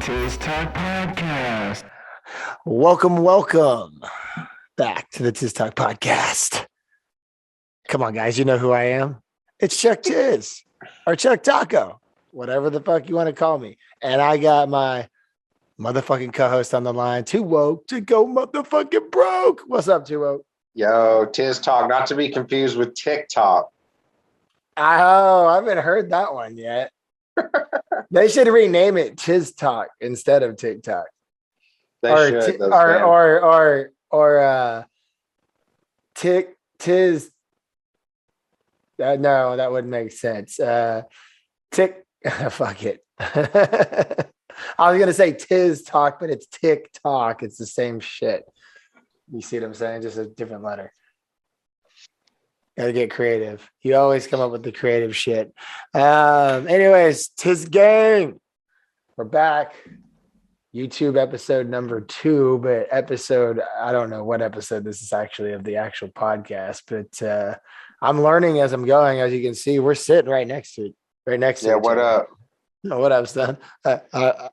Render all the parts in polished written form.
TIZZ TALK Podcast. Welcome back to the TIZZ TALK Podcast. Come on, guys, you know who I am. It's Chucktizz or Chuck Taco, whatever the fuck you want to call me. And I got my motherfucking co-host on the line, Toowoketogobroke. Broke. What's up, Toowoke? Yo, TIZZ TALK, not to be confused with TikTok. Oh, I haven't heard that one yet. They should rename it TIZZ TALK instead of TikTok. They Or should. TIZZ. No, that wouldn't make sense. Fuck it. I was gonna say TIZZ TALK, but it's TikTok. It's the same shit. You see what I'm saying? Just a different letter. Gotta get creative. You always come up with the creative shit. Anyways, TIZZ gang. We're back. YouTube episode number 2, but I don't know what episode this is actually of the actual podcast, but I'm learning as I'm going. As you can see, we're sitting right next to it. Yeah, what up? No, what up, son? High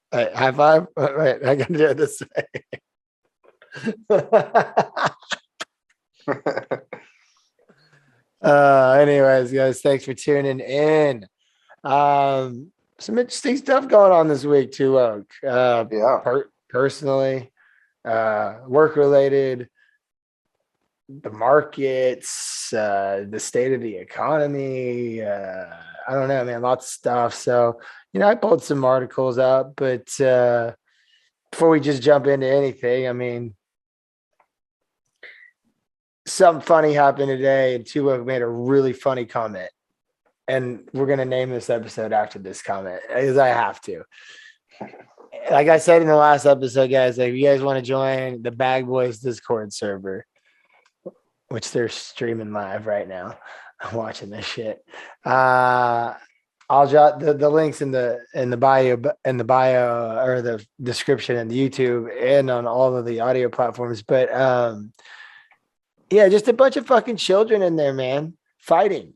five. Wait, I gotta do it this way. Anyways, guys, thanks for tuning in. Some interesting stuff going on this week too. Personally, work related, the markets, the state of the economy. I don't know, man, lots of stuff. So, I pulled some articles up, but before we just jump into anything, I mean, something funny happened today, and Toowoketogobroke made a really funny comment. And we're going to name this episode after this comment, because I have to. Like I said in the last episode, guys, if you guys want to join the Bag Boys Discord server, which they're streaming live right now, I'm watching this shit. I'll drop the links in the bio or the description in the YouTube and on all of the audio platforms. But yeah, just a bunch of fucking children in there, man, fighting.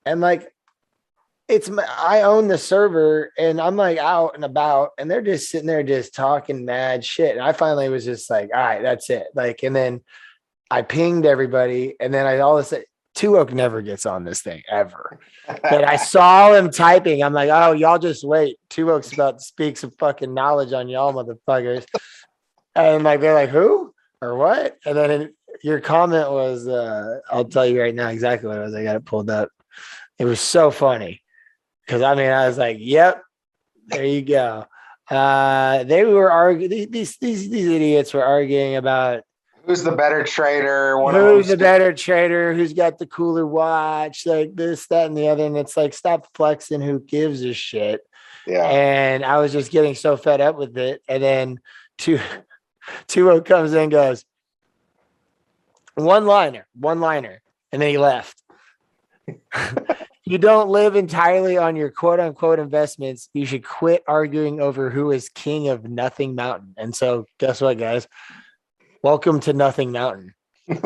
And like, I own the server and I'm like out and about and they're just sitting there just talking mad shit. And I finally was just like, all right, that's it. Like, and then I pinged everybody and then all of a sudden, Toowoketogobroke never gets on this thing ever. But I saw him typing. I'm like, oh, y'all just wait. Toowoke's about to speak some fucking knowledge on y'all motherfuckers. And like, they're like, who or what? And then your comment was, I'll tell you right now exactly what it was. I got it pulled up. It was so funny. Because I was like, yep, there you go. They were arguing, these idiots were arguing about who's the better trader, who's the better trader, who's got the cooler watch, like this, that, and the other. And it's like, stop flexing, who gives a shit. Yeah. And I was just getting so fed up with it. And then Toowoketogobroke comes in and goes, one liner. And then he left. You don't live entirely on your quote unquote investments. You should quit arguing over who is king of Nothing Mountain. And so guess what, guys? Welcome to Nothing Mountain. I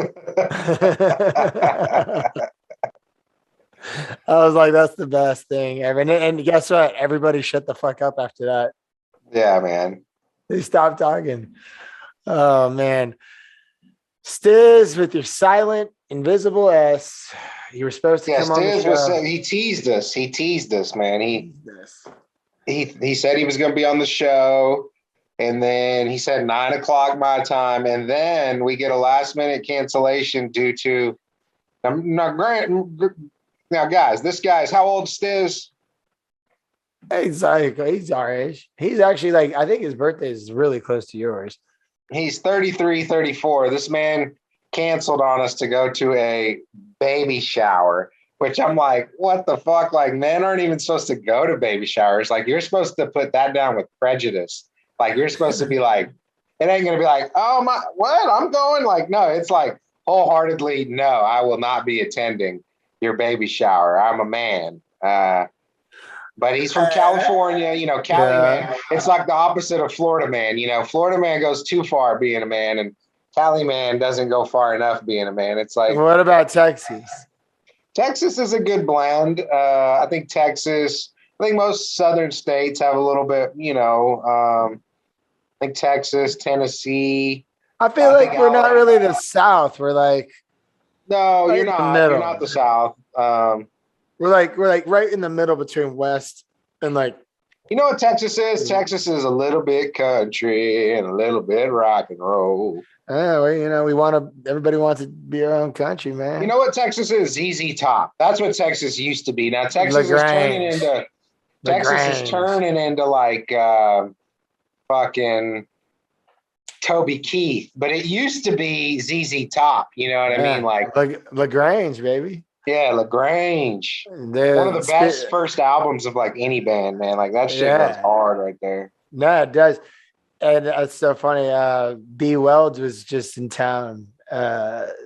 was like, that's the best thing ever. And guess what? Everybody shut the fuck up after that. Yeah, man. They stopped talking. Oh, man. sTIZZ with your silent, invisible S. You were supposed to come on the show. He teased us. He teased us, man. He said he was going to be on the show, and then he said 9 o'clock my time, and then we get a last-minute cancellation due to now, guys. This guy's how old is sTIZZ? He's our age. He's actually like, I think his birthday is really close to yours. He's 33, 34. This man canceled on us to go to a baby shower, which I'm like, what the fuck? Like, men aren't even supposed to go to baby showers. Like, you're supposed to put that down with prejudice. Like, you're supposed to be like, it ain't going to be like, oh my, what? I'm going. Like, no, it's like wholeheartedly, no, I will not be attending your baby shower. I'm a man. But he's from California, Cali man. It's like the opposite of Florida man. Florida man goes too far being a man, and Cali man doesn't go far enough being a man. It's like, what about Texas? Texas is a good blend. I think most southern states have a little bit, I think Texas, Tennessee. I feel I like think we're not Alabama. really the South. We're like No, right you're in the not. You're middle. not the South. We're like right in the middle between West and like You know what Texas is? Texas is a little bit country and a little bit rock and roll. we want to. Everybody wants to be our own country, man. You know what Texas is? ZZ Top. That's what Texas used to be. Now Texas is turning LaGrange. into LaGrange. like fucking Toby Keith, but it used to be ZZ Top. You know what I mean? Like LaGrange, baby. yeah, LaGrange. The One of the best first albums of like any band, man. Like that shit goes hard right there. No, it does. And it's so funny. B Welds was just in town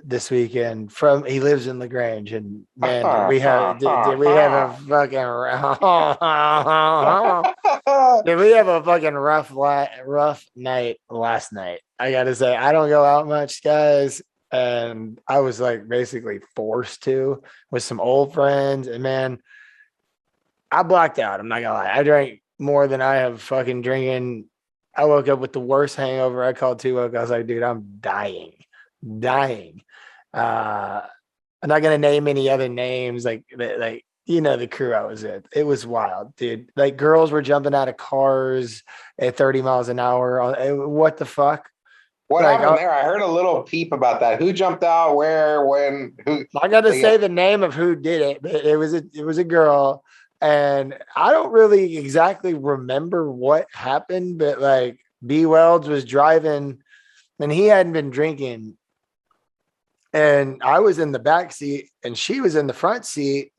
this weekend. He lives in LaGrange, and man, did we have a fucking did we have a fucking rough night last night? I gotta say, I don't go out much, guys, and I was like basically forced to with some old friends, and man, I blacked out. I'm not gonna lie. I drank more than I have fucking drinking. I woke up with the worst hangover. I called Toowoketogobroke. I was like, dude, I'm dying. I'm not gonna name any other names, like the crew I was with. It was wild, dude. Like girls were jumping out of cars at 30 miles an hour. What the fuck? What happened there? I heard a little peep about that. Who jumped out? Where? When? Who? I got to say the name of who did it, but it was a girl. And I don't really exactly remember what happened, but like B Welds was driving and he hadn't been drinking. And I was in the back seat and she was in the front seat.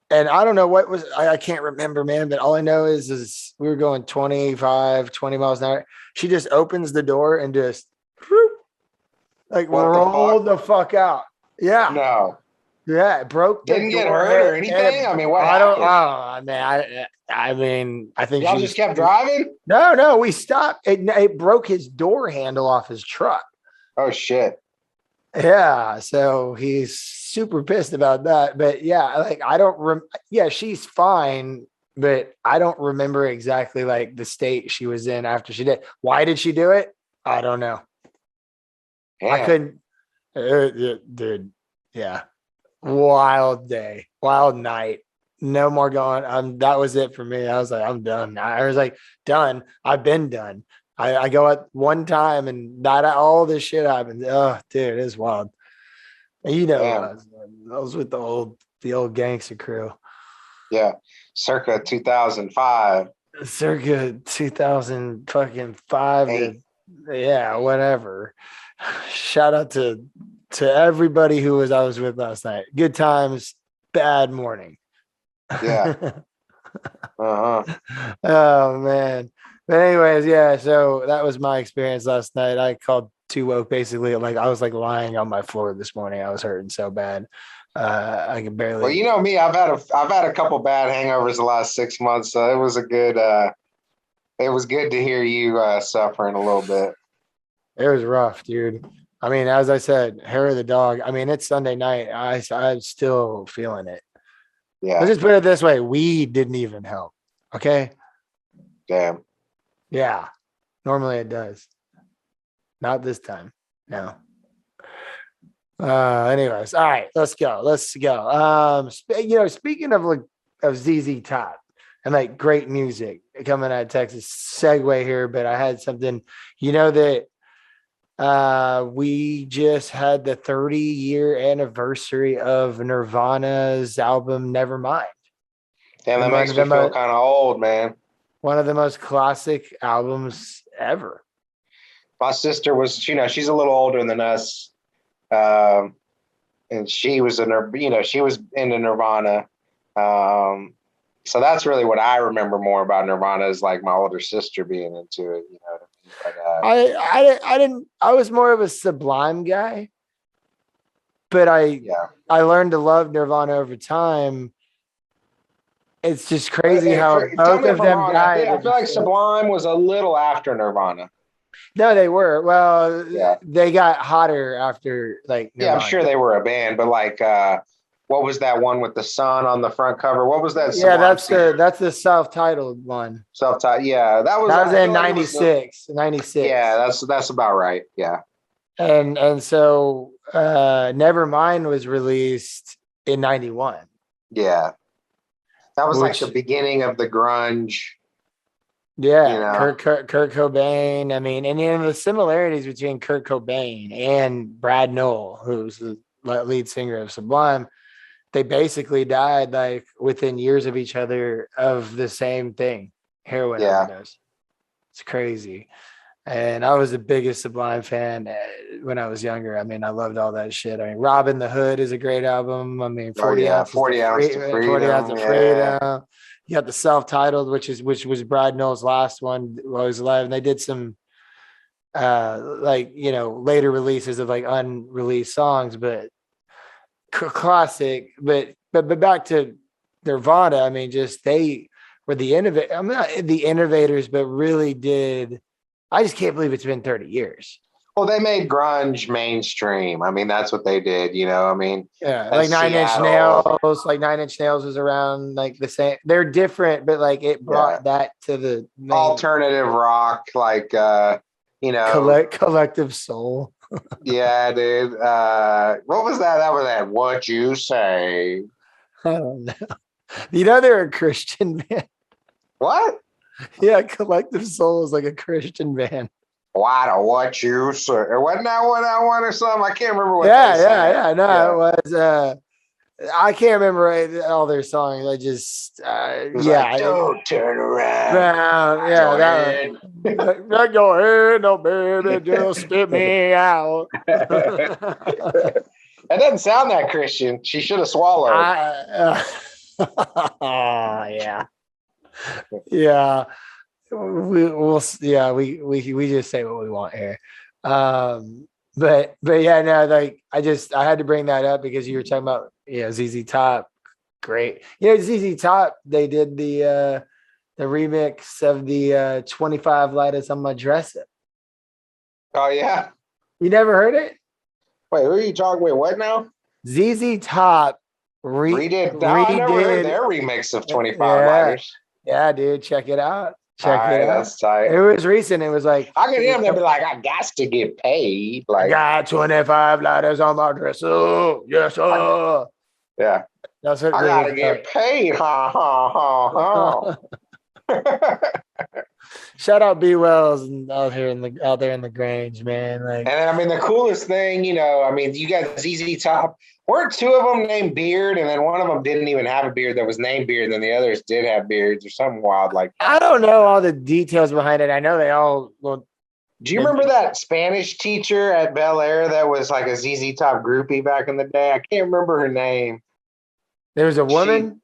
And I don't know what was, I can't remember, man, but all I know is we were going 20 miles an hour. She just opens the door and just like rolled the fuck out. Yeah. No. Yeah, it broke. Didn't get hurt or anything. I mean, what? I don't. Oh man, I think y'all just kept driving. No, we stopped. It broke his door handle off his truck. Oh shit. Yeah, so he's super pissed about that. But yeah, like I don't. Yeah, she's fine, but I don't remember exactly like the state she was in after she did. Why did she do it? I don't know. Damn. I couldn't, dude. Yeah. Wild day, wild night. No more going. That was it for me. I was like, I'm done. I was like, done. I've been done. I go at one time and all this shit happens. Oh, dude, it's wild. And I was with the old gangster crew. Yeah, circa 2005. Circa 2000 fucking 5. Yeah, whatever. Shout out to everybody I was with last night. Good times, bad morning. Yeah. Uh-huh. Oh man. But anyways, yeah. So that was my experience last night. I called Toowoketogobroke basically. Like I was like lying on my floor this morning. I was hurting so bad. I could barely. Well, you know me. I've had a couple bad hangovers the last 6 months. So it was it was good to hear you suffering a little bit. It was rough, dude. I mean, as I said, hair of the dog. I mean, it's Sunday night. I'm still feeling it. Yeah. Let's just put it this way. Weed didn't even help. Okay. Damn. Yeah. Normally it does. Not this time. No. Anyways. All right. Let's go. Speaking of ZZ Top and like great music coming out of Texas, segue here, but I had something, that we just had the 30-year anniversary of Nirvana's album Nevermind. Damn, that makes me feel kind of old, man. One of the most classic albums ever. My sister was, she's a little older than us, and she was she was into Nirvana. So that's really what I remember more about Nirvana is like my older sister being into it. You know what I mean? But, I was more of a Sublime guy, but I learned to love Nirvana over time. It's just crazy how both of them died. I feel like Sublime was a little after Nirvana. No, they were. Well, they got hotter after like Nirvana. Yeah, I'm sure they were a band, but like what was that one with the sun on the front cover? What was that? Yeah, Sublime that's the self-titled one. self-titled. Yeah, that was. That was I in feel like it was the- 96. 96. Yeah, that's about right. Yeah, And so Nevermind was released in 91. yeah. That was like Which, the beginning of the grunge. yeah, You know? Kurt Cobain. I mean, and the similarities between Kurt Cobain and Brad Nowell, who's the lead singer of Sublime, they basically died like within years of each other of the same thing, heroin overdose. It's crazy. And I was the biggest Sublime fan when I was younger. I mean, I loved all that shit. I mean, Robin the Hood is a great album. I mean, 40 ounces 40 ounce to freedom. 40 ounces of freedom. You got the self-titled, which was Brad Nowell's last one while he was alive. And they did some later releases of like unreleased songs, but classic. But back to Nirvana, I mean, just they were the innovators. I'm not the innovators, but really did. I just can't believe it's been 30 years. Well, they made grunge mainstream. I mean, that's what they did, you know. I mean, yeah, like Nine Inch Nails. Like Nine Inch Nails was around like the same. They're different, but like it brought that to the main alternative rock, like collective soul. Yeah, dude. What was that? That was that. What you say? I don't know. You know, they're a Christian band. What? Yeah, Collective Soul is like a Christian band. What you say? Wasn't that one or something? I can't remember what. Yeah. No, it was. I can't remember all their songs. I just, like, don't turn around. Yeah, that one. Let your head, no baby, just spit me out. That doesn't sound that Christian. She should have swallowed. Yeah. Yeah. We just say what we want here. But yeah, no, like I had to bring that up because you were talking about ZZ Top. Great. ZZ Top, they did the remix of the 25 Lighters on My Dresser. Oh yeah. You never heard it? Wait, who are you talking with? What now? ZZ Top redid. I never heard their remix of 25 Lighters. Yeah, dude, check it out. Check it out. That's tight. It was recent. It was like I could hear them. They'd be like, "I got to get paid." Like, I got 25 lighters on my dresser. Yes, sir. Yeah, that's what I gotta get paid. Ha ha ha. Shout out B Wells out there in the Grange, man. Like, and I mean, the coolest thing, you got ZZ Top. Weren't two of them named Beard, and then one of them didn't even have a beard that was named Beard, and then the others did have beards or something wild like that. I don't know all the details behind it. I know they all. Well, do you remember that Spanish teacher at Bel Air that was like a ZZ Top groupie back in the day? I can't remember her name. There was a woman.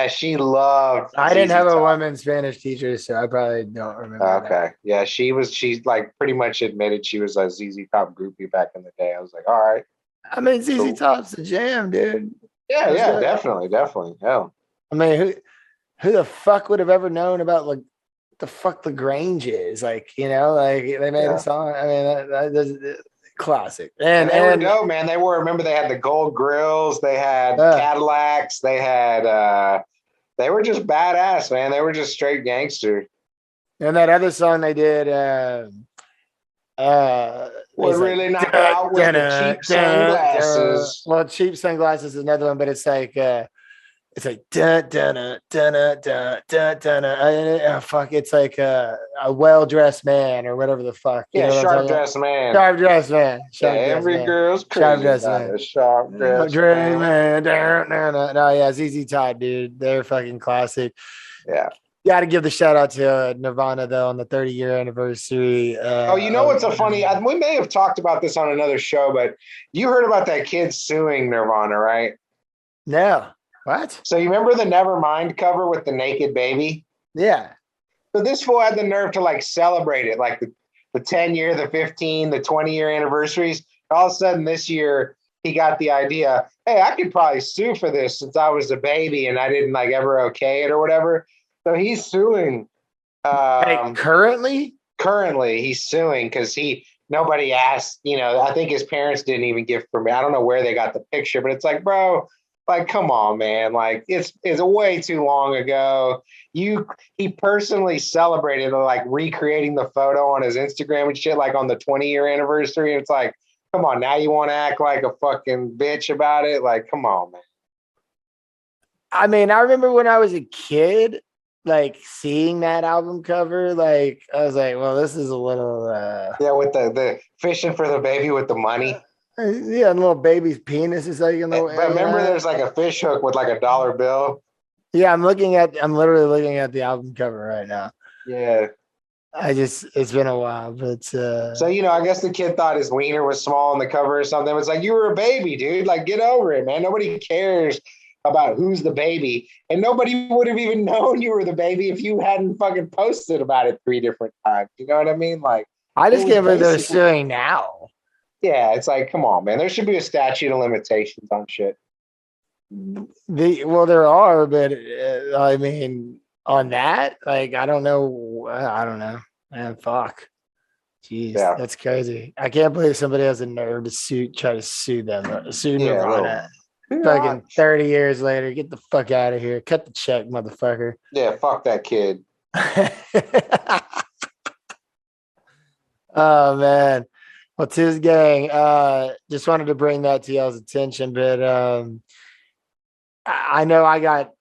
She loved. I didn't have a woman Spanish teacher, so I probably don't remember. Okay, that. Yeah, she's like pretty much admitted she was a ZZ Top groupie back in the day. I was like, all right. I mean, ZZ Top's the jam, dude. Yeah, definitely. Hell. I mean, who the fuck would have ever known about like the fuck the Grange is? Like, like they made a song. I mean, that's classic. And they were dope, man. They were. Remember, they had the gold grills. They had Cadillacs. They had. They were just badass, man. They were just straight gangster. And that other song they did. Would really knock out with the cheap sunglasses. Well, cheap sunglasses is another one, but it's like dun dun dun dun dun dun. Fuck! It's like a well-dressed man or whatever the fuck. Sharp-dressed man. Sharp-dressed man. Every girl's crazy. Sharp-dressed man. No, yeah, ZZ Top, dude. They're fucking classic. Yeah. Got to give the shout out to Nirvana though on the 30-year anniversary. What's a funny? We may have talked about this on another show, but you heard about that kid suing Nirvana, right? No. What? So you remember the Nevermind cover with the naked baby? Yeah. So this fool had the nerve to like celebrate it, like the 10-year, the 15, the 20-year anniversaries. All of a sudden this year he got the idea, hey, I could probably sue for this since I was a baby and I didn't like ever okay it or whatever. So he's suing. Currently? Currently, he's suing because nobody asked. I think his parents didn't even give permission. I don't know where they got the picture, but it's like, bro, Like, come on, man. Like, it's way too long ago. He personally celebrated like recreating the photo on his Instagram and shit, like on the 20-year anniversary. It's like, come on, now you want to act like a fucking bitch about it? Like, come on, man. I mean, I remember when I was a kid, like seeing that album cover, like I was like, well, this is a little yeah, with the fishing for the baby with the money. Yeah, a little baby's penis is like in the way. But remember, there's like a fish hook with like a dollar bill. Yeah, I'm literally looking at the album cover right now. Yeah. It's been a while, but so I guess the kid thought his wiener was small on the cover or something. It was like, you were a baby, dude. Like, get over it, man. Nobody cares about who's the baby, and nobody would have even known you were the baby if you hadn't fucking posted about it 3 different times. You know what I mean? Like, I just can't believe they're suing now. Yeah, it's like, come on, man. There should be a statute of limitations on shit. There are, but I mean, on that, like, I don't know. Man, fuck. Jeez, yeah. That's crazy. I can't believe somebody has a nerve to try to sue Nirvana. Fucking 30 years later, get the fuck out of here. Cut the check, motherfucker. Yeah, fuck that kid. Oh, man. Well, TIZZ gang, just wanted to bring that to y'all's attention, but I know I got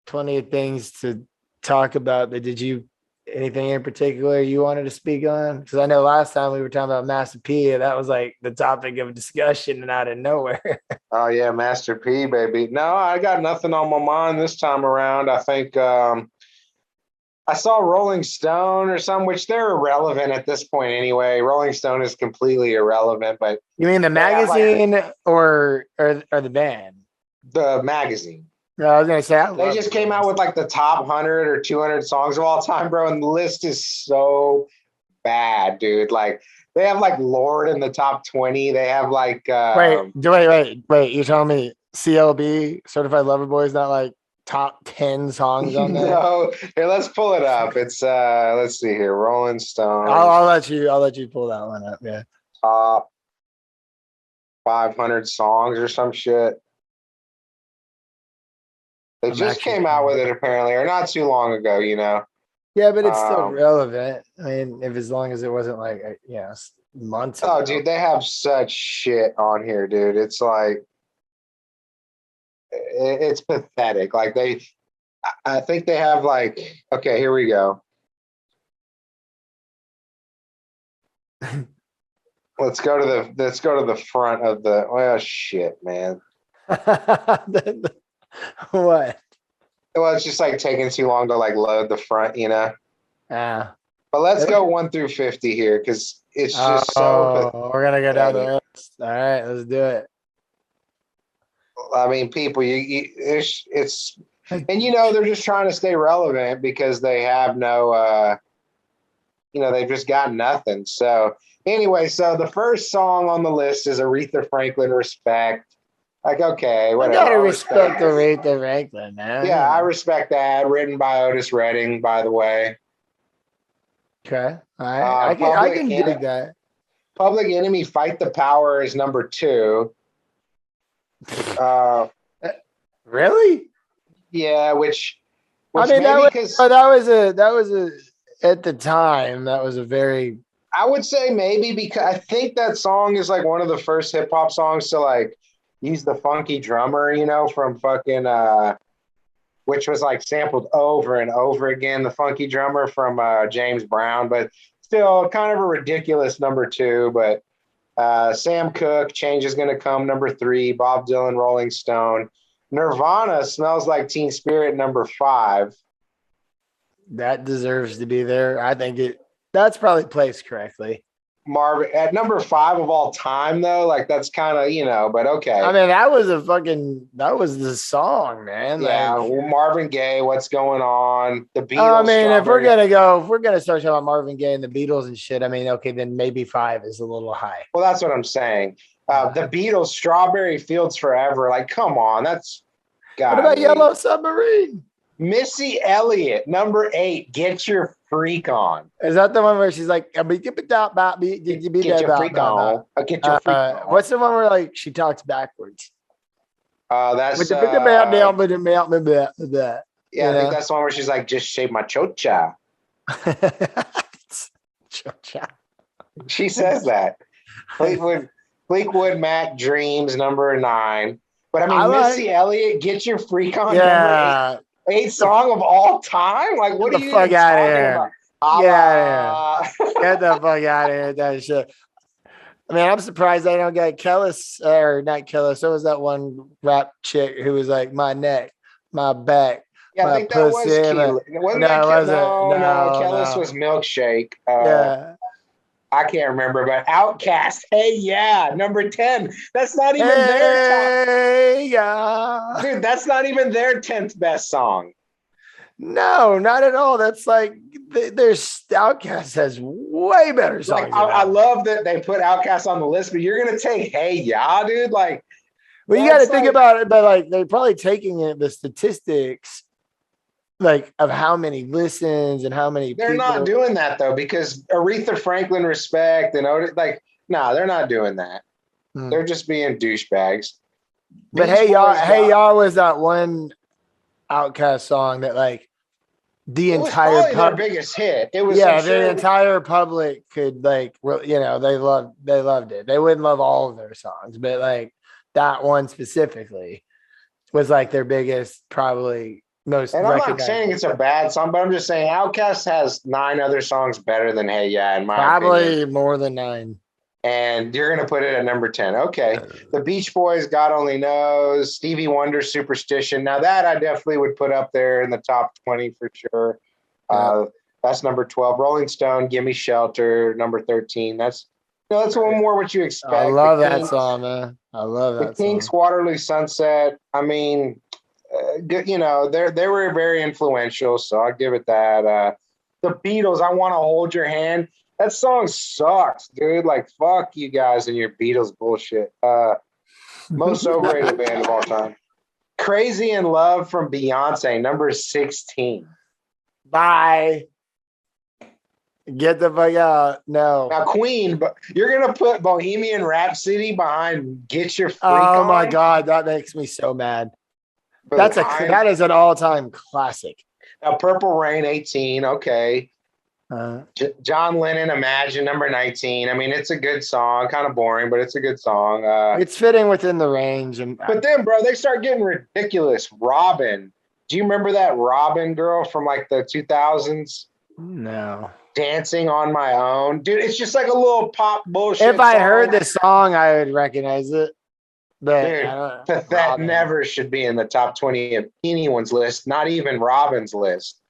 plenty of things to talk about, but did you anything in particular you wanted to speak on? Because I know last time we were talking about Master P, and that was like the topic of discussion and out of nowhere. Oh, yeah, Master P, baby. No, I got nothing on my mind this time around. I think I saw Rolling Stone or something, which they're irrelevant at this point anyway. Rolling Stone is completely irrelevant. But you mean the magazine or the band? The magazine. No, I was gonna say they just came out with like the top 100 or 200 songs of all time, bro, and the list is so bad, dude. Like they have like Lord in the top 20. They have like wait. You're telling me CLB, Certified Lover Boy, is not like top 10 songs on there? No, here, let's pull it up. It's let's see here, Rolling Stone. I'll let you pull that one up. Yeah, top 500 songs or some shit. They just came out with it apparently, or not too long ago, Yeah, but it's still relevant. I mean, if as long as it wasn't like months ago. Oh, dude, they have such shit on here, dude. It's like it's pathetic. Like I think they have like, okay, here we go. Let's go to the front of the. Oh shit, man. What? Well, it's just like taking too long to like load the front, Yeah. But let's go 1 through 50 here because it's just so. We're gonna go down the list. All right, let's do it. I mean, people, it's and they're just trying to stay relevant because they have no, they've just got nothing. So anyway, so the first song on the list is Aretha Franklin, Respect. Like, okay, whatever. I gotta respect Aretha Franklin, man. Yeah, I respect that. Written by Otis Redding, by the way. Okay, all right. I can dig that. Public Enemy, Fight the Power is number 2. Really? Yeah, which I mean, that was at the time, that was a very. I would say maybe because I think that song is like one of the first hip hop songs to like use the funky drummer, from fucking, which was like sampled over and over again, the funky drummer from James Brown, but still kind of a ridiculous number 2. But Sam Cooke, Change Is Gonna Come, number 3, Bob Dylan, Rolling Stone. Nirvana, Smells Like Teen Spirit, number 5. That deserves to be there. I think that's probably placed correctly. Marvin at number 5 of all time, though, like that's kind of but okay. I mean, that was the song, man. Yeah, like, Marvin Gaye, What's Going On? The Beatles. I mean, if we're gonna start talking about Marvin Gaye and the Beatles and shit, I mean, okay, then maybe 5 is a little high. Well, that's what I'm saying. The Beatles, Strawberry Fields Forever. Like, come on, that's. What about Yellow Submarine? Missy Elliott, number 8, Get Your Freak On. Is that the one where she's like, get your freak on? Get your freak on. What's the one where like she talks backwards? That's with the down with the mountain that. yeah, I think that's the one where she's like, just shave my chocha. She says that. Fleetwood Mac Dreams number 9. But I mean, Missy Elliott, Get Your Freak On number 8 song of all time. Like, what are you fuck out of here? About? Get the fuck out of here with that shit. I mean, I'm surprised they don't get Kellis or not Kellis. There was that one rap chick who was like, my neck, my back. Yeah, I think that was Keely. Wasn't that Kellis? No, Kellis was Milkshake. I can't remember, but Outkast, Hey Yeah, number 10. That's not even their top. Hey Yeah. Dude, that's not even their 10th best song. No, not at all. That's like there's Outkast has way better songs. Like, I love that they put Outkast on the list, but you're gonna take Hey Yeah, dude. Like, well, you got to think about it, but like they're probably taking it the statistics, like of how many listens and how many. They're not doing that though, because Aretha Franklin respect and like, no, they're not doing that. They're just being douchebags. But Hey Y'all was that one Outkast song that like the entire their biggest hit. It was the entire public could like, you know, they loved it. They wouldn't love all of their songs, but like that one specifically was like their biggest, probably most. And I'm not saying it's a bad song, but I'm just saying Outkast has 9 other songs better than Hey Yeah, in my opinion. More than 9. And you're going to put it at number 10. Okay. The Beach Boys, God Only Knows. Stevie Wonder, Superstition. Now that I definitely would put up there in the top 20 for sure. That's number 12. Rolling Stone, Gimme Shelter, number 13. That's one more what you expect. I love that song, man. I love that song. The Kingz, Waterloo Sunset. I mean, you know, they were very influential, so I'll give it that. The Beatles, I Want to Hold Your Hand. That song sucks, dude. Like, fuck you guys and your Beatles bullshit. Most overrated band of all time. Crazy in Love from Beyonce, number 16. Bye. Get the fuck out. No. Now, Queen, but you're going to put Bohemian Rhapsody behind Get Your Freak On? Oh, my God. That makes me so mad. That is an all-time classic. Now, Purple Rain, 18. Okay. John Lennon, Imagine, number 19. I mean, it's a good song, kind of boring, but it's a good song. It's fitting within the range. But then, bro, they start getting ridiculous. Robin. Do you remember that Robin girl from like the 2000s? No. Dancing on My Own. Dude, it's just like a little pop bullshit. If I heard the song, I would recognize it. But dude, that never should be in the top 20 of anyone's list, not even Robin's list.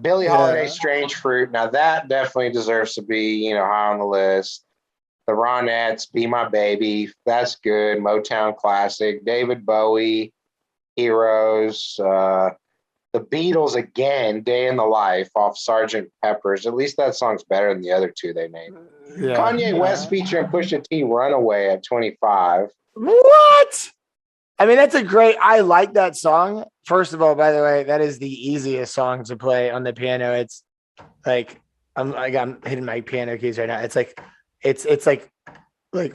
Billie Holiday, Strange Fruit. Now that definitely deserves to be, you know, high on the list. The Ronettes, Be My Baby. That's good. Motown classic. David Bowie, Heroes. The Beatles again, Day in the Life off Sgt. Pepper's. At least that song's better than the other 2 they named. Yeah. Kanye West featuring Pusha T, Runaway at 25. What? I mean, I like that song. First of all, by the way, that is the easiest song to play on the piano. It's like, I'm hitting my piano keys right now. It's like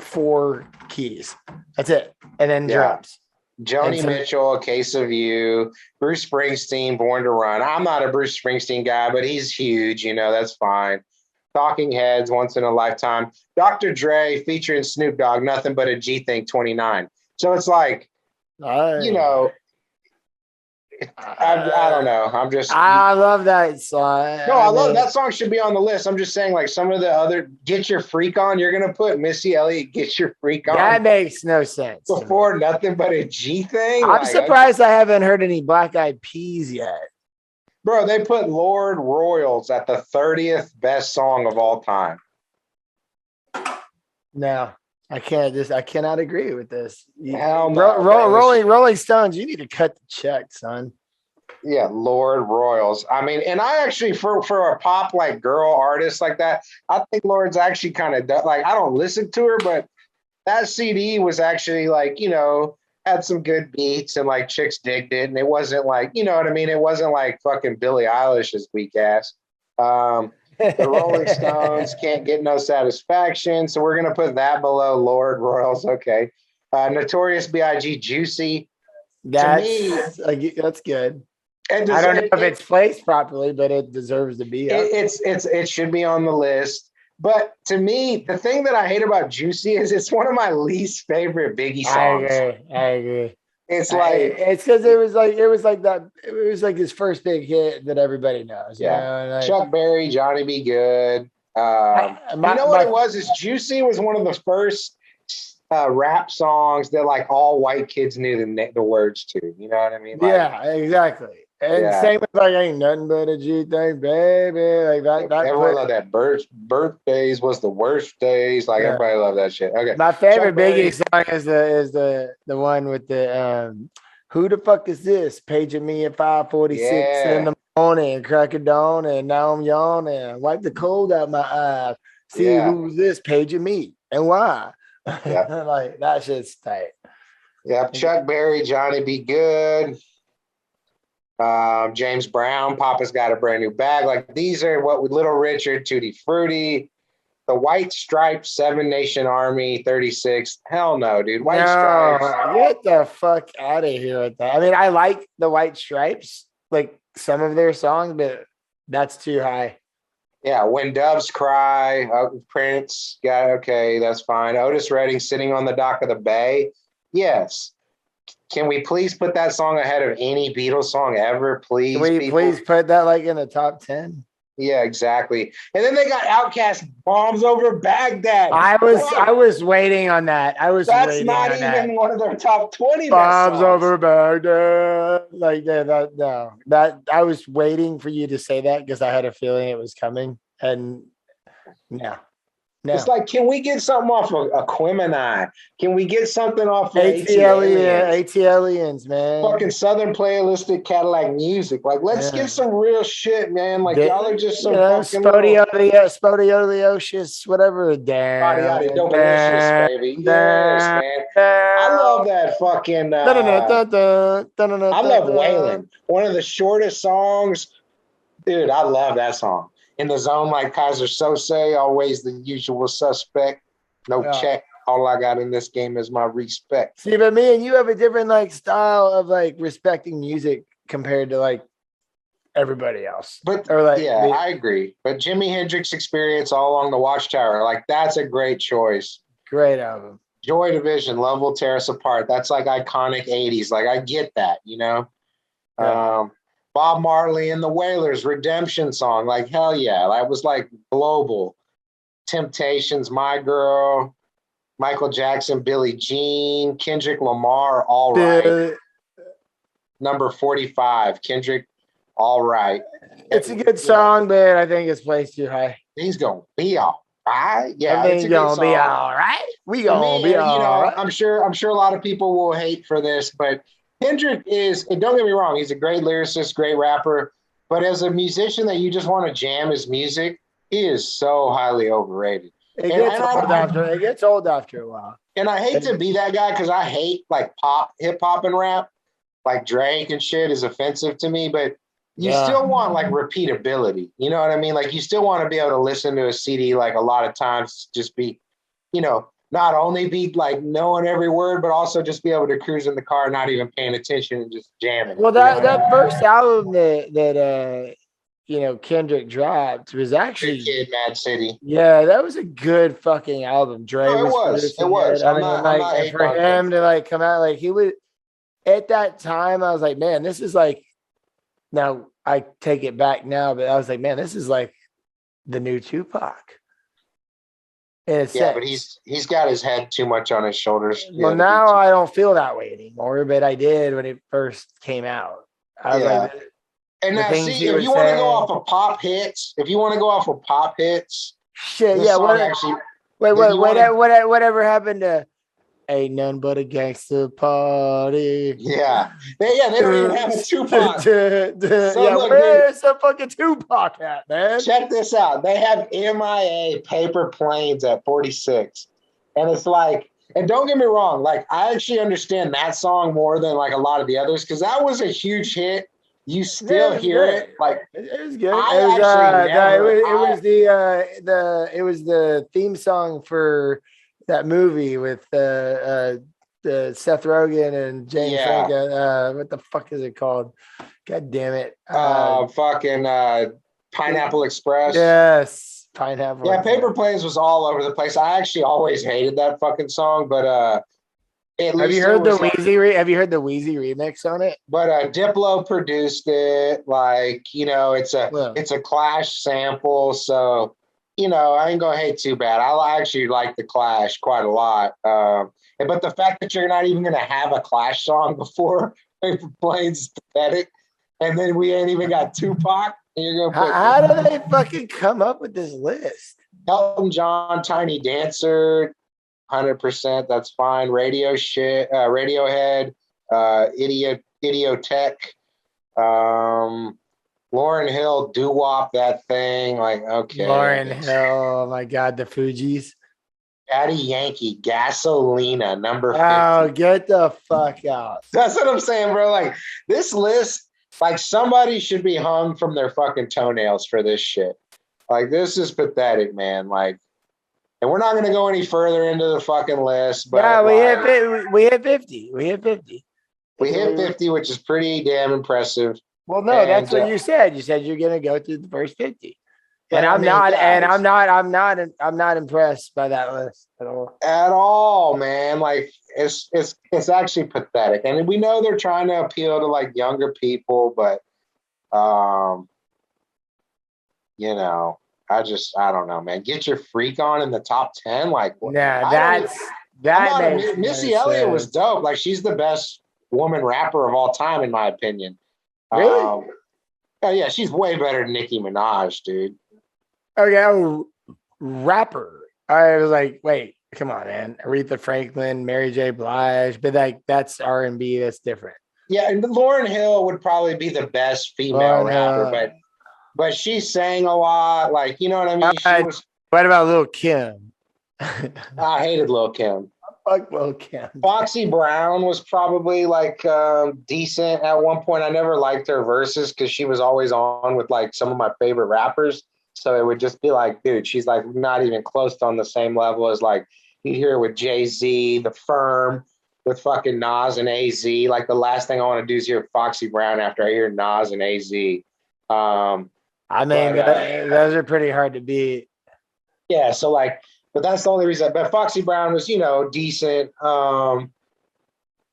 4 keys. That's it. And then drums. Joni Mitchell, A Case of You, Bruce Springsteen, Born to Run. I'm not a Bruce Springsteen guy, but he's huge. You know, that's fine. Talking Heads, Once in a Lifetime. Dr. Dre featuring Snoop Dogg, Nothing But a G Thing, 29. So it's like, you know, I don't know. I love that song. No, I love that song. Should be on the list. I'm just saying, like, some of the other Get Your Freak On. You're gonna put Missy Elliott, Get Your Freak On. That makes no sense. Before Nothing But a G Thing. I'm surprised I haven't heard any Black Eyed Peas yet. Bro, they put Lord Royals at the 30th best song of all time. No. I cannot agree with this. Rolling Stones, you need to cut the check, son. Yeah, Lord Royals. I mean, and I actually, for a pop like girl artist like that, I think Lord's actually kind of like, I don't listen to her, but that CD was actually like, you know, had some good beats and like chicks digged it, and it wasn't like, you know what I mean? It wasn't like fucking Billie Eilish's weak ass. The Rolling Stones, Can't Get No Satisfaction. So we're going to put that below Lord Royals. Okay. Notorious B.I.G. Juicy. That's good. I don't know if it's placed properly, but it deserves to be. It should be on the list. But to me, the thing that I hate about Juicy is it's one of my least favorite Biggie songs. I agree. It's like it's because it was like his first big hit that everybody knows. Yeah, Chuck Berry, Johnny B. Good. You know what it was? Is Juicy was one of the first rap songs that like all white kids knew the words to. You know what I mean? Like, yeah, exactly. And same with like ain't nothing but a G thing, baby. Like that. Everyone loved that. Birthdays was the worst days. Like everybody loved that shit. Okay. My favorite Biggie song is the one with the who the fuck is this? Paging me at 5:46 in the morning, crack of dawn, and now I'm yawning. Wipe the cold out my eyes. See who's this paging me and why? Yeah. Like that shit's tight. Yeah, Chuck Berry, Johnny B. Good. James Brown, Papa's Got a Brand New Bag. Like these are what with Little Richard, Tutti Frutti, the White Stripes, Seven Nation Army, 36. Hell no, dude. White Stripes. Get the fuck out of here with that. I mean, I like the White Stripes, like some of their songs, but that's too high. Yeah, When Doves Cry, Prince. Okay, that's fine. Otis Redding, Sitting on the Dock of the Bay. Yes. Can we please put that song ahead of any Beatles song ever, please? Can we please put that like in the top 10? Yeah, exactly. And then they got Outkast, Bombs Over Baghdad. I was waiting on that. That's not even one of their top 20. Bombs Over Baghdad. Like that I was waiting for you to say that because I had a feeling it was coming. And no. It's like, can we get something off of Aquemini? Can we get something off of ATLians, man? Fucking Southern Playalistic Cadillac Music. Like, let's get some real shit, man. Like, y'all are just some fucking Spodioleocious, whatever. Damn. Delicious, baby. Yes, man. I love that fucking. I love Waylon. One of the shortest songs. Dude, I love that song. In the zone like Kaiser Sose, always the usual suspect. No check. All I got in this game is my respect. See, but me and you have a different like style of like respecting music compared to like everybody else. But I agree. But Jimi Hendrix Experience all along the Watchtower, like that's a great choice. Great album. Joy Division, Love Will Tear Us Apart. That's like iconic 80s. Like I get that, you know? Yeah. Bob Marley and the Wailers, Redemption Song. Like, hell yeah. That was like global. Temptations, My Girl, Michael Jackson, Billie Jean, Kendrick Lamar, All Right. Number 45, Kendrick, All Right. It's a good song, but I think it's placed too high. He's going to be all right. Yeah, it's going to be all right. We going to be all right. I'm sure a lot of people will hate for this, but Kendrick is, and don't get me wrong, he's a great lyricist, great rapper, but as a musician that you just want to jam his music, he is so highly overrated. It gets old after a while. And I hate to be that guy because I hate like hip hop and rap, like Drake and shit is offensive to me, but you still want like repeatability. You know what I mean? Like you still want to be able to listen to a CD like a lot of times, just be, you know, not only be like knowing every word, but also just be able to cruise in the car, not even paying attention and just jamming. Well, that first album that Kendrick dropped was actually Big Kid, Mad City. Yeah, that was a good fucking album. Dre was. It was. I mean, for him to like come out like he would at that time, I was like, man, this is like. Now I take it back now, but I was like, man, this is like the new Tupac. Yeah, but he's got his head too much on his shoulders. Well, now I don't feel that way anymore, but I did when it first came out. I was like, and now, see, if you want to go off of pop hits, shit, yeah. Whatever happened to Ain't Nothing But a Gangster Party? Yeah, they don't even have a Tupac. Where's the fucking Tupac at, man? Check this out. They have MIA Paper Planes at 46, and it's like, and don't get me wrong, like I actually understand that song more than like a lot of the others because that was a huge hit. You still hear it, like it was good. It was the theme song for that movie with Seth Rogen and Jane Yeah. Franco. What the fuck is it called? God damn it. Pineapple Express. Yes. Pineapple. Yeah, Paper Planes was all over the place. I actually always hated that fucking song, but have you heard the Wheezy? Have you heard the Wheezy remix on it? But Diplo produced it. Like, it's a Clash sample, so I ain't gonna hate too bad. I actually like the Clash quite a lot. But the fact that you're not even gonna have a Clash song before Paper Planes is pathetic. And then we ain't even got Tupac. And you're gonna put how do they fucking come up with this list? Elton John, Tiny Dancer, 100%. That's fine. Radiohead, Idiotech, Lauryn Hill, doo-wop that thing. Like, okay. Lauryn Hill. Oh my God, the Fugees. Daddy Yankee, Gasolina, number 50. Oh, get the fuck out. That's what I'm saying, bro. Like, this list, like, somebody should be hung from their fucking toenails for this shit. Like, this is pathetic, man. Like, and we're not going to go any further into the fucking list. But yeah, we hit 50. We hit 50. We hit 50, which is pretty damn impressive. Well, no, that's what you said. You said you're going to go through the first 50. And I'm not impressed by that list at all. At all, man. Like, it's actually pathetic. And we know they're trying to appeal to like younger people, but I don't know, man. Get your freak on in the top 10. Like, Missy Elliott was dope. Like, she's the best woman rapper of all time, in my opinion. Really? Yeah, she's way better than Nicki Minaj, dude. Okay, rapper. I was like, wait, come on, man. Aretha Franklin, Mary J. Blige, but like that's R&B. That's different. Yeah, and Lauryn Hill would probably be the best female rapper, but she sang a lot. Like, you know what I mean? What about Lil' Kim? I hated Lil' Kim. Fuck Lil' Kim. Foxy Brown was probably like decent at one point. I never liked her verses because she was always on with like some of my favorite rappers. So it would just be like, dude, she's like not even close to on the same level as like you hear with Jay-Z, The Firm, with fucking Nas and AZ. Like the last thing I want to do is hear Foxy Brown after I hear Nas and AZ. Those are pretty hard to beat. Yeah, so like, but that's the only reason. But Foxy Brown was, decent.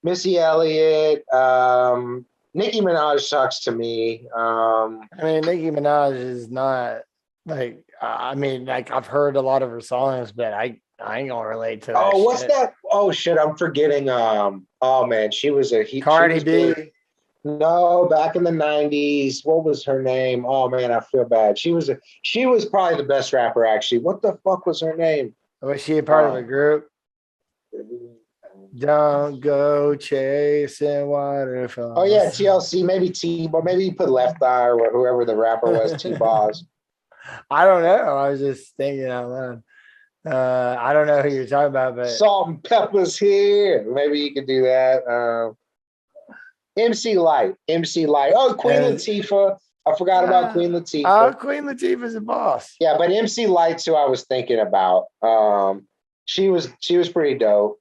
Missy Elliott, Nicki Minaj sucks to me. Nicki Minaj is not like. I've heard a lot of her songs, but I ain't gonna relate to that. Oh, what's that? Oh shit, I'm forgetting. Oh man, she was Cardi B. No, back in the 90s. What was her name? Oh man, I feel bad. She was probably the best rapper, actually. What the fuck was her name? Was she a part of a group? Don't go chasing waterfalls. Oh yeah, TLC, maybe but maybe you put Left Eye or whoever the rapper was, T-Boz. I don't know. I was just thinking out loud. I don't know who you're talking about, but Salt and Pepper's here. Maybe you could do that. MC Light. Oh, Queen Latifah. I forgot about Queen Latifah. Oh, Queen Latifah's a boss. Yeah, but MC Light's who I was thinking about. She was pretty dope.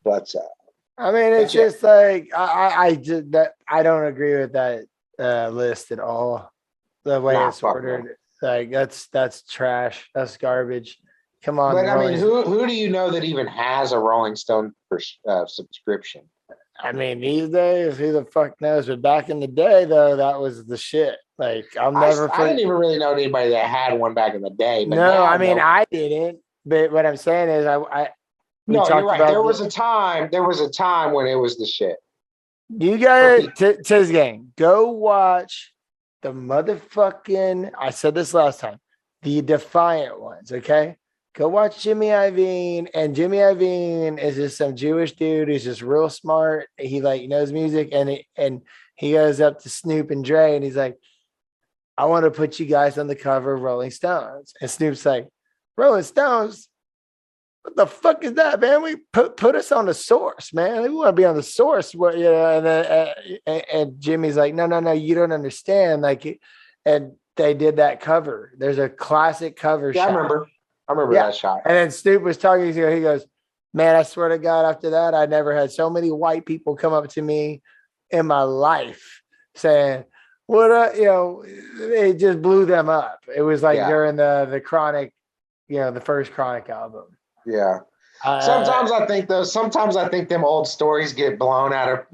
It's just like I don't agree with that list at all. The way it's ordered, like that's trash. That's garbage. Come on. But who do you know that even has a Rolling Stone subscription? These days, who the fuck knows? But back in the day, though, that was the shit. Like, I didn't even really know anybody that had one back in the day. But I didn't. But what I'm saying is, you're right. There was a time when it was the shit. You got TIZZ gang. Go watch the motherfucking. I said this last time. The Defiant ones. Okay. Go watch Jimmy Iovine, and Jimmy Iovine is just some Jewish dude who's just real smart. He knows music, and he goes up to Snoop and Dre, and he's like, "I want to put you guys on the cover of Rolling Stones." And Snoop's like, "Rolling Stones? What the fuck is that, man? We put us on the Source, man. We want to be on the Source." And Jimmy's like, "No, you don't understand." And they did that cover. There's a classic cover. Yeah, shot. I remember that shot. And then Snoop was talking to you. He goes, Man, I swear to God, after that, I never had so many white people come up to me in my life saying, what, it just blew them up. It was like during the Chronic, the first Chronic album. Yeah. Sometimes I think them old stories get blown out of,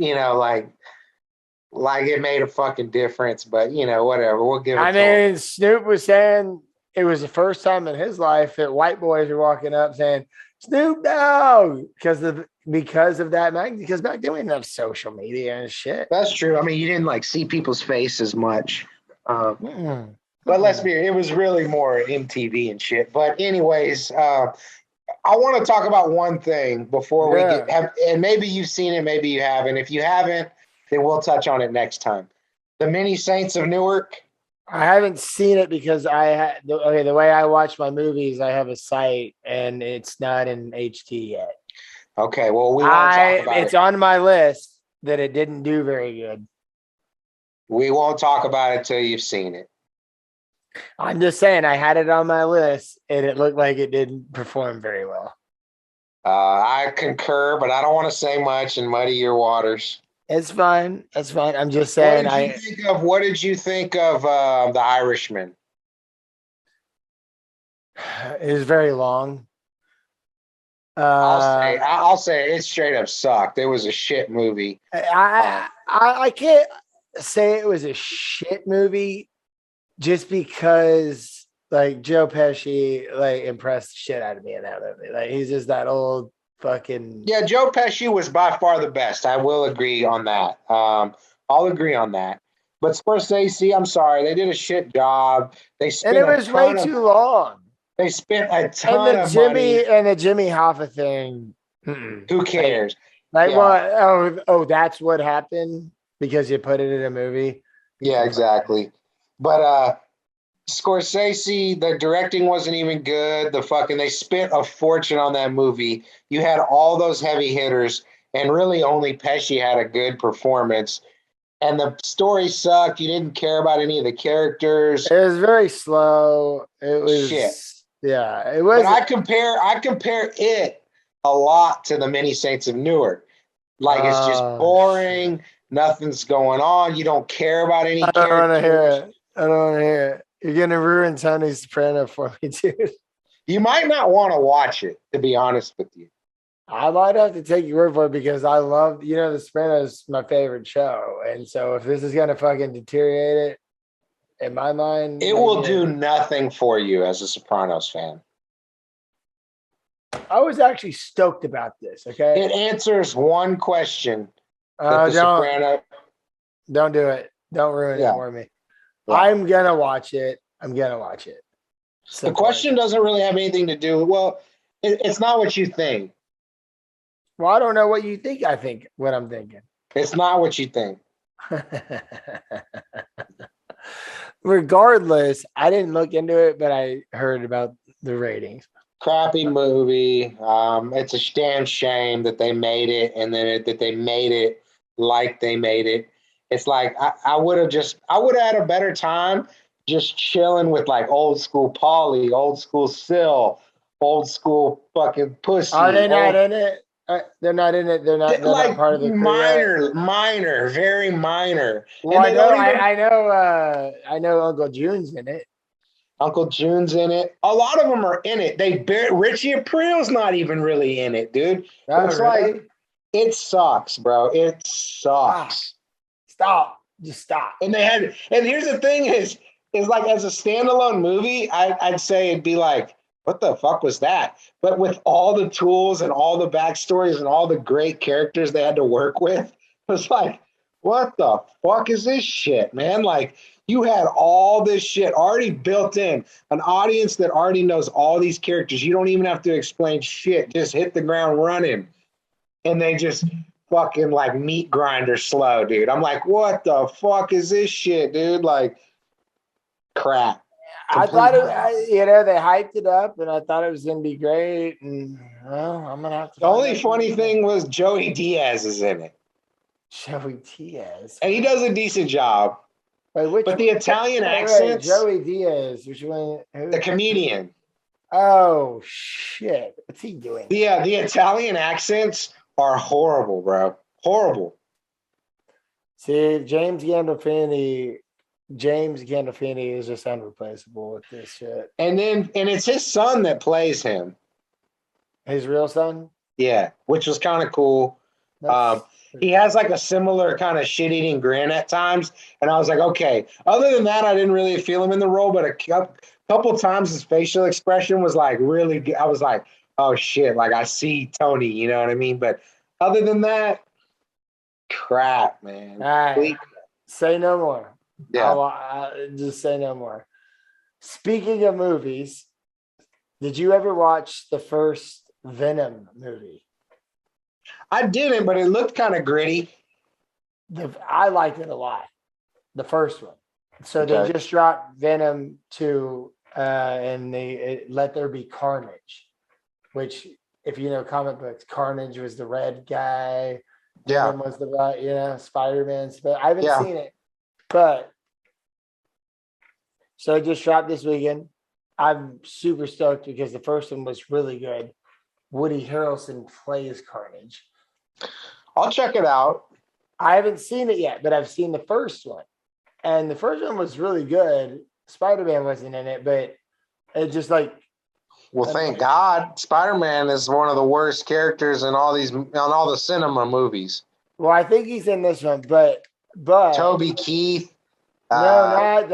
like it made a fucking difference, but whatever. We'll give it to him. Snoop was saying it was the first time in his life that white boys were walking up saying, Snoop Dogg, because of that, because back then we didn't have social media and shit. That's true. I mean, you didn't like see people's faces much. But let's be, it was really more MTV and shit. But anyways, I want to talk about one thing before we and maybe you've seen it, maybe you haven't. If you haven't, then we'll touch on it next time. The Many Saints of Newark. I haven't seen it because the way I watch my movies, I have a site and it's not in HD yet. Okay, well, we won't talk about it. It's on my list that it didn't do very good. We won't talk about it till you've seen it. I'm just saying, I had it on my list and it looked like it didn't perform very well. I concur, but I don't want to say much and muddy your waters. It's fine. That's fine. I'm just saying. What did you think of The Irishman? It was very long. I'll say it straight up sucked. It was a shit movie. I can't say it was a shit movie just because like Joe Pesci like impressed the shit out of me in that movie. Like he's just that old fucking. Yeah, Joe Pesci was by far the best. I will agree on that. I'll agree on that. But Scorsese, I'm sorry, they did a shit job. It was way too long. They spent a ton of money. And the Jimmy Hoffa thing. Who cares? That's what happened because you put it in a movie. Yeah, exactly. But Scorsese, the directing wasn't even good. They spent a fortune on that movie. You had all those heavy hitters, and really only Pesci had a good performance. And the story sucked. You didn't care about any of the characters. It was very slow. It was shit. Yeah, it was. But I compare it a lot to The Many Saints of Newark. Like it's just boring. Nothing's going on. You don't care about any characters. I don't want to hear it. You're going to ruin Tony Soprano for me, dude. You might not want to watch it, to be honest with you. I might have to take your word for it because I love, The Sopranos, my favorite show. And so if this is going to fucking deteriorate it, in my mind, it will do nothing for you as a Sopranos fan. I was actually stoked about this, okay? It answers one question. Don't do it. Don't ruin it for me. Yeah. I'm going to watch it. The question doesn't really have anything to do with, well, it's not what you think. Well, I don't know what you think. I think what I'm thinking. It's not what you think. Regardless, I didn't look into it, but I heard about the ratings. Crappy movie. It's a damn shame that they made it and then that they made it like they made it. It's like I would have had a better time just chilling with like old school Paulie, old school Sil, old school fucking Pussy. Are they not in it? They're not in it. They're not part of the minor, very minor. Well, I know Uncle June's in it. Uncle June's in it. A lot of them are in it. Richie April's not even really in it, dude. Like it sucks, bro. It sucks. Stop. Just stop. And here's the thing is like as a standalone movie, I'd say it'd be like, what the fuck was that? But with all the tools and all the backstories and all the great characters they had to work with, it was like, what the fuck is this shit, man? Like, you had all this shit already built in, an audience that already knows all these characters. You don't even have to explain shit. Just hit the ground running. And they just fucking like meat grinder slow, dude. I'm like, what the fuck is this shit, dude? Like, crap. I thought they hyped it up, and I thought it was going to be great. And well, I'm going to have to. The only funny thing was Joey Diaz is in it. Joey Diaz, and he does a decent job. Wait, but the Italian accents. Joey Diaz, which one? The comedian. Oh shit! What's he doing? The Italian accents are horrible, bro. Horrible. See, James Gandolfini is just unreplaceable with this shit. And it's his son that plays him. His real son? Yeah, which was kind of cool. He has like a similar kind of shit-eating grin at times, and I was like, okay. Other than that, I didn't really feel him in the role, but a couple times his facial expression was like really good. I was like, oh shit, like I see Tony, you know what I mean? But other than that, crap, man. All right. Say no more. Yeah. I'll just say no more. Speaking of movies, did you ever watch the first Venom movie? I didn't, but it looked kind of gritty. I liked it a lot. The first one. So they just dropped Venom 2 and Let There Be Carnage, which, if you know comic books, Carnage was the red guy. Yeah. Venom was the Spider-Man. But I haven't seen it. But so it just dropped this weekend. I'm super stoked because the first one was really good. Woody Harrelson plays Carnage. I'll check it out. I haven't seen it yet, but I've seen the first one. And the first one was really good. Spider-Man wasn't in it, but it just like... Well, thank God. Spider-Man is one of the worst characters in all the cinema movies. Well, I think he's in this one, but Toby Keith. No,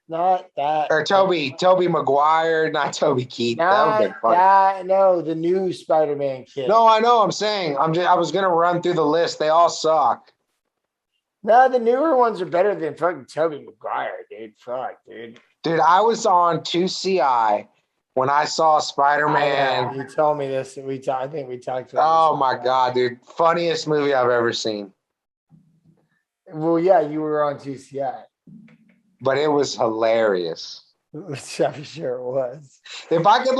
not that. Or Toby Maguire, not Toby Keith. That would have been fun. No, the new Spider-Man kid. No, I know. I'm saying I was gonna run through the list. They all suck. No, the newer ones are better than fucking Toby Maguire, dude. Fuck, dude. Dude, I was on 2CI when I saw Spider-Man. You told me this. I think we talked about Oh my God, dude. Funniest movie I've ever seen. Well, yeah, you were on 2CI. But it was hilarious. I'm sure it was. If I could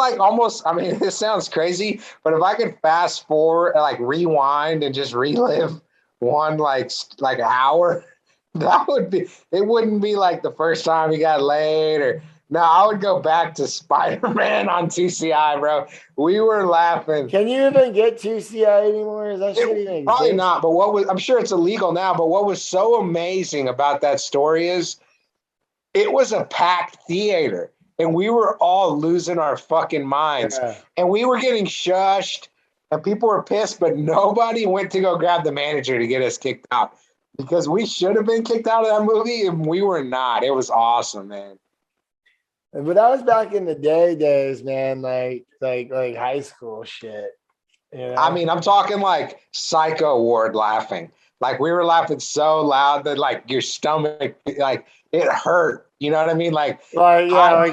this sounds crazy, but if I could fast forward, like rewind and just relive one like hour, it wouldn't be like the first time he got laid or no, I would go back to Spider-Man on 2CI, bro. We were laughing. Can you even get 2CI anymore? Is that shit even probably exist? not, but I'm sure it's illegal now, but what was so amazing about that story is it was a packed theater and we were all losing our fucking minds and we were getting shushed and people were pissed, but nobody went to go grab the manager to get us kicked out because we should have been kicked out of that movie and we were not. It was awesome, man. But that was back in the days, man, like high school shit. You know? I mean, I'm talking like Psycho Ward laughing. Like we were laughing so loud that like your stomach, like it hurt. You know what I mean? Like high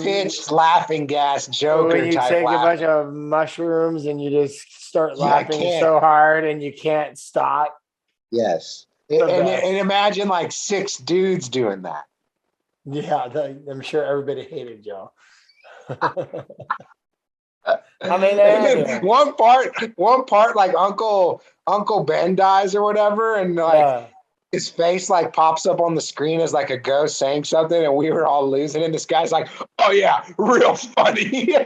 pitched laughing gas Joker when you type take laughing. a bunch of mushrooms and you just start laughing so hard and you can't stop. Yes, and imagine like 6 dudes doing that. Yeah, I'm sure everybody hated y'all. I mean, one part, like Uncle Ben dies or whatever, and like his face like pops up on the screen as like a ghost saying something, and we were all losing it. And this guy's like, "Oh yeah, real funny."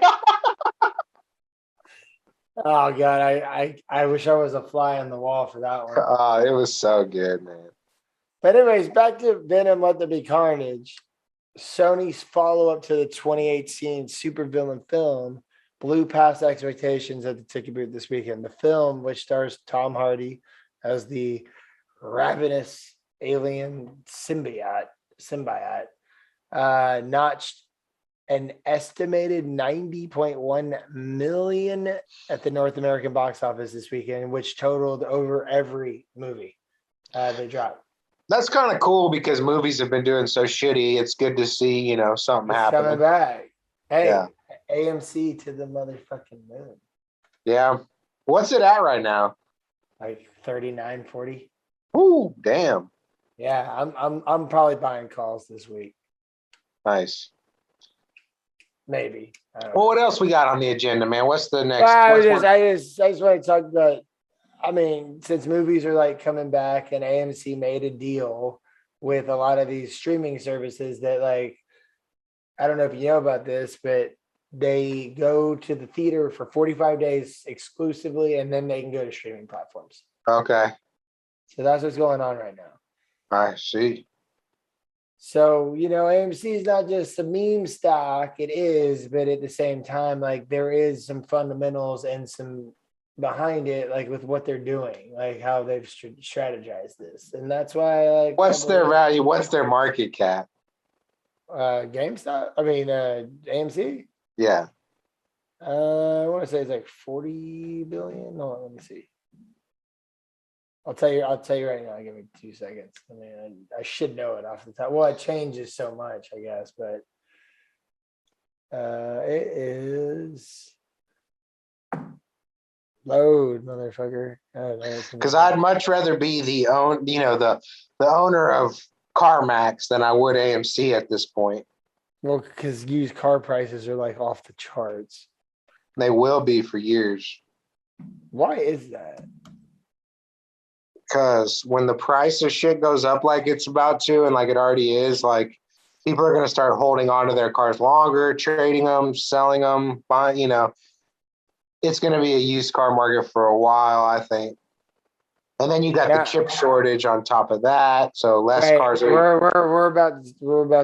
Oh God, I wish I was a fly on the wall for that one. It was so good, man. But anyways, back to Venom: Let There Be Carnage. Sony's follow-up to the 2018 supervillain film blew past expectations at the ticket booth this weekend. The film, which stars Tom Hardy as the ravenous alien symbiote, notched an estimated $90.1 million at the North American box office this weekend, which totaled over every movie they dropped. That's kind of cool because movies have been doing so shitty. It's good to see, something happening. Coming back. Hey, yeah. AMC to the motherfucking moon. Yeah. What's it at right now? Like 39, 40. Ooh, damn. Yeah, I'm probably buying calls this week. Nice. Maybe. Well, what else we got on the agenda, man? What's the next? I just want to talk about. I mean, since movies are like coming back and AMC made a deal with a lot of these streaming services that like I don't know if you know about this, but they go to the theater for 45 days exclusively, and then they can go to streaming platforms. Okay. So that's what's going on right now. I see. So, AMC is not just a meme stock. It is, but at the same time, like there is some fundamentals and some behind it, like with what they're doing, like how they've strategized this. And that's why I like. What's their value? What's their market cap? GameStop? AMC? Yeah. I want to say it's like 40 billion. No, let me see. I'll tell you right now. Give me 2 seconds. I mean, I should know it off the top. Well, it changes so much, I guess, but it is load, motherfucker. Because I'd much rather be the owner of CarMax than I would AMC at this point. Well, because used car prices are like off the charts. They will be for years. Why is that? Because when the price of shit goes up like it's about to, and like it already is, like people are going to start holding on to their cars longer, trading them, selling them, buying, it's going to be a used car market for a while, I think. And then you got the chip shortage on top of that. So less cars are. We're about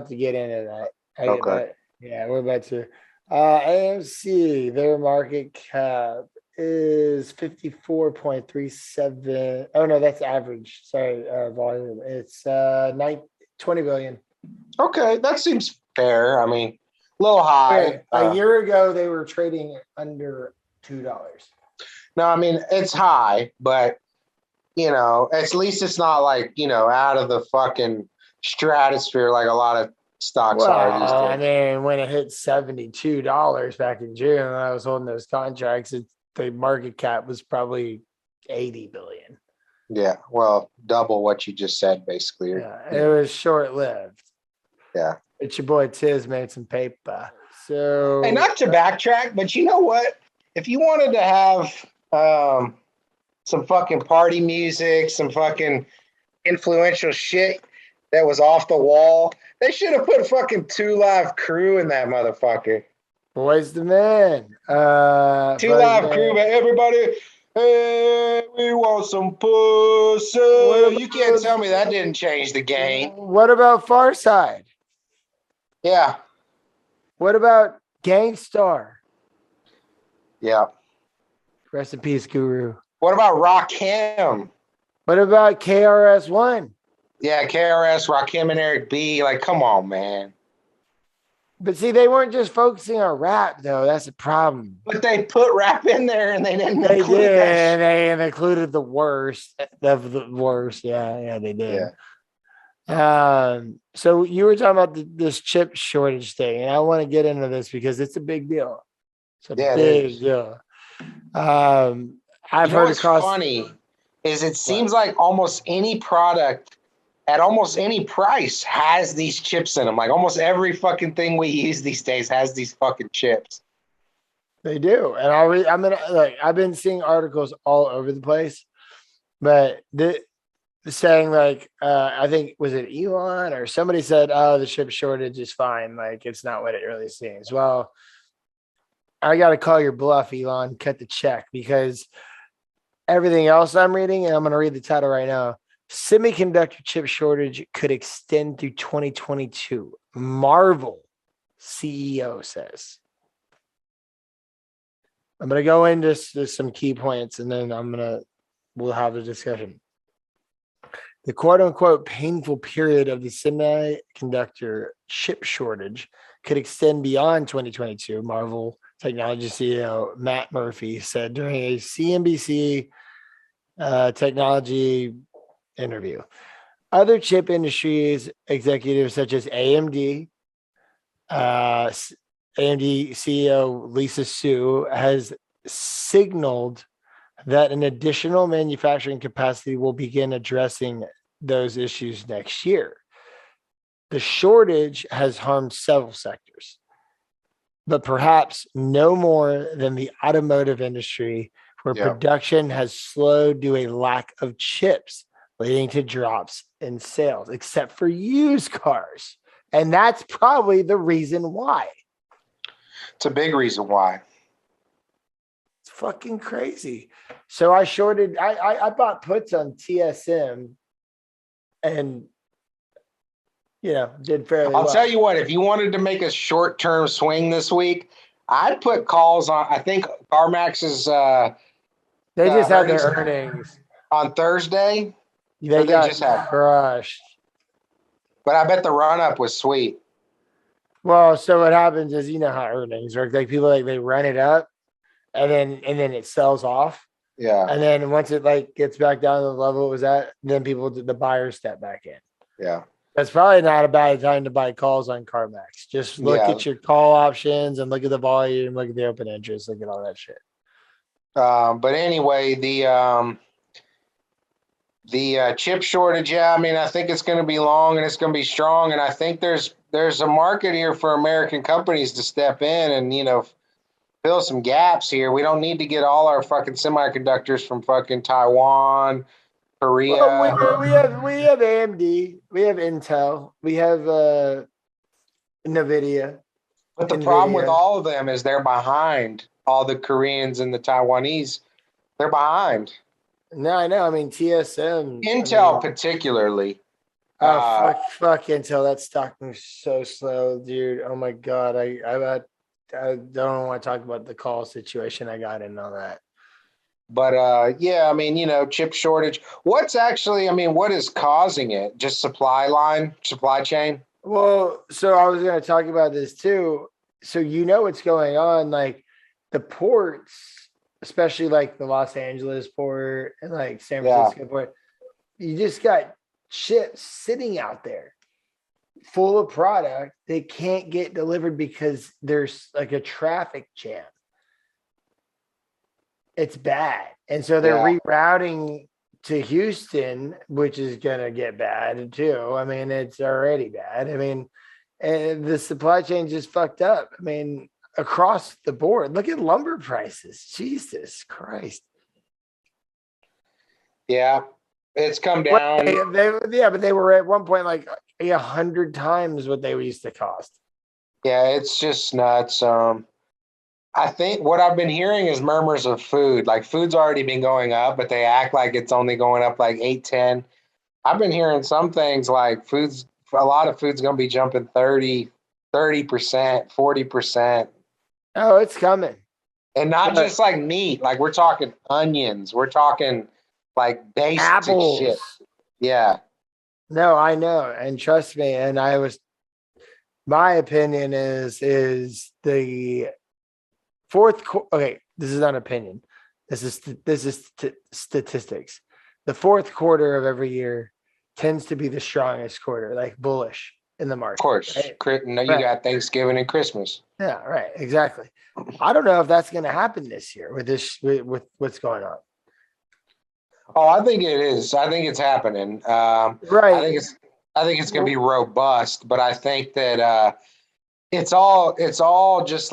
to get into that. Okay. We're about to. AMC, their market cap is 54.37. Oh no, that's average. Sorry, volume. It's 20 billion. Okay, that seems fair. I mean, a little high. A year ago, they were trading under $2. No, I mean it's high, but at least it's not like out of the fucking stratosphere like a lot of stocks are these days. I mean, when it hit $72 back in June, when I was holding those contracts, the market cap was probably 80 billion. Yeah, well, double what you just said, basically. Yeah, it was short-lived. Yeah. It's your boy TIZZ made some paper. So, hey, not to backtrack, but you know what? If you wanted to have some fucking party music, some fucking influential shit that was off the wall, they should have put fucking 2 Live Crew in that motherfucker. Boys the Man. 2 Live Crew, man. Everybody, hey, we want some pussy. You can't tell me that didn't change the game. What about Farside? Yeah. What about Gangstar? Yeah. Rest in peace, Guru. What about Rakim? What about KRS-One? Yeah, KRS, Rakim, and Eric B. Like, come on, man. But see, they weren't just focusing on rap, though. That's the problem. But they put rap in there, and they didn't. They did, and they included the worst of the worst. Yeah, they did. Yeah. So you were talking about this chip shortage thing, and I want to get into this because it's a big deal. It's a big deal. I've heard what's funny is it seems like almost any product at almost any price has these chips in them. Like almost every fucking thing we use these days has these fucking chips. They do. And I've been seeing articles all over the place, but saying like, I think, was it Elon or somebody said, oh, the chip shortage is fine. Like it's not what it really seems. Well, I got to call your bluff, Elon, cut the check, because everything else I'm reading, and I'm going to read the title right now. Semiconductor chip shortage could extend through 2022. Marvel CEO says. I'm going to go into some key points, and then we'll have a discussion. The quote unquote painful period of the semiconductor chip shortage could extend beyond 2022. Marvel Technology CEO Matt Murphy said during a CNBC technology interview. Other chip industries executives such as AMD CEO Lisa Su has signaled that an additional manufacturing capacity will begin addressing those issues next year. The shortage has harmed several sectors, but perhaps no more than the automotive industry, where production has slowed due to a lack of chips, leading to drops in sales, except for used cars And that's probably the reason why. It's a big reason why. It's fucking crazy. So I shorted, I bought puts on TSM and, did fairly well. I'll tell you what, if you wanted to make a short-term swing this week, I'd put calls on, I think CarMax's they just had their earnings on Thursday. They just had crushed. But I bet the run-up was sweet. Well, so what happens is, how earnings work. Like people they run it up and then it sells off. Yeah. And then once it gets back down to the level it was at, then the buyers step back in. Yeah. That's probably not a bad time to buy calls on CarMax. Just look at your call options and look at the volume, look at the open interest, look at all that shit. But anyway, the chip shortage, I think it's going to be long and it's going to be strong. And I think there's a market here for American companies to step in and, fill some gaps here. We don't need to get all our fucking semiconductors from fucking Taiwan, Korea. Well, we have AMD, we have Intel, we have NVIDIA. But the problem with all of them is they're behind all the Koreans and the Taiwanese. They're behind. No, I know. TSM. Intel particularly. Fuck Intel. That stock moves so slow, dude. Oh my God. I don't want to talk about the call situation I got in on that. But chip shortage. What's actually, what is causing it? Just supply chain? Well, so I was going to talk about this too. So what's going on, the ports, especially the Los Angeles port and San Francisco port, you just got ships sitting out there full of product. They can't get delivered because there's a traffic jam. It's bad. And so they're rerouting to Houston, which is going to get bad too. It's already bad. And the supply chain just fucked up. Across the board. Look at lumber prices. Jesus Christ. Yeah, it's come down. But they were at one point 100 times what they used to cost. Yeah, it's just nuts. I think what I've been hearing is murmurs of food. Food's already been going up, but they act like it's only going up 8-10. I've been hearing some things a lot of food's going to be jumping 30%, 40%. Oh, it's coming. And not just meat. We're talking onions. We're talking basic apples. Shit. Yeah. No, I know. And trust me. And my opinion is the fourth quarter. Okay. This is not an opinion. This is statistics. The fourth quarter of every year tends to be the strongest quarter, bullish in the market. Of course. Right? You got Thanksgiving and Christmas. Yeah, right. Exactly. I don't know if that's going to happen this year with what's going on. Oh, I think it is. I think it's happening. Right. I think it's going to be robust, but I think that it's all just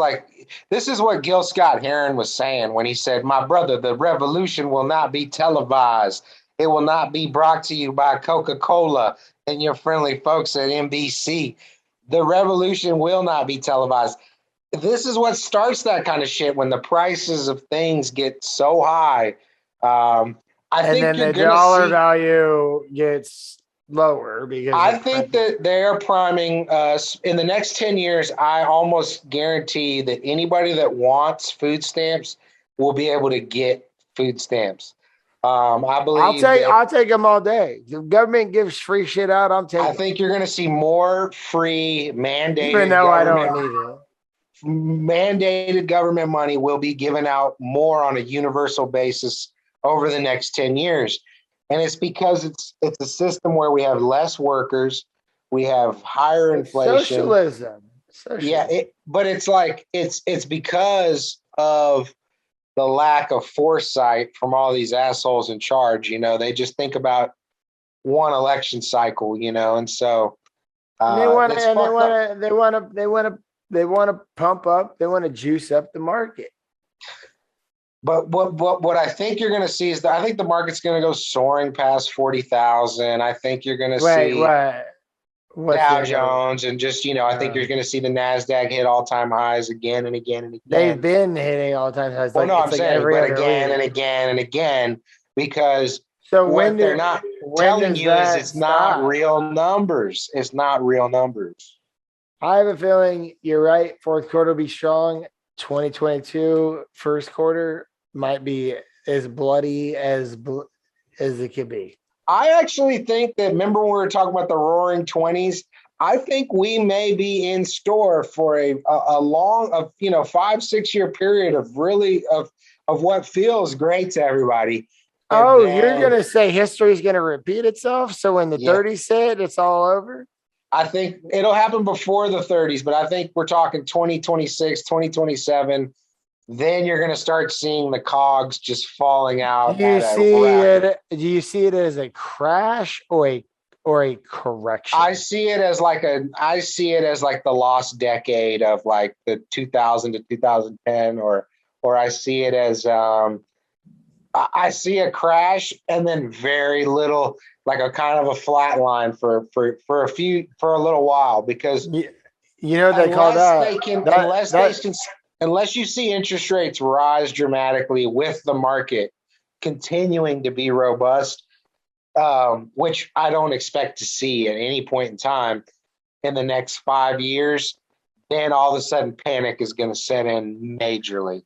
this is what Gil Scott Heron was saying when he said, "My brother, the revolution will not be televised. It will not be brought to you by Coca-Cola and your friendly folks at NBC. The revolution will not be televised." This is what starts that kind of shit when the prices of things get so high. I think then the dollar value gets lower because I think that they're priming us in the next 10 years. I almost guarantee that anybody that wants food stamps will be able to get food stamps. I believe I'll take them all day. The government gives free shit out. I'm taking. I think you're going to see more free mandated. Even though I don't need it. Mandated government money will be given out more on a universal basis over the next 10 years. And it's because it's a system where we have less workers, we have higher inflation. Socialism. Yeah, but it's because of the lack of foresight from all these assholes in charge. They just think about one election cycle, and so they want to pump up, they want to juice up the market. But what I think you're going to see is that I think the market's going to go soaring past 40,000. I think you're going to see. What's Dow the Jones, and just, I think you're going to see the NASDAQ hit all-time highs again and again and again. They've been hitting all-time highs. Well, Like, no, it's I'm like saying, every but other again week. and again and again, because So what they're not telling you is it's not stop? real numbers. It's not real numbers. I have a feeling you're right. Fourth quarter will be strong. 2022 first quarter might be as bloody as it could be. I actually think that, remember when we were talking about the roaring 20s? I think we may be in store for a long, 5-6 year period of really of what feels great to everybody. Oh, you're going to say history is going to repeat itself? So when the 30s hit, it's all over? I think it'll happen before the 30s, but I think we're talking 2026, 2027. Then you're going to start seeing the cogs just falling out. Do you see it as a crash or a correction? I see it as like the lost decade of like the 2000 to 2010, or I see it as I see a crash and then very little, like a kind of a flat line for a little while, because they call that unless you see interest rates rise dramatically with the market continuing to be robust, which I don't expect to see at any point in time in the next 5 years, then all of a sudden panic is going to set in majorly.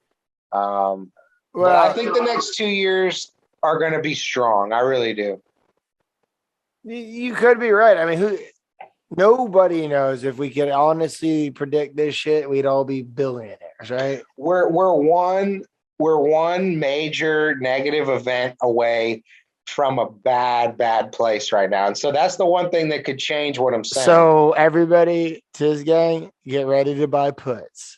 But I think the next 2 years are going to be strong. I really do. You could be right. I mean, nobody knows. If we could honestly predict this shit, we'd all be billionaires, right? We're one major negative event away from a bad place right now. And so that's the one thing that could change what I'm saying. So everybody, TIZZ gang, get ready to buy puts.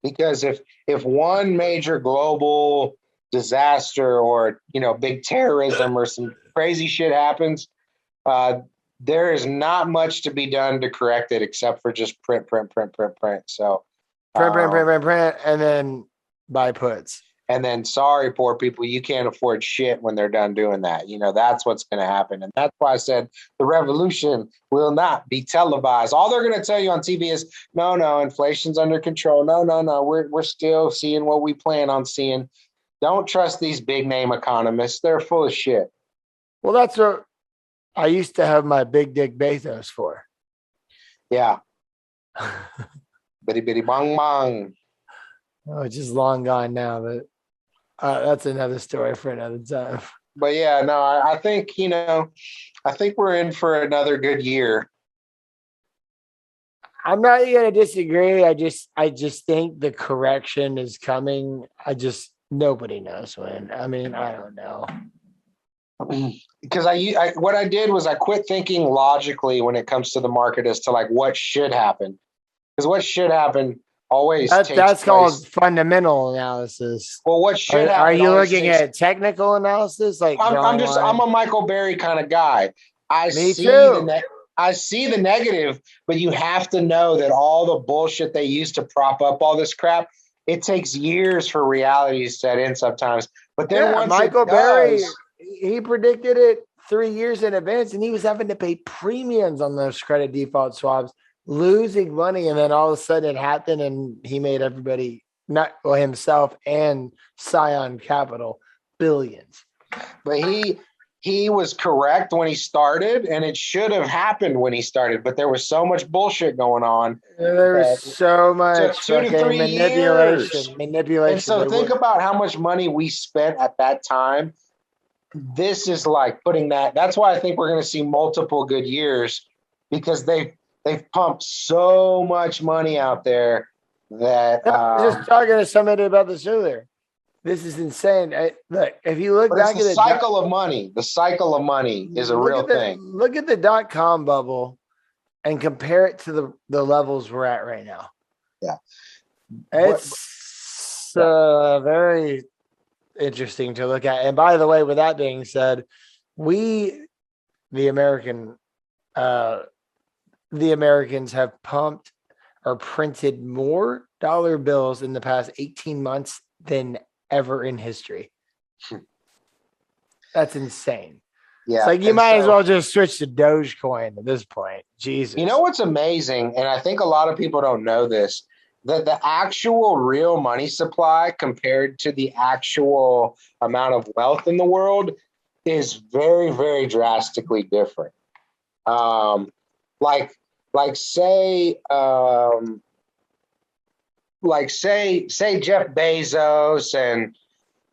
Because if one major global disaster or, big terrorism or some crazy shit happens, there is not much to be done to correct it except for just print. So print, and then buy puts. And then, sorry, poor people, you can't afford shit when they're done doing that. That's what's going to happen. And that's why I said the revolution will not be televised. All they're going to tell you on TV is, no, inflation's under control. No, we're still seeing what we plan on seeing. Don't trust these big name economists. They're full of shit. Well, that's what I used to have my big dick Bezos for. Yeah. Bitty bitty bong bong. Oh, it's just long gone now, but that's another story for another time. But yeah, no, I think, I think we're in for another good year. I'm not going to disagree. I just think the correction is coming. Nobody knows when. I mean, I don't know. Because what I did was I quit thinking logically when it comes to the market as to like what should happen. Because what should happen always that's called fundamental analysis. Well, what should happen? Are you looking at technical analysis? Like I'm a Michael Berry kind of guy. I see the negative, but you have to know that all the bullshit they used to prop up all this crap, it takes years for reality to set in sometimes. But then once Michael Berry, he predicted it 3 years in advance, and he was having to pay premiums on those credit default swaps, losing money, and then all of a sudden it happened, and he made everybody, himself and Scion Capital, billions. But he was correct when he started, and it should have happened when he started. But there was so much bullshit going on. There was so much 2 to 3 manipulation. And so think about how much money we spent at that time. This is like putting that. That's why I think we're going to see multiple good years, because they've pumped so much money out there that I was just talking to somebody about this earlier. This is insane. Look, if you look back at the cycle of money, the cycle of money is a real thing. Look at the .com bubble and compare it to the levels we're at right now. Yeah. It's very interesting to look at. And by the way, with that being said, the Americans have pumped or printed more dollar bills in the past 18 months than ever in history. That's insane. It's like you might as well just switch to Dogecoin at this point. Jesus. You know what's amazing, and I think a lot of people don't know this, that the actual real money supply compared to the actual amount of wealth in the world is very, very drastically different. Like say Jeff Bezos and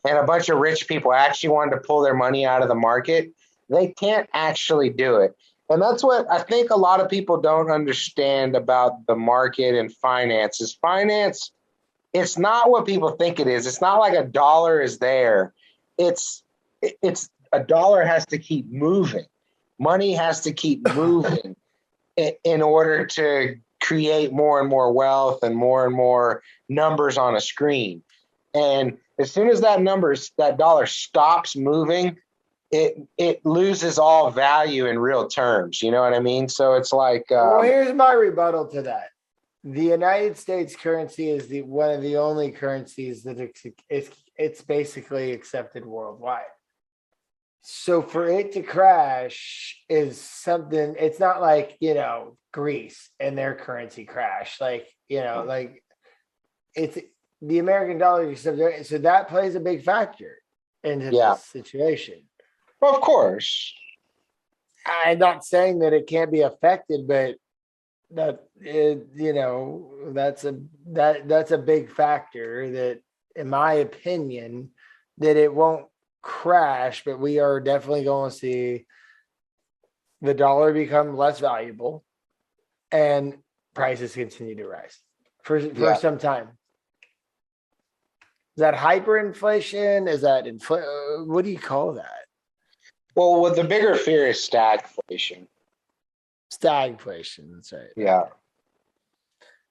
a bunch of rich people actually wanted to pull their money out of the market, they can't actually do it. And that's what I think a lot of people don't understand about the market and finance is finance. It's not what people think it is. It's not like a dollar is there. It's a dollar has to keep moving. Money has to keep moving in order to create more and more wealth and more numbers on a screen. And as soon as that dollar stops moving, it loses all value in real terms. You know what I mean? So it's like. Well, here's my rebuttal to that. The United States currency is one of the only currencies that it's basically accepted worldwide. So for it to crash is something. It's not like Greece and their currency crash. Like like it's the American dollar. So that plays a big factor into this situation. Well, of course. I'm not saying that it can't be affected, but that's a big factor that, in my opinion, that it won't crash, but we are definitely going to see the dollar become less valuable and prices continue to rise for some time. Is that hyperinflation? Is that what do you call that? Well, the bigger fear is stagflation. Stagflation, that's right. Yeah.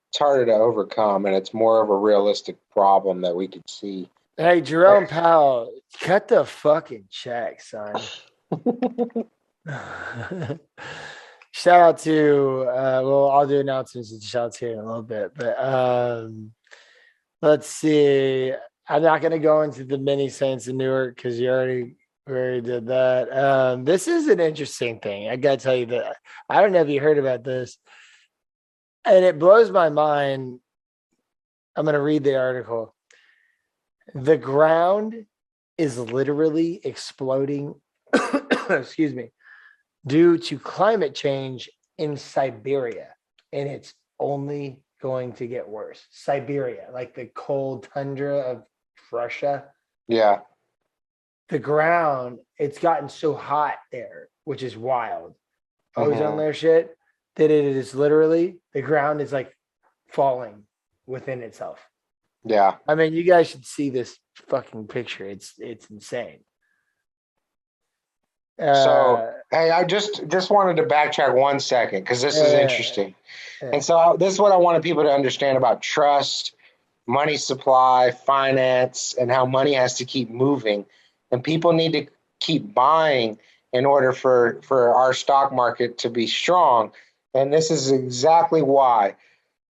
It's harder to overcome, and it's more of a realistic problem that we could see. Hey, Jerome Powell, cut the fucking check, son. Shout out to, I'll do announcements and shouts here in a little bit, but let's see. I'm not going to go into the mini Saints in Newark because you already did that. This is an interesting thing. I got to tell you that. I don't know if you heard about this. And it blows my mind. I'm going to read the article. The ground is literally exploding, excuse me, due to climate change in Siberia. And it's only going to get worse. Siberia, like the cold tundra of Russia. Yeah. The ground, it's gotten so hot there, which is wild. Ozone layer shit, that it is literally, the ground is like falling within itself. Yeah. I mean, you guys should see this fucking picture. It's insane. So, hey, I just wanted to backtrack 1 second because this is interesting. And so this is what I wanted people to understand about trust, money supply, finance, and how money has to keep moving. And people need to keep buying in order for our stock market to be strong. And this is exactly why.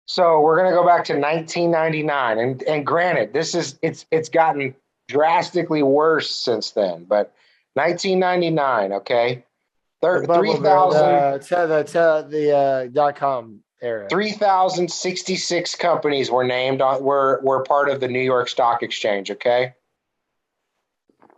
So we're going to go back to 1999. And granted, it's gotten drastically worse since then. But 1999, okay? 3,000. The .com era. 3,066 companies were named were part of the New York Stock Exchange, okay?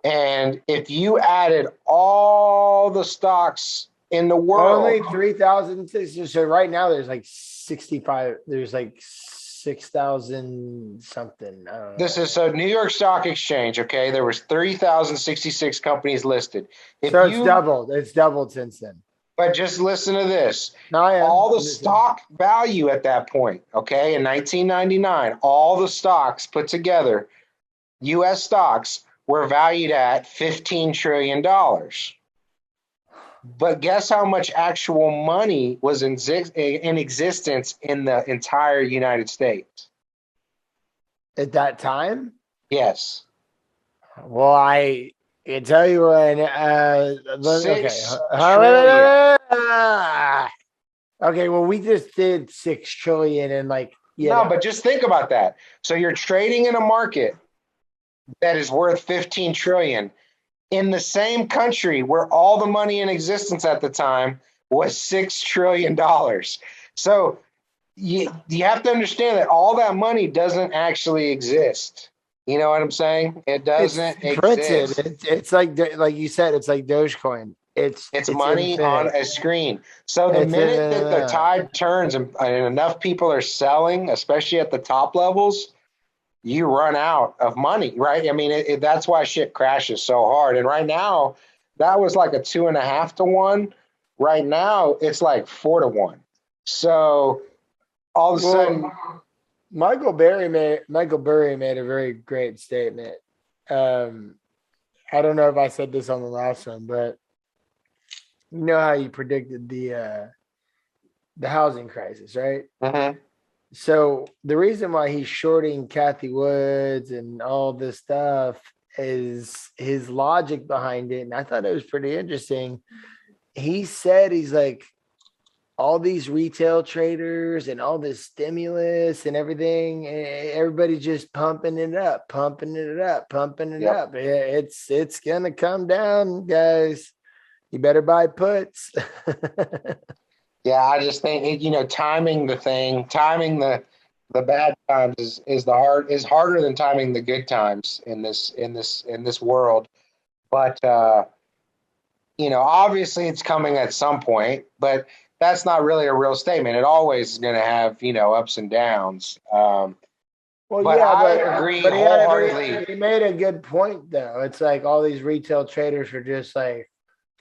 And if you added all the stocks in the world, only 3,000. So right now there's like 65. There's like 6,000 something. I don't know. This is so New York Stock Exchange. Okay, there was 3,066 companies listed. It's doubled. It's doubled since then. But just listen to this. All the stock value at that point, okay, in 1999, all the stocks put together, U.S. stocks, were valued at $15 trillion. But guess how much actual money was in existence in the entire United States? At that time? Yes. Well, I can tell you when. Okay, well, we just did 6 trillion and No, but just think about that. So you're trading in a market that is worth 15 trillion. in the same country where all the money in existence at the time was $6 trillion. So you have to understand that all that money doesn't actually exist. You know what I'm saying? It doesn't It's printed. exist. It's like you said, it's like Dogecoin. It's Money on infinite. a screen. So the It's minute that the tide turns and enough people are selling, especially at the top levels, you run out of money, right? I mean, that's why shit crashes so hard. And right now, that was like a 2.5 to 1. Right now, it's like 4 to 1. So all of a sudden, Michael Burry made a very great statement. I don't know if I said this on the last one, but you know how you predicted the housing crisis, right? Mhm. So the reason why he's shorting Kathy Woods and all this stuff is his logic behind it. And I thought it was pretty interesting. He said, he's like, all these retail traders and all this stimulus and everything, everybody's just pumping it up. Yep. It's going to come down, guys. You better buy puts. Yeah, I just think timing the bad times is harder than timing the good times in this world. But obviously it's coming at some point, but that's not really a real statement. It always is going to have ups and downs. Well, but yeah, I agree but wholeheartedly. he made a good point though. It's like all these retail traders are just like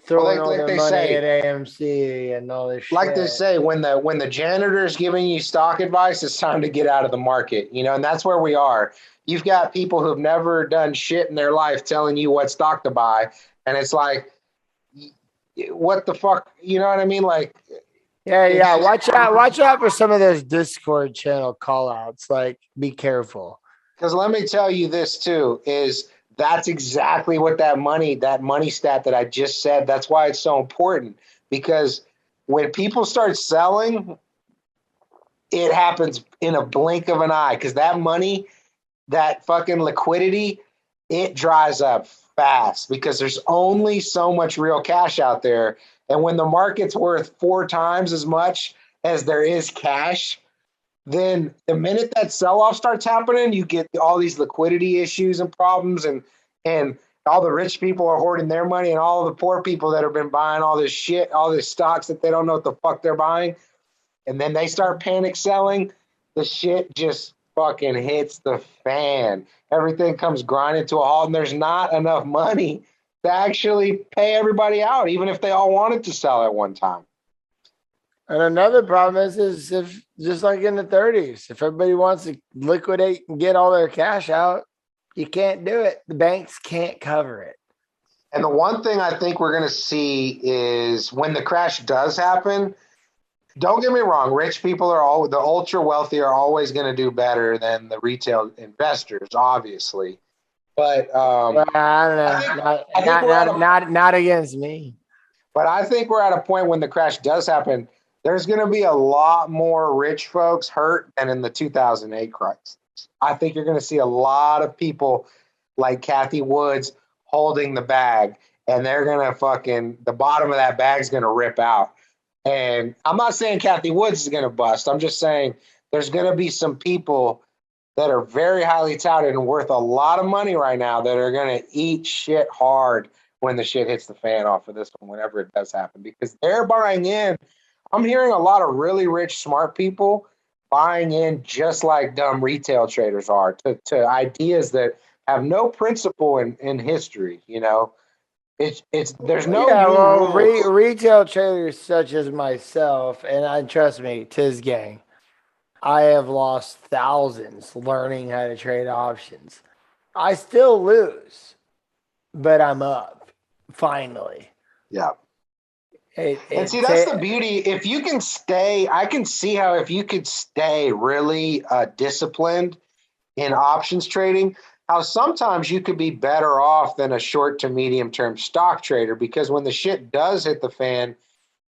throwing all their money at AMC and all this shit. Like they say, when the janitor is giving you stock advice, it's time to get out of the market, and that's where we are. You've got people who've never done shit in their life telling you what stock to buy, and it's like, what the fuck, you know what I mean? Like, yeah. Watch out for some of those Discord channel call outs. Like, be careful. Because let me tell you this too, is that's exactly what that money stat that I just said, that's why it's so important. Because when people start selling, it happens in a blink of an eye. Because that money, that fucking liquidity, it dries up fast because there's only so much real cash out there. And when the market's worth 4 times as much as there is cash, then the minute that sell-off starts happening, you get all these liquidity issues and problems, and all the rich people are hoarding their money, and all the poor people that have been buying all this shit, all these stocks that they don't know what the fuck they're buying, and then they start panic selling, the shit just fucking hits the fan. Everything comes grinding to a halt, and there's not enough money to actually pay everybody out, even if they all wanted to sell at one time. And another problem is if, just like in the 30s, if everybody wants to liquidate and get all their cash out, you can't do it. The banks can't cover it. And the one thing I think we're going to see is when the crash does happen, don't get me wrong, rich people the ultra wealthy are always going to do better than the retail investors, obviously. But I don't know. Not against me. But I think we're at a point when the crash does happen, there's going to be a lot more rich folks hurt than in the 2008 crisis. I think you're going to see a lot of people like Kathy Woods holding the bag, and they're going to the bottom of that bag's going to rip out. And I'm not saying Kathy Woods is going to bust. I'm just saying there's going to be some people that are very highly touted and worth a lot of money right now that are going to eat shit hard when the shit hits the fan off of this one, whenever it does happen, because they're buying in. I'm hearing a lot of really rich, smart people buying in just like dumb retail traders are to ideas that have no principle in history. There's no retail traders such as myself, and trust me, TIZZ gang, I have lost thousands learning how to trade options. I still lose, but I'm up finally. Yeah. And see, that's the beauty. If you can stay, I can see how if you could stay really disciplined in options trading, how sometimes you could be better off than a short to medium term stock trader, because when the shit does hit the fan,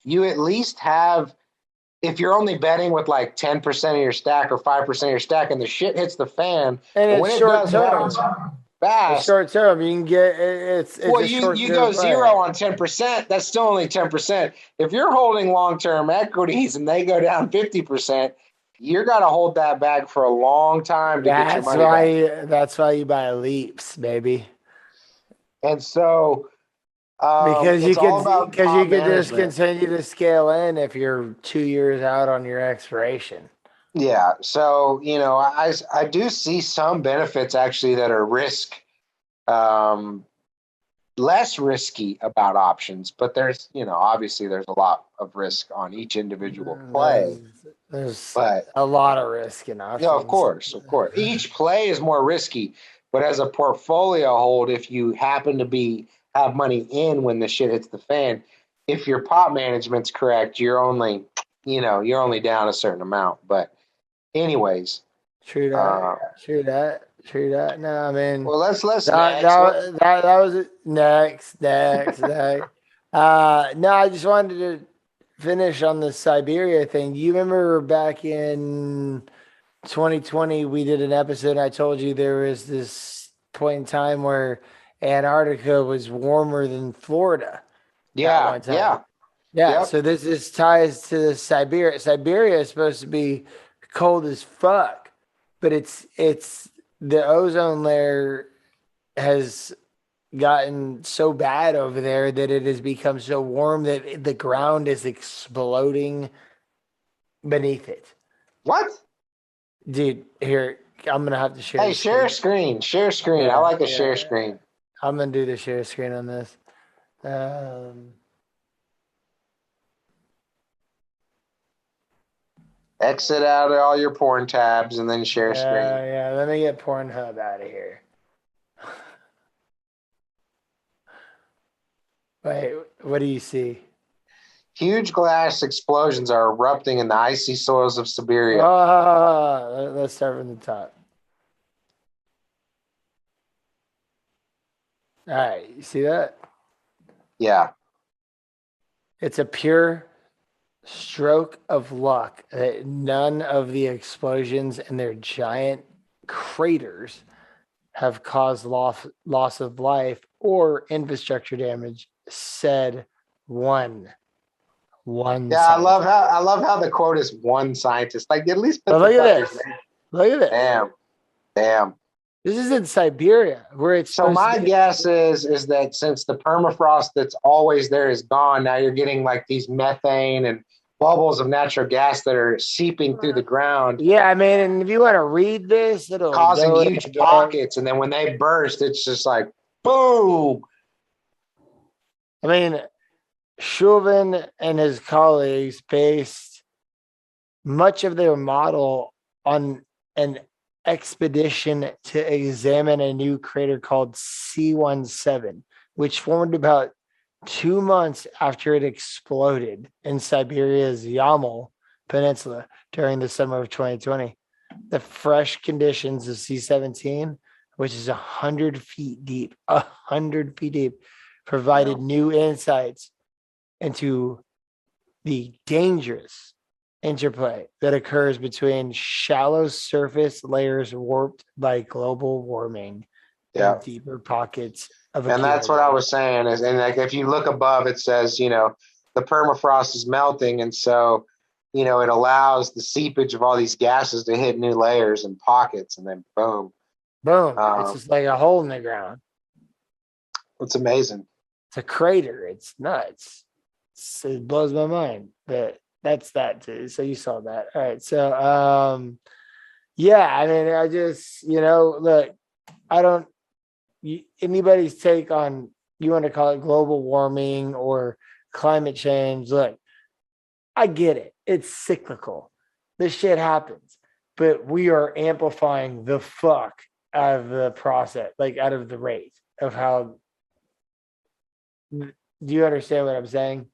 you at least have, if you're only betting with like 10% of your stack or 5% of your stack and the shit hits the fan, and it's short term. fast. Short term, you can get it's Well, a short you term go play. zero on 10%. That's still only 10%. If you're holding long term equities and they go down 50%, you're gonna hold that bag for a long time to get your money back. That's why you buy leaps, baby. And so Because it's all about you top could just management. continue to scale in if you're 2 years out on your expiration. Yeah. So, I do see some benefits actually that are um, less risky about options, but there's, obviously there's a lot of risk on each individual play. There's But, a lot of risk in options. of course. Each play is more risky, but as a portfolio hold, if you happen to have money in when the shit hits the fan, if your pot management's correct, you're only down a certain amount. But anyways, True that. No, I mean, well, let's that was it. Next. No, I just wanted to finish on the Siberia thing. You remember back in 2020, we did an episode. I told you there was this point in time where Antarctica was warmer than Florida. Yeah. Yeah. Yep. So this ties to the Siberia. Siberia is supposed to be cold as fuck, but it's the ozone layer has gotten so bad over there that it has become so warm that the ground is exploding beneath it. What? Dude, here, I'm gonna have to share. Hey, share screen. Share screen. I like a share screen. I'm gonna do the share screen on this. Exit out of all your porn tabs and then share screen. Yeah, let me get Pornhub out of here. Wait, what do you see? Huge glass explosions are erupting in the icy soils of Siberia. Let's start from the top. All right, you see that? Yeah. It's a pure stroke of luck that none of the explosions and their giant craters have caused loss of life or infrastructure damage, said one. Yeah, I love how the quote is one scientist. Like at least put look at this. Look at this. Damn. This is in Siberia where it's so my guess is that since the permafrost that's always there is gone, now you're getting like these methane and bubbles of natural gas that are seeping through the ground. Yeah, I mean, and if you want to read this, it'll causing huge pockets, and then when they burst, it's just like boom. I mean, Chauvin and his colleagues based much of their model on an expedition to examine a new crater called C17, which formed about 2 months after it exploded in Siberia's Yamal Peninsula during the summer of 2020. The fresh conditions of C17, which is 100 feet deep, provided new insights into the dangerous interplay that occurs between shallow surface layers warped by global warming and deeper pockets of and that's what I was saying is, and like if you look above, it says the permafrost is melting, and so it allows the seepage of all these gases to hit new layers and pockets, and then boom it's just like a hole in the ground. It's amazing. It's a crater. It's nuts. It blows my mind. But that's that too. So you saw that. All right. So I mean, I just look, I don't anybody's take on, you want to call it global warming or climate change. Look, I get it. It's cyclical. This shit happens, but we are amplifying the fuck out of the process, like out of the rate of how. Do you understand what I'm saying?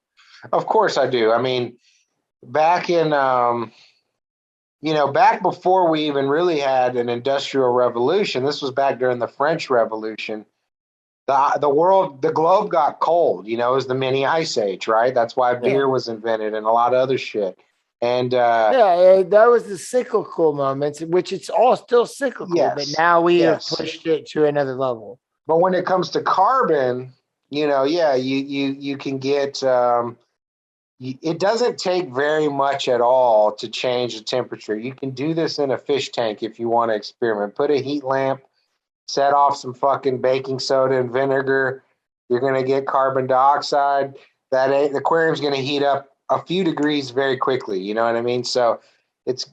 Of course I do. I mean, back in, back before we even really had an industrial revolution, this was back during the French Revolution. The globe got cold, it was the mini ice age, right? That's why beer was invented and a lot of other shit. And that was the cyclical moments, which it's all still cyclical, but now we have pushed it to another level. But when it comes to carbon, you can get. It doesn't take very much at all to change the temperature. You can do this in a fish tank if you want to experiment. Put a heat lamp, set off some fucking baking soda and vinegar. You're going to get carbon dioxide. That aquarium's going to heat up a few degrees very quickly. You know what I mean? So it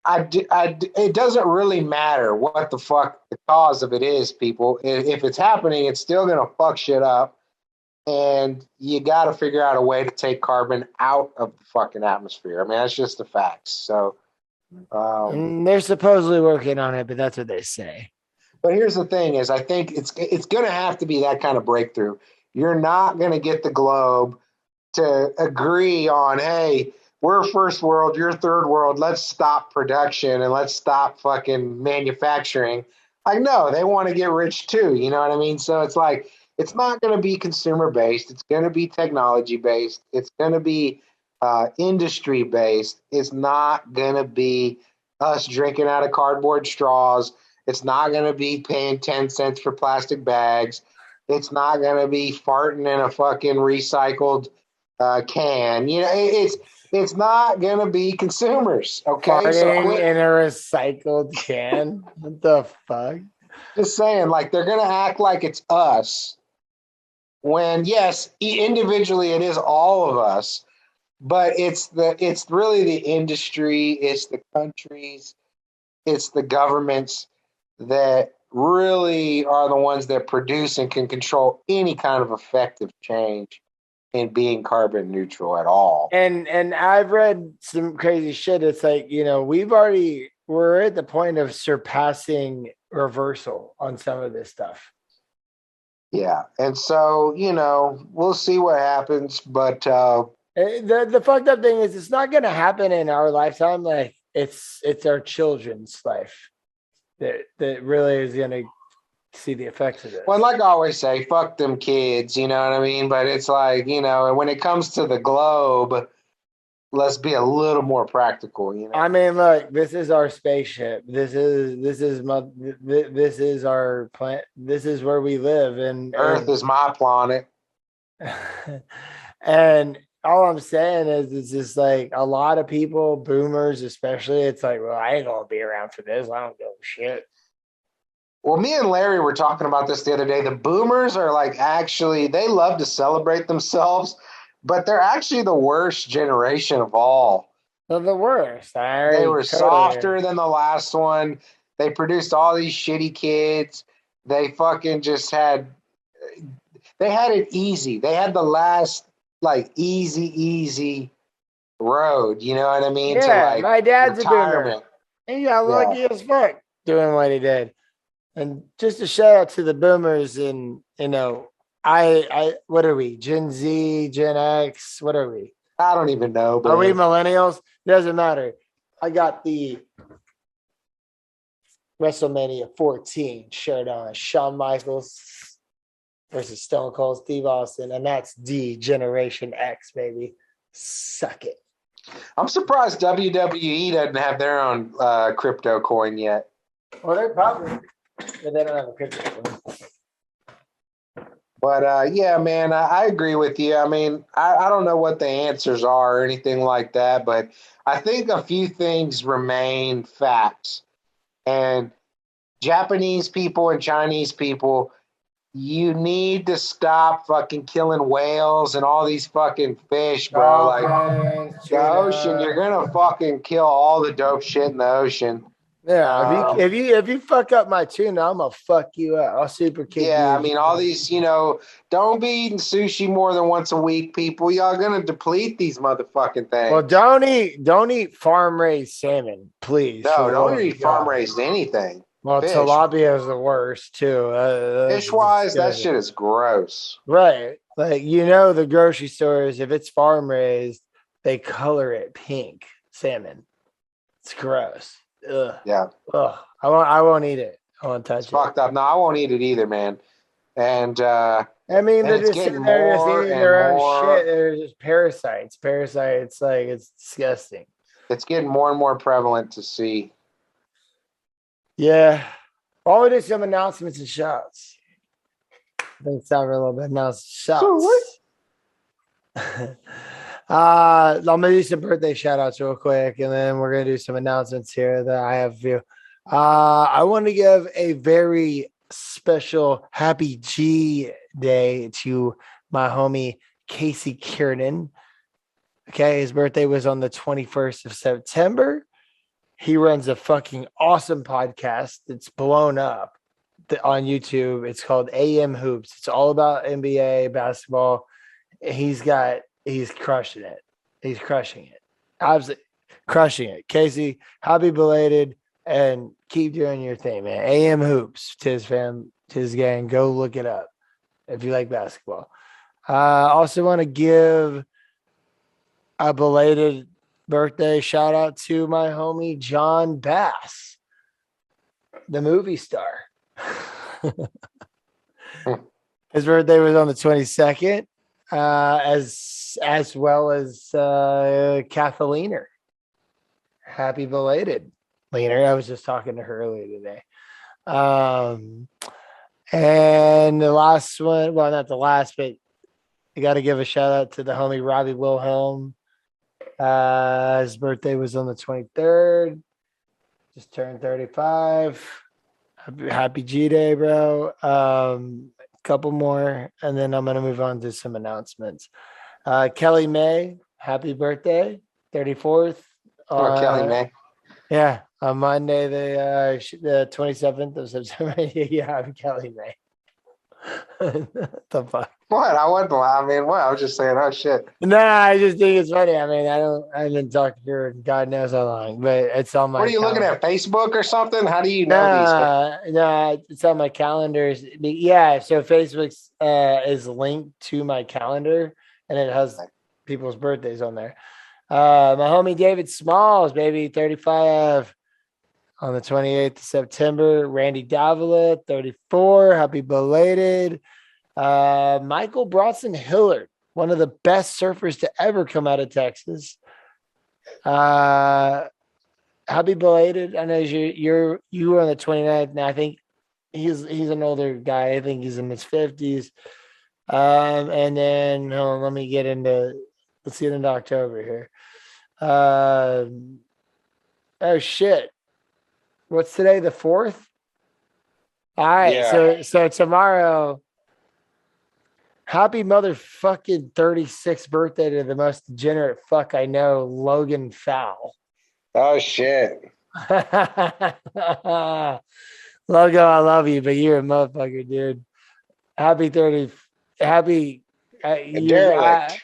doesn't really matter what the fuck the cause of it is, people. If it's happening, it's still going to fuck shit up. And you got to figure out a way to take carbon out of the fucking atmosphere. I mean, that's just the facts. So they're supposedly working on it, but that's what they say. But here's the thing is I think it's going to have to be that kind of breakthrough. You're not going to get the globe to agree on, hey, we're first world, you're third world. Let's stop production and let's stop fucking manufacturing. Like, no, they want to get rich too. You know what I mean? So it's like, it's not going to be consumer based. It's going to be technology based. It's going to be industry based. It's not going to be us drinking out of cardboard straws. It's not going to be paying 10 cents for plastic bags. It's not going to be farting in a fucking recycled can. You know, it's not going to be consumers. Okay. Farting in a recycled can. What the fuck? Just saying, like, they're going to act like it's us. When, yes, individually it is all of us, but it's really the industry, it's the countries, it's the governments that really are the ones that produce and can control any kind of effective change in being carbon neutral at all. And I've read some crazy shit. It's like, we're at the point of surpassing reversal on some of this stuff. Yeah. And so, we'll see what happens. But the fucked up thing is it's not going to happen in our lifetime. Like it's our children's life that really is going to see the effects of this. Well, like I always say, fuck them kids, you know what I mean? But it's like, when it comes to the globe, let's be a little more practical, I mean, look, this is our spaceship. This is our planet. This is where we live, and Earth is my planet. And all I'm saying is, it's just like a lot of people, boomers especially. It's like, well, I ain't gonna be around for this. I don't give a shit. Well, me and Larry were talking about this the other day. The boomers are they love to celebrate themselves, but they're actually the worst generation of all. They're the worst. They were softer than the last one. They produced all these shitty kids. They fucking just they had it easy. They had the last easy road. You know what I mean? Yeah, my dad's retirement. A boomer. He got lucky as fuck doing what he did. And just a shout out to the boomers, and I what are we? Gen Z, Gen X? What are we? I don't even know. But are we millennials? Doesn't matter. I got the WrestleMania 14 shirt on. Shawn Michaels versus Stone Cold Steve Austin, and that's the Generation X, baby. Suck it. I'm surprised WWE doesn't have their own crypto coin yet. Well, they're probably. But they don't have a crypto. But yeah, man, I agree with you. I mean, I don't know what the answers are or anything like that, but I think a few things remain facts. And Japanese people and Chinese people, you need to stop fucking killing whales and all these fucking fish, bro. The ocean, you're gonna fucking kill all the dope shit in the ocean. Yeah, if you fuck up my tuna, I'm gonna fuck you up. I'll super kick you. Yeah, I mean, all these, don't be eating sushi more than once a week, people. Y'all gonna deplete these motherfucking things. Well, don't eat farm raised salmon, please. No, don't eat farm raised anything. Well, fish. Tilapia is the worst too. Fish wise, that shit is gross. Right, the grocery stores, if it's farm raised, they color it pink salmon. It's gross. Ugh. Yeah. Ugh. I won't eat it. I won't touch it. Fucked up. No, I won't eat it either, man. And I mean, And they're it's just getting sitting there just more eating and their own more. shit. They're just parasites. Parasites, like it's disgusting. It's getting more and more prevalent to see. Yeah. Why don't we do some announcements and shots? I think it's time for a little bit. Now shots. I'm gonna do some birthday shout outs real quick, and then we're gonna do some announcements here that I have for you. I want to give a very special happy G day to my homie Casey Kiernan. Okay, his birthday was on the 21st of September. He runs a fucking awesome podcast that's blown up on YouTube. It's called AM Hoops. It's all about NBA basketball. He's crushing it. He's crushing it. Absolutely crushing it. Casey, happy belated and keep doing your thing, man. AM Hoops, TIZZ fam, TIZZ gang. Go look it up if you like basketball. Also want to give a belated birthday shout out to my homie John Bass, the movie star. His birthday was on the 22nd, as well as Kathleen. Happy belated, Leaner. I was just talking to her earlier today. And the last one, well, not the last, but you got to give a shout out to the homie Robbie Wilhelm. His birthday was on the 23rd. Just turned 35. Happy G Day, bro. Couple more, and then I'm gonna move on to some announcements. Kelly May, happy birthday, 34th. Kelly May. Yeah, on Monday, the 27th of September. Yeah, Kelly May. The fuck? What? I wasn't. I mean, what? I was just saying, oh shit. No, I just think it's funny. I mean, I haven't talked to her in God knows how long, but it's on my. What are you looking at? Facebook or something? How do you know these? No, it's on my calendars. Yeah, so Facebook is linked to my calendar, and it has people's birthdays on there. My homie David Smalls, baby, 35 on the 28th of September. Randy Davila, 34. Happy belated. Michael Bronson Hillard, one of the best surfers to ever come out of Texas. Happy belated. I know you were on the 29th. Now I think he's an older guy. I think he's in his 50s. And then let's get into October here. Oh shit. What's today? The 4th? All right. Yeah. So tomorrow, happy motherfucking 36th birthday to the most degenerate fuck I know, Logan Fowl. Oh shit. Logo, I love you, but you're a motherfucker, dude. Happy 30. Happy. Yeah.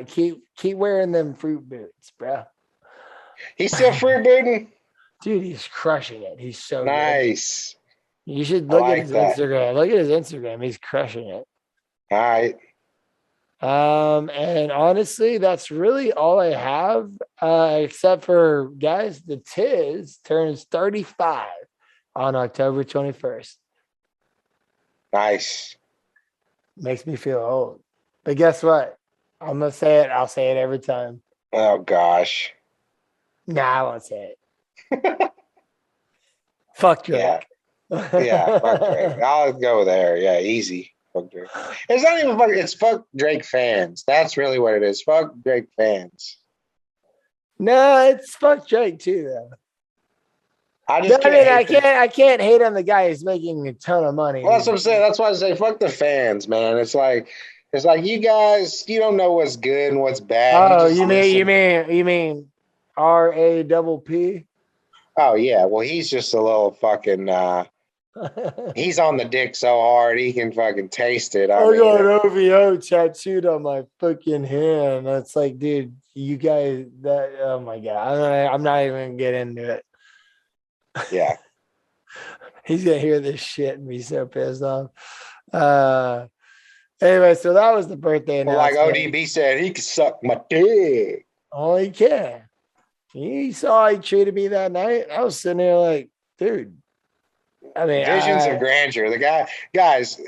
Keep wearing them fruit boots, bro. He's still fruit booting? Dude, he's crushing it. He's so nice. Good. You should look at his Instagram. Look at his Instagram. He's crushing it. All right. And honestly, that's really all I have. Except for guys, the TIZZ turns 35 on October 21st. Nice. Makes me feel old. But guess what? I'm gonna say it. I'll say it every time. Oh gosh. Nah, I won't say it. Fuck Drake. Yeah, fuck Drake. I'll go there. Yeah, easy. Fuck Drake. It's not even fuck. It's fuck Drake fans. That's really what it is. Fuck Drake fans. No, it's fuck Drake too, though. I can't hate on the guy who's making a ton of money. Well, that's what I'm saying. That's why I say fuck the fans, man. It's like you guys, you don't know what's good and what's bad. Oh, you mean RAPP? Oh yeah. Well, he's just a little fucking. He's on the dick so hard he can fucking taste it. I got an OVO tattooed on my fucking hand. It's like, dude, you guys. Oh my god, I'm not even gonna get into it. Yeah. He's gonna hear this shit and be so pissed off. Anyway, so that was the birthday announcement. Well, like ODB said, he could suck my dick. Oh, he can. You saw how he treated me that night. I was sitting there like, dude, I mean, Visions of grandeur. The guys.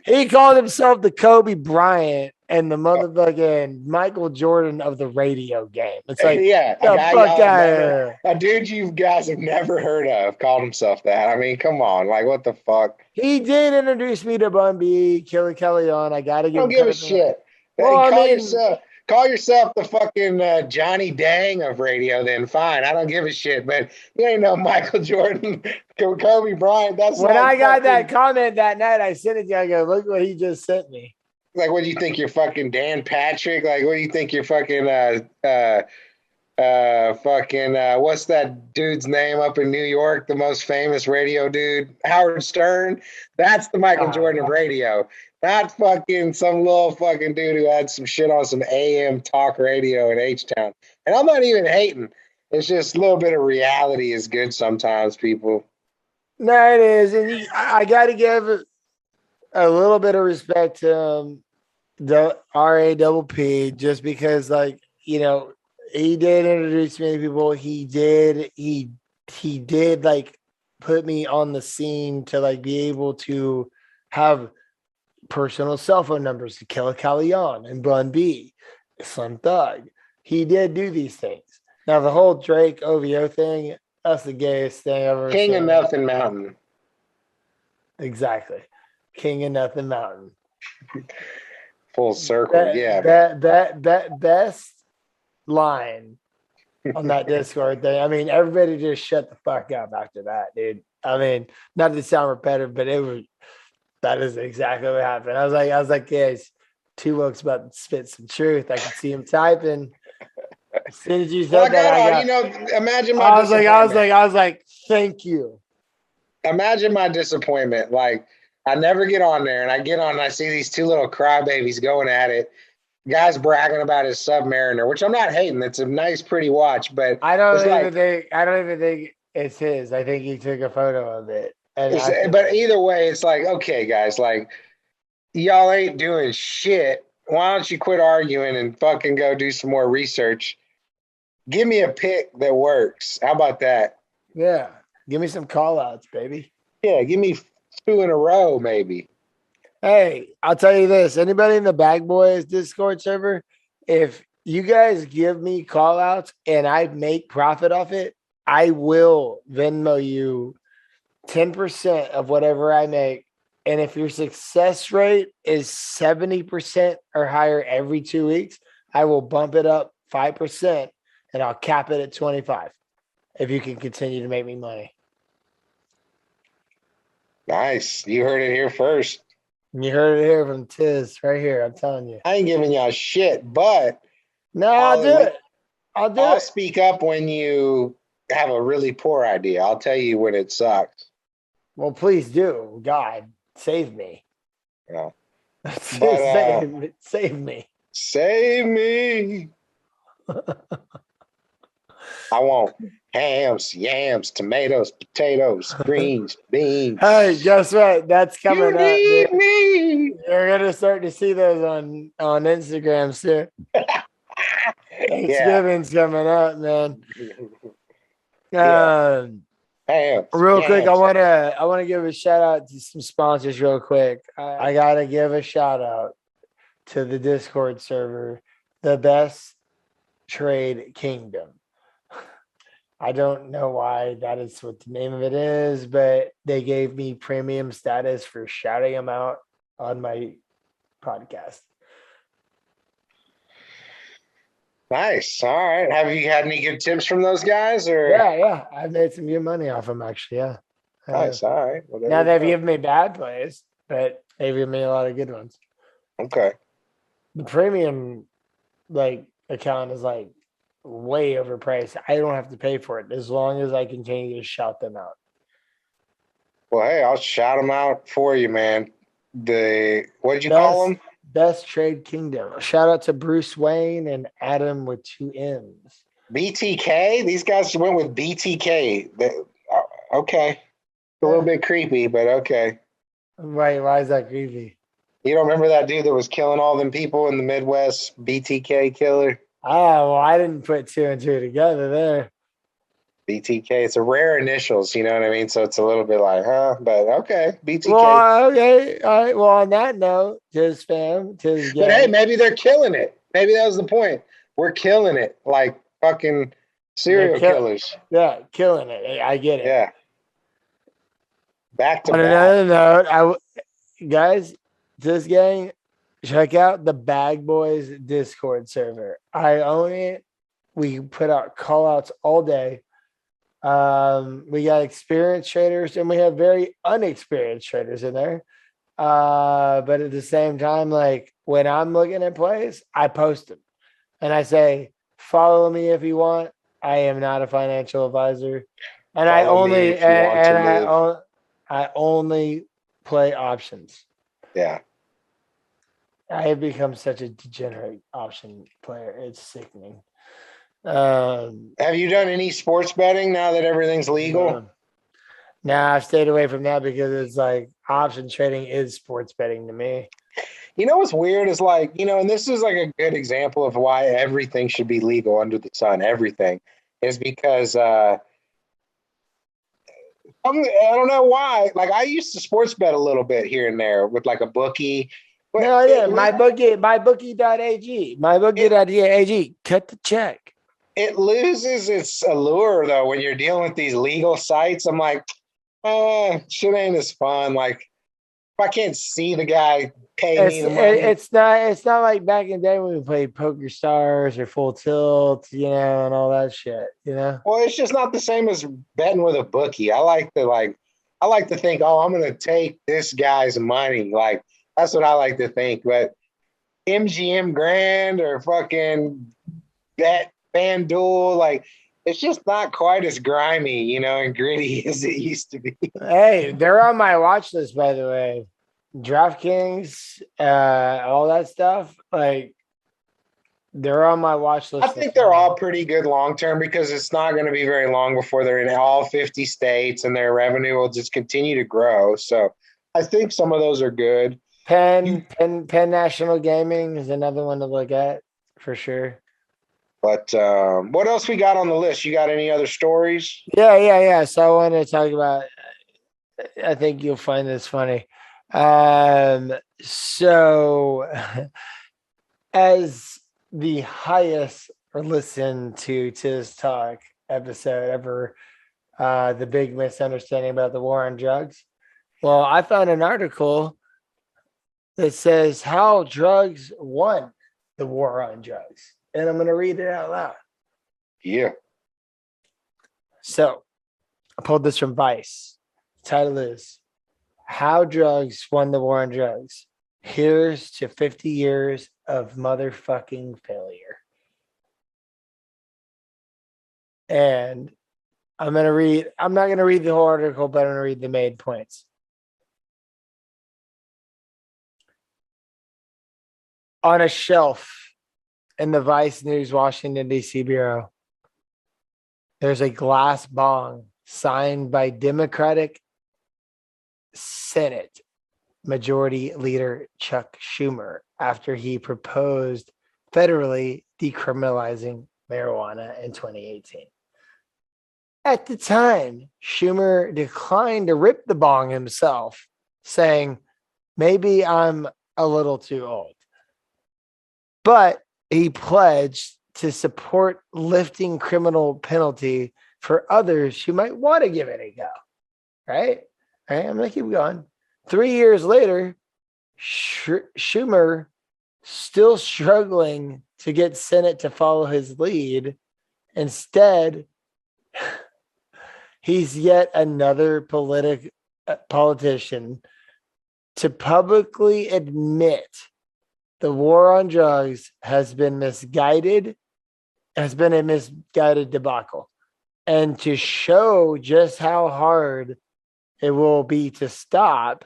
He called himself the Kobe Bryant and the motherfucking Michael Jordan of the radio game. It's like, yeah, the fuck out of here. A dude you guys have never heard of called himself that. I mean, come on, like what the fuck? He did introduce me to Bun B, Killer Kelly on. I gotta give. Don't give a shit. Well, Hey, call yourself the fucking Johnny Dang of radio. Then fine, I don't give a shit. But you ain't no Michael Jordan, Kobe Bryant. That's when like I got that comment that night, I sent it to you. I go, look what he just sent me. Like, what do you think you're fucking Dan Patrick? Like, what do you think you're fucking what's that dude's name up in New York? The most famous radio dude, Howard Stern. That's the Michael Jordan of radio. Not fucking some little fucking dude who had some shit on some AM talk radio in H-Town. And I'm not even hating. It's just a little bit of reality is good sometimes, people. No, it is. And I got to give a little bit of respect to the RAPP just because, like, you know, he did introduce me to people. He did like put me on the scene to like be able to have personal cell phone numbers to Killer Callion and Bun B, Slim Thug. He did do these things. Now the whole Drake OVO thing, that's the gayest thing I've ever King seen. of Nothing Mountain. Exactly. King of Nothing Mountain. Full circle, yeah. Best line on that Discord thing. I mean, everybody just shut the fuck up after that, dude. I mean, not to sound repetitive, but that is exactly what happened. I was like, guys, Toowok's about to spit some truth. I can see him typing. As soon as you said imagine my I was like, thank you. Imagine my disappointment. Like, I never get on there, and I get on and I see these two little crybabies going at it. Guy's bragging about his Submariner, which I'm not hating. It's a nice, pretty watch, but I don't even think it's his. I think he took a photo of it. But either way, it's like, okay, guys, like, y'all ain't doing shit. Why don't you quit arguing and fucking go do some more research? Give me a pick that works. How about that? Yeah. Give me some call outs, baby. Yeah, give me 2 in a row, maybe. Hey, I'll tell you this. Anybody in the Bag Boys Discord server, if you guys give me call outs and I make profit off it, I will Venmo you 10% of whatever I make. And if your success rate is 70% or higher every 2 weeks, I will bump it up 5% and I'll cap it at 25 if you can continue to make me money. Nice. You heard it here first. You heard it here from TIZZ right here. I'm telling you. I ain't giving y'all shit, but no, I'll do it. I'll speak up when you have a really poor idea. I'll tell you when it sucks. Well, please do. God, save me. Yeah. Save me. Save me. I want hams, yams, tomatoes, potatoes, greens, beans. Hey, guess what? That's coming up. Need me. You're gonna start to see those on Instagram soon. Thanksgiving's coming up, man. Real quick, I wanna give a shout out to some sponsors real quick. I gotta give a shout out to the Discord server, the Best Trade Kingdom. I don't know why that is what the name of it is, but they gave me premium status for shouting them out on my podcast. Nice. All right. Have you had any good tips from those guys? Or Yeah. I've made some good money off them, actually. Yeah. Nice. All right. Well, now they've given me bad plays, but they've given me a lot of good ones. Okay. The premium account is way overpriced. I don't have to pay for it as long as I continue to shout them out. Well, hey, I'll shout them out for you, man. What did you call them? Best Trade Kingdom. Shout out to Bruce Wayne and Adam with 2 M's. BTK? These guys went with BTK. Okay. A little bit creepy, but okay. Right. Why is that creepy? You don't remember that dude that was killing all them people in the Midwest? BTK killer? Oh, well, I didn't put 2 and 2 together there. BTK. It's a rare initials, you know what I mean? So it's a little bit like, huh? But okay, BTK. Well, okay. All right. Well, on that note, TIZZ fam, TIZZ gang. But hey, maybe they're killing it. Maybe that was the point. We're killing it like fucking serial killers. Yeah, killing it. I get it. Yeah. Back to On back. another note, guys, TIZZ gang, check out the Bag Boys Discord server. I own it. We put out call outs all day. We got experienced traders and we have very unexperienced traders in there. But at the same time, like when I'm looking at plays, I post them and I say, follow me if you want. I am not a financial advisor. And I only play options. Yeah. I have become such a degenerate option player. It's sickening. Have you done any sports betting now that everything's legal? Nah, I've stayed away from that because it's like option trading is sports betting to me. You know what's weird is like, you know, and this is like a good example of why everything should be legal under the sun. Everything is because I don't know why. Like I used to sports bet a little bit here and there with like a bookie. But no, yeah, mybookie.ag, mybookie.ag, cut the check. It loses its allure though when you're dealing with these legal sites. I'm like, shit ain't as fun. Like if I can't see the guy pay me the money. It's not like back in the day when we played Poker Stars or Full Tilt, you know, and all that shit, you know. Well, it's just not the same as betting with a bookie. I like to think, oh, I'm gonna take this guy's money. Like that's what I like to think. But MGM Grand or fucking Bet FanDuel, like it's just not quite as grimy, you know, and gritty as it used to be. Hey, they're on my watch list, by the way. DraftKings, all that stuff. Like they're on my watch list. I think they're all pretty good long term because it's not going to be very long before they're in all 50 states and their revenue will just continue to grow. So I think some of those are good. Penn National Gaming is another one to look at for sure. But what else we got on the list? You got any other stories? Yeah. So I want to talk about, I think you'll find this funny. So as the highest listen to TIZZ Talk episode ever, the big misunderstanding about the war on drugs. Well, I found an article that says how drugs won the war on drugs. And I'm going to read it out loud. Yeah. So I pulled this from Vice. The title is How Drugs Won the War on Drugs. Here's to 50 years of motherfucking failure. And I'm not going to read the whole article, but I'm going to read the main points. On a shelf in the Vice News Washington, D.C. Bureau, there's a glass bong signed by Democratic Senate Majority Leader Chuck Schumer after he proposed federally decriminalizing marijuana in 2018. At the time, Schumer declined to rip the bong himself, saying, maybe I'm a little too old. But he pledged to support lifting criminal penalty for others who might want to give it a go. Right? I'm going to keep going. 3 years later, Schumer still struggling to get Senate to follow his lead. Instead, he's yet another politician to publicly admit the war on drugs has been a misguided debacle. And to show just how hard it will be to stop,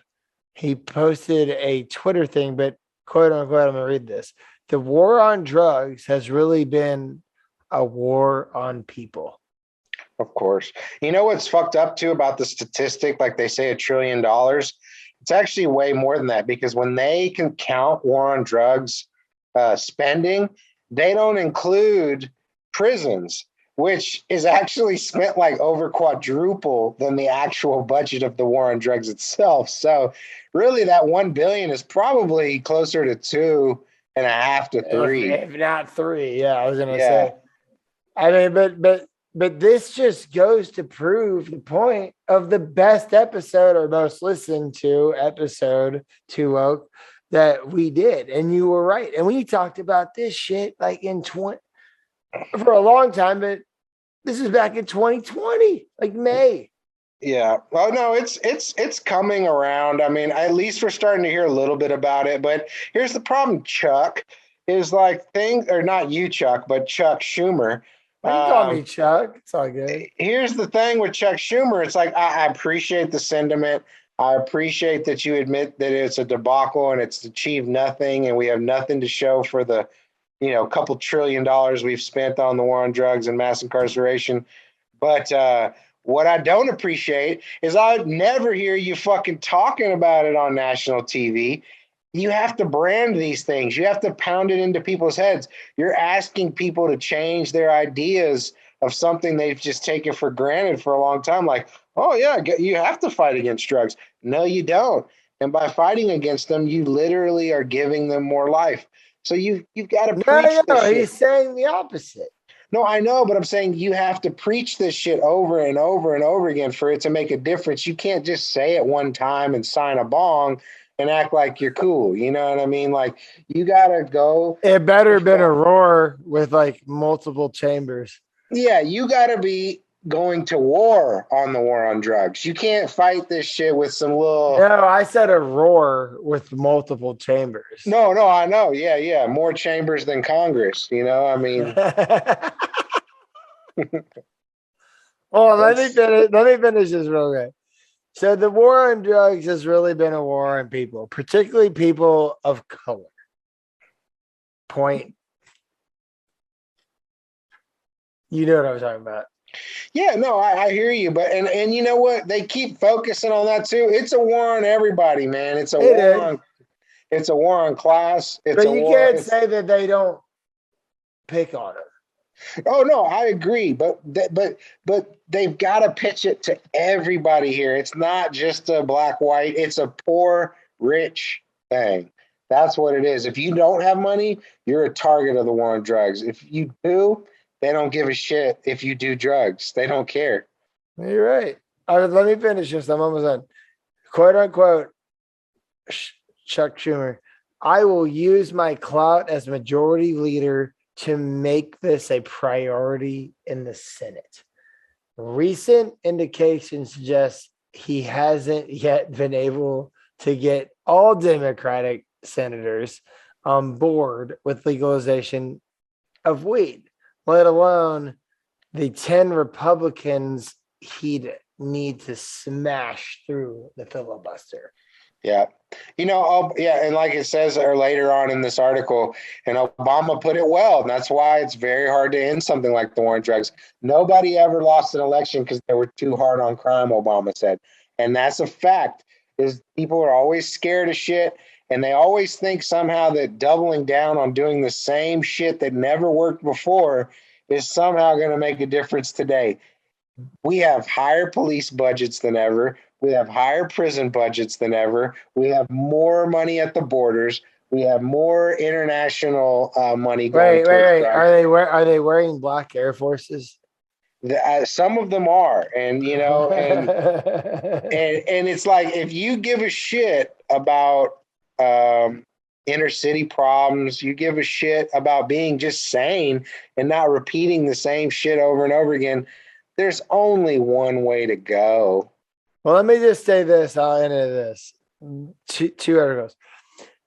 he posted a Twitter thing, but quote unquote, I'm going to read this. The war on drugs has really been a war on people. Of course. You know what's fucked up too about the statistic? Like they say $1 trillion. It's actually way more than that because when they can count war on drugs spending, they don't include prisons. which is actually spent like over quadruple than the actual budget of the war on drugs itself. So really that 1 billion is probably closer to 2.5 to 3. if not 3. Yeah, I was gonna Yeah. say. I mean, but this just goes to prove the point of the best episode or most listened to episode 2 that we did. And you were right. And we talked about this shit like in for a long time, but this is back in 2020, like May. Yeah. Oh no, it's coming around. I mean, at least we're starting to hear a little bit about it. But here's the problem, Chuck, is like things, or not you, Chuck, but Chuck Schumer. You call me Chuck. It's all good. Here's the thing with Chuck Schumer. It's like, I appreciate the sentiment. I appreciate that you admit that it's a debacle and it's achieved nothing and we have nothing to show for the, couple $1 trillion we've spent on the war on drugs and mass incarceration. But what I don't appreciate is I would never hear you fucking talking about it on national TV. You have to brand these things. You have to pound it into people's heads. You're asking people to change their ideas of something they've just taken for granted for a long time. Like, oh yeah, you have to fight against drugs. No, you don't. And by fighting against them, you literally are giving them more life. So you've got to preach this shit. He's saying the opposite. No, I know, but I'm saying you have to preach this shit over and over and over again for it to make a difference. You can't just say it one time and sign a bong and act like you're cool. You know what I mean? Like, you got to go. It better have been a roar with like multiple chambers. Yeah, you got to be going to war on the war on drugs. You can't fight this shit with some little. No, I said a roar with multiple chambers. No, I know. Yeah. More chambers than Congress. I mean. Well, let me finish this real quick. So the war on drugs has really been a war on people, particularly people of color. Point. You know what I was talking about. Yeah, no, I hear you, but and you know what? They keep focusing on that too. It's a war on everybody, man. It's a war on class. But you can't say that they don't pick on it. Oh no, I agree, but they've got to pitch it to everybody here. It's not just a black white. It's a poor rich thing. That's what it is. If you don't have money, you're a target of the war on drugs. If you do, they don't give a shit. If you do drugs, they don't care. You're right. Let me finish this. I'm almost done. Quote unquote, Chuck Schumer. I will use my clout as majority leader to make this a priority in the Senate. Recent indications suggest he hasn't yet been able to get all Democratic senators on board with legalization of weed, let alone the 10 Republicans he'd need to smash through the filibuster. Yeah. And like it says later on in this article, and Obama put it well, and that's why it's very hard to end something like the war on drugs. Nobody ever lost an election because they were too hard on crime, Obama said. And that's a fact, is people are always scared of shit, and they always think somehow that doubling down on doing the same shit that never worked before is somehow going to make a difference today. We have higher police budgets than ever. We have higher prison budgets than ever. We have more money at the borders. We have more international money going. Wait. Are they wearing black Air Forces? Some of them are, and and it's like, if you give a shit about inner city problems, you give a shit about being just sane and not repeating the same shit over and over again, there's only one way to go. Well, let me just say this. I'll end it this. Two articles.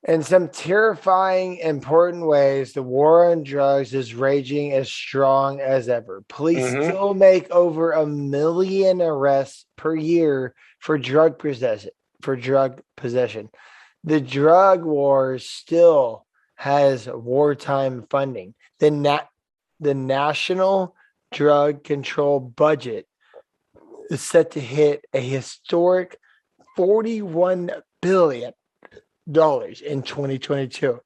In some terrifying, important ways, the war on drugs is raging as strong as ever. Police still make over 1 million arrests per year for drug possession. The drug war still has wartime funding. The National Drug Control budget is set to hit a historic $41 billion in 2022,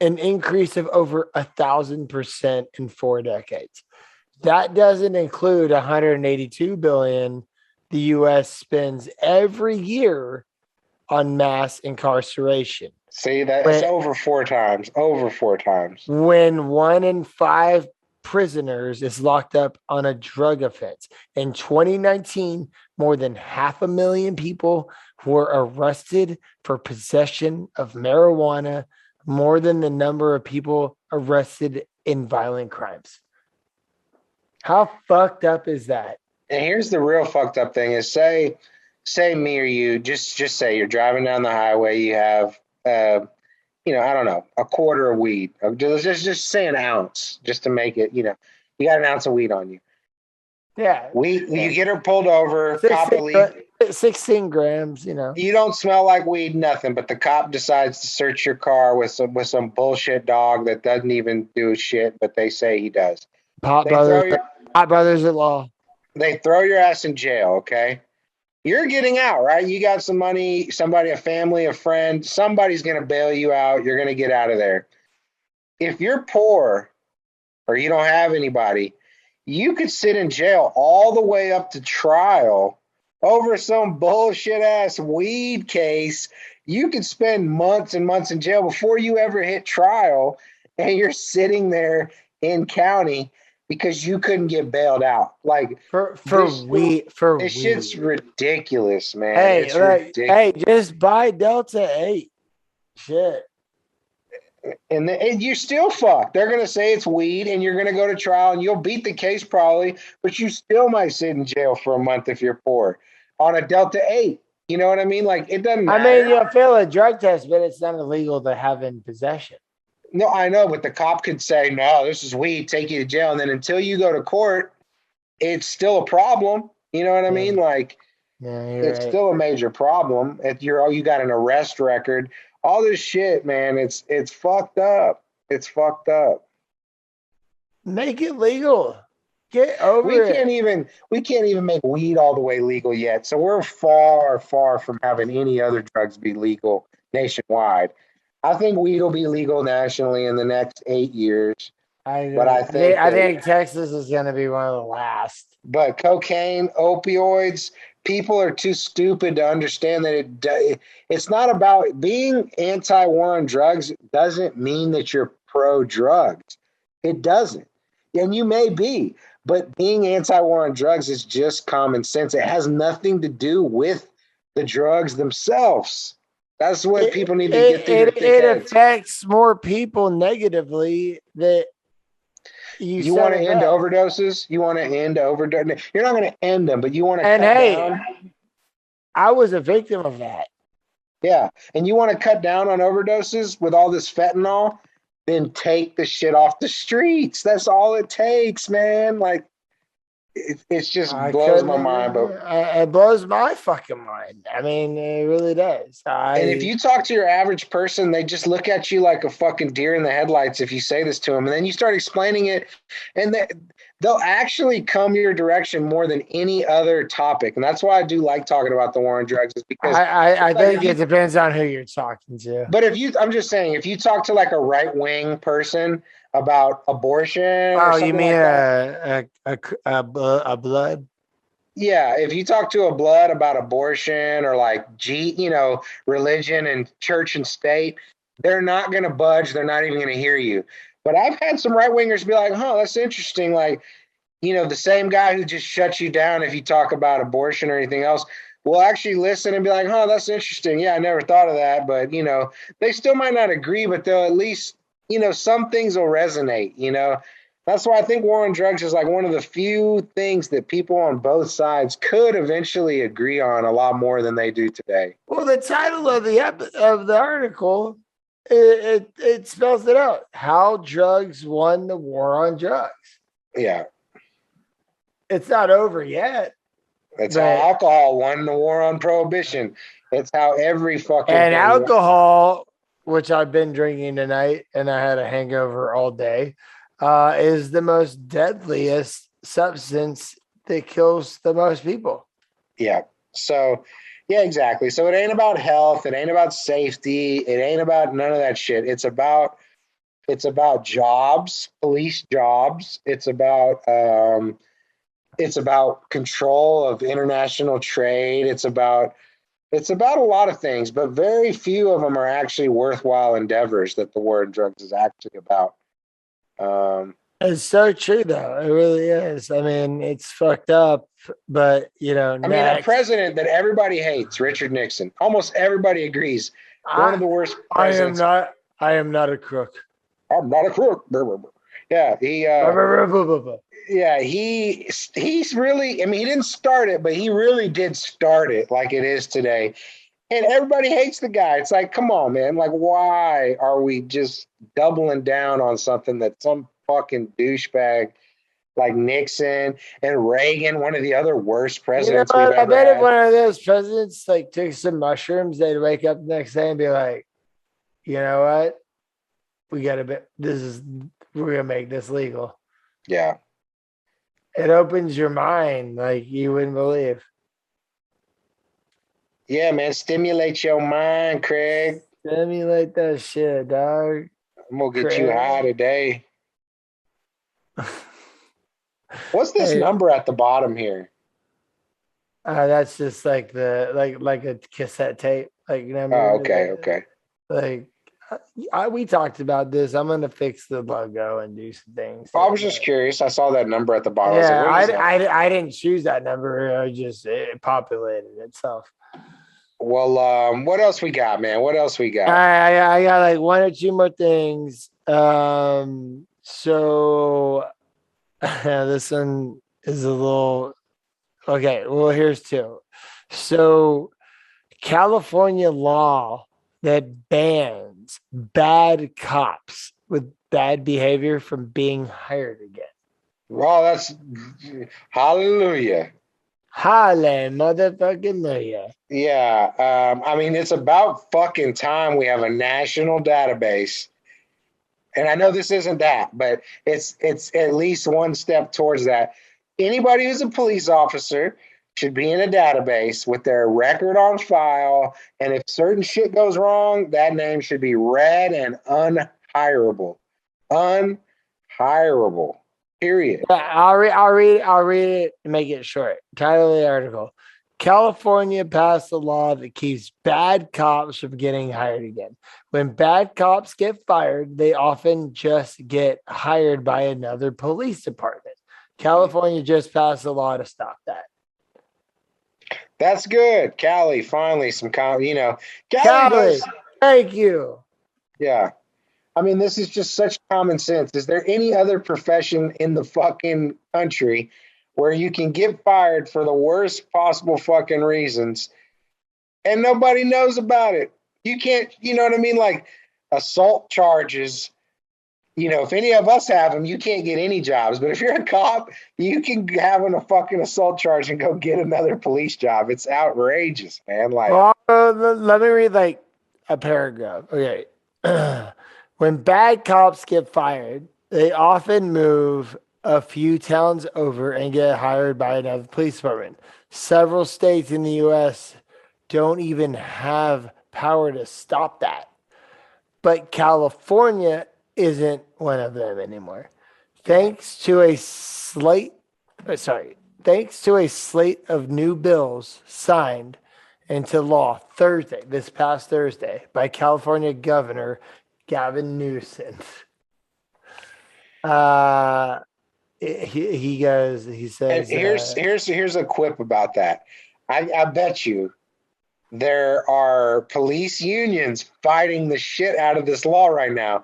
an increase of over 1,000% in 4 decades. That doesn't include 182 billion the US spends every year on mass incarceration. See, that's over 4 times. Over 4 times. When 1 in 5 prisoners is locked up on a drug offense. In 2019, more than 500,000 people were arrested for possession of marijuana, more than the number of people arrested in violent crimes. How fucked up is that? And here's the real fucked up thing is say me or you, just say you're driving down the highway, you have, I don't know, a quarter of weed. Just say an ounce just to make it, you got an ounce of weed on you. Yeah. You get her pulled over, cop will leave. 16 grams, You don't smell like weed, nothing, but the cop decides to search your car with some bullshit dog that doesn't even do shit, but they say he does. Pot brothers at law. They throw your ass in jail, okay? You're getting out, right? You got some money, somebody, a family, a friend, somebody's going to bail you out. You're going to get out of there. If you're poor or you don't have anybody, you could sit in jail all the way up to trial over some bullshit ass weed case. You could spend months and months in jail before you ever hit trial, and you're sitting there in county because you couldn't get bailed out. Like this shit's ridiculous, man. Hey, just buy Delta 8. Shit. And you're still fucked. They're gonna say it's weed, and you're gonna go to trial, and you'll beat the case probably, but you still might sit in jail for a month if you're poor on a Delta 8. You know what I mean? Like, it doesn't matter. I mean, you'll fail a drug test, but it's not illegal to have in possession. No, I know, but the cop could say, no, this is weed, take you to jail. And then until you go to court, it's still a problem. You know what I mean? Like, it's still a major problem. If you got an arrest record, all this shit, man, it's fucked up. It's fucked up. Make it legal. Get over it. We can't even make weed all the way legal yet. So we're far, far from having any other drugs be legal nationwide. I think weed will be legal nationally in the next 8 years. I think Texas is going to be one of the last. But cocaine, opioids, people are too stupid to understand that it's not about being anti-war on drugs. Doesn't mean that you're pro-drugs. It doesn't. And you may be, but being anti-war on drugs is just common sense. It has nothing to do with the drugs themselves. That's what people need to get through. It affects more people negatively. That you want to end overdoses. You want to end overdose. You're not going to end them, but you want to. And down. I was a victim of that. Yeah, and you want to cut down on overdoses with all this fentanyl. Then take the shit off the streets. That's all it takes, man. Like, it's just blows my mind. But it blows my fucking mind. I mean, it really does. And if you talk to your average person, they just look at you like a fucking deer in the headlights if you say this to them. And then you start explaining it, and they'll actually come your direction more than any other topic. And that's why I do like talking about the war on drugs, is because I think it depends on who you're talking to. But I'm just saying, if you talk to like a right-wing person about abortion. Oh, you mean a blood? Yeah, if you talk to a blood about abortion or like religion and church and state, they're not going to budge. They're not even going to hear you. But I've had some right wingers be like, that's interesting. Like, the same guy who just shuts you down if you talk about abortion or anything else will actually listen and be like, that's interesting. Yeah, I never thought of that. But, they still might not agree, but they'll at least, some things will resonate, That's why I think war on drugs is like one of the few things that people on both sides could eventually agree on a lot more than they do today. Well, the title of the article, it spells it out. How drugs won the war on drugs. Yeah. It's not over yet. It's how alcohol won the war on prohibition. It's how every fucking and alcohol, which I've been drinking tonight, and I had a hangover all day, is the most deadliest substance that kills the most people. Yeah. So, yeah, exactly. So it ain't about health. It ain't about safety. It ain't about none of that shit. It's about It's about jobs, police jobs. It's about control of international trade. It's about a lot of things, but very few of them are actually worthwhile endeavors that the war on drugs is actually about. It's so true, though. It really is. I mean, it's fucked up, but I mean, a president that everybody hates, Richard Nixon. Almost everybody agrees. One of the worst presidents. I am not a crook. I'm not a crook. Yeah, he's really. I mean, he didn't start it, but he really did start it like it is today. And everybody hates the guy. It's like, come on, man. Like, why are we just doubling down on something that some fucking douchebag like Nixon and Reagan, one of the other worst presidents we've ever I bet had. if one of those presidents like took some mushrooms, they'd wake up the next day and be like, you know what? We're gonna make this legal. Yeah. It opens your mind like you wouldn't believe. Yeah, man. Stimulate your mind, Craig. Stimulate that shit, dog. I'm gonna get you high today. What's this number at the bottom here? That's just like like a cassette tape. Like, you know what I mean? Okay. Like we talked about this. I'm gonna fix the logo and do some things. I was just curious. I saw that number at the bottom. Yeah, I didn't choose that number. It populated itself. Well, what else we got, man? What else we got? I got like one or two more things. So this one is a little okay. Well, here's two. So California law that bans bad cops with bad behavior from being hired again. Well, that's hallelujah. Halle motherfucking Maria. Yeah. I mean, it's about fucking time we have a national database. And I know this isn't that, but it's at least one step towards that. Anybody who's a police officer should be in a database with their record on file. And if certain shit goes wrong, that name should be read and unhirable. Unhirable. Period. Yeah, I'll read it and make it short. Title of the article. California passed a law that keeps bad cops from getting hired again. When bad cops get fired, they often just get hired by another police department. California just passed a law to stop that. That's good. Cali, finally, Cali, thank you. Yeah. I mean, this is just such common sense. Is there any other profession in the fucking country where you can get fired for the worst possible fucking reasons and nobody knows about it? You can't, you know what I mean? Like assault charges, if any of us have them, you can't get any jobs. But if you're a cop, you can have a fucking assault charge and go get another police job. It's outrageous, man. Like, let me read like a paragraph. Okay. When bad cops get fired, they often move a few towns over and get hired by another police department. Several states in the U.S. don't even have power to stop that. But California isn't one of them anymore. Thanks to a slate of new bills signed into law this past Thursday, by California Governor Gavin Newsom. He says, and here's a quip about that. I bet you there are police unions fighting the shit out of this law right now.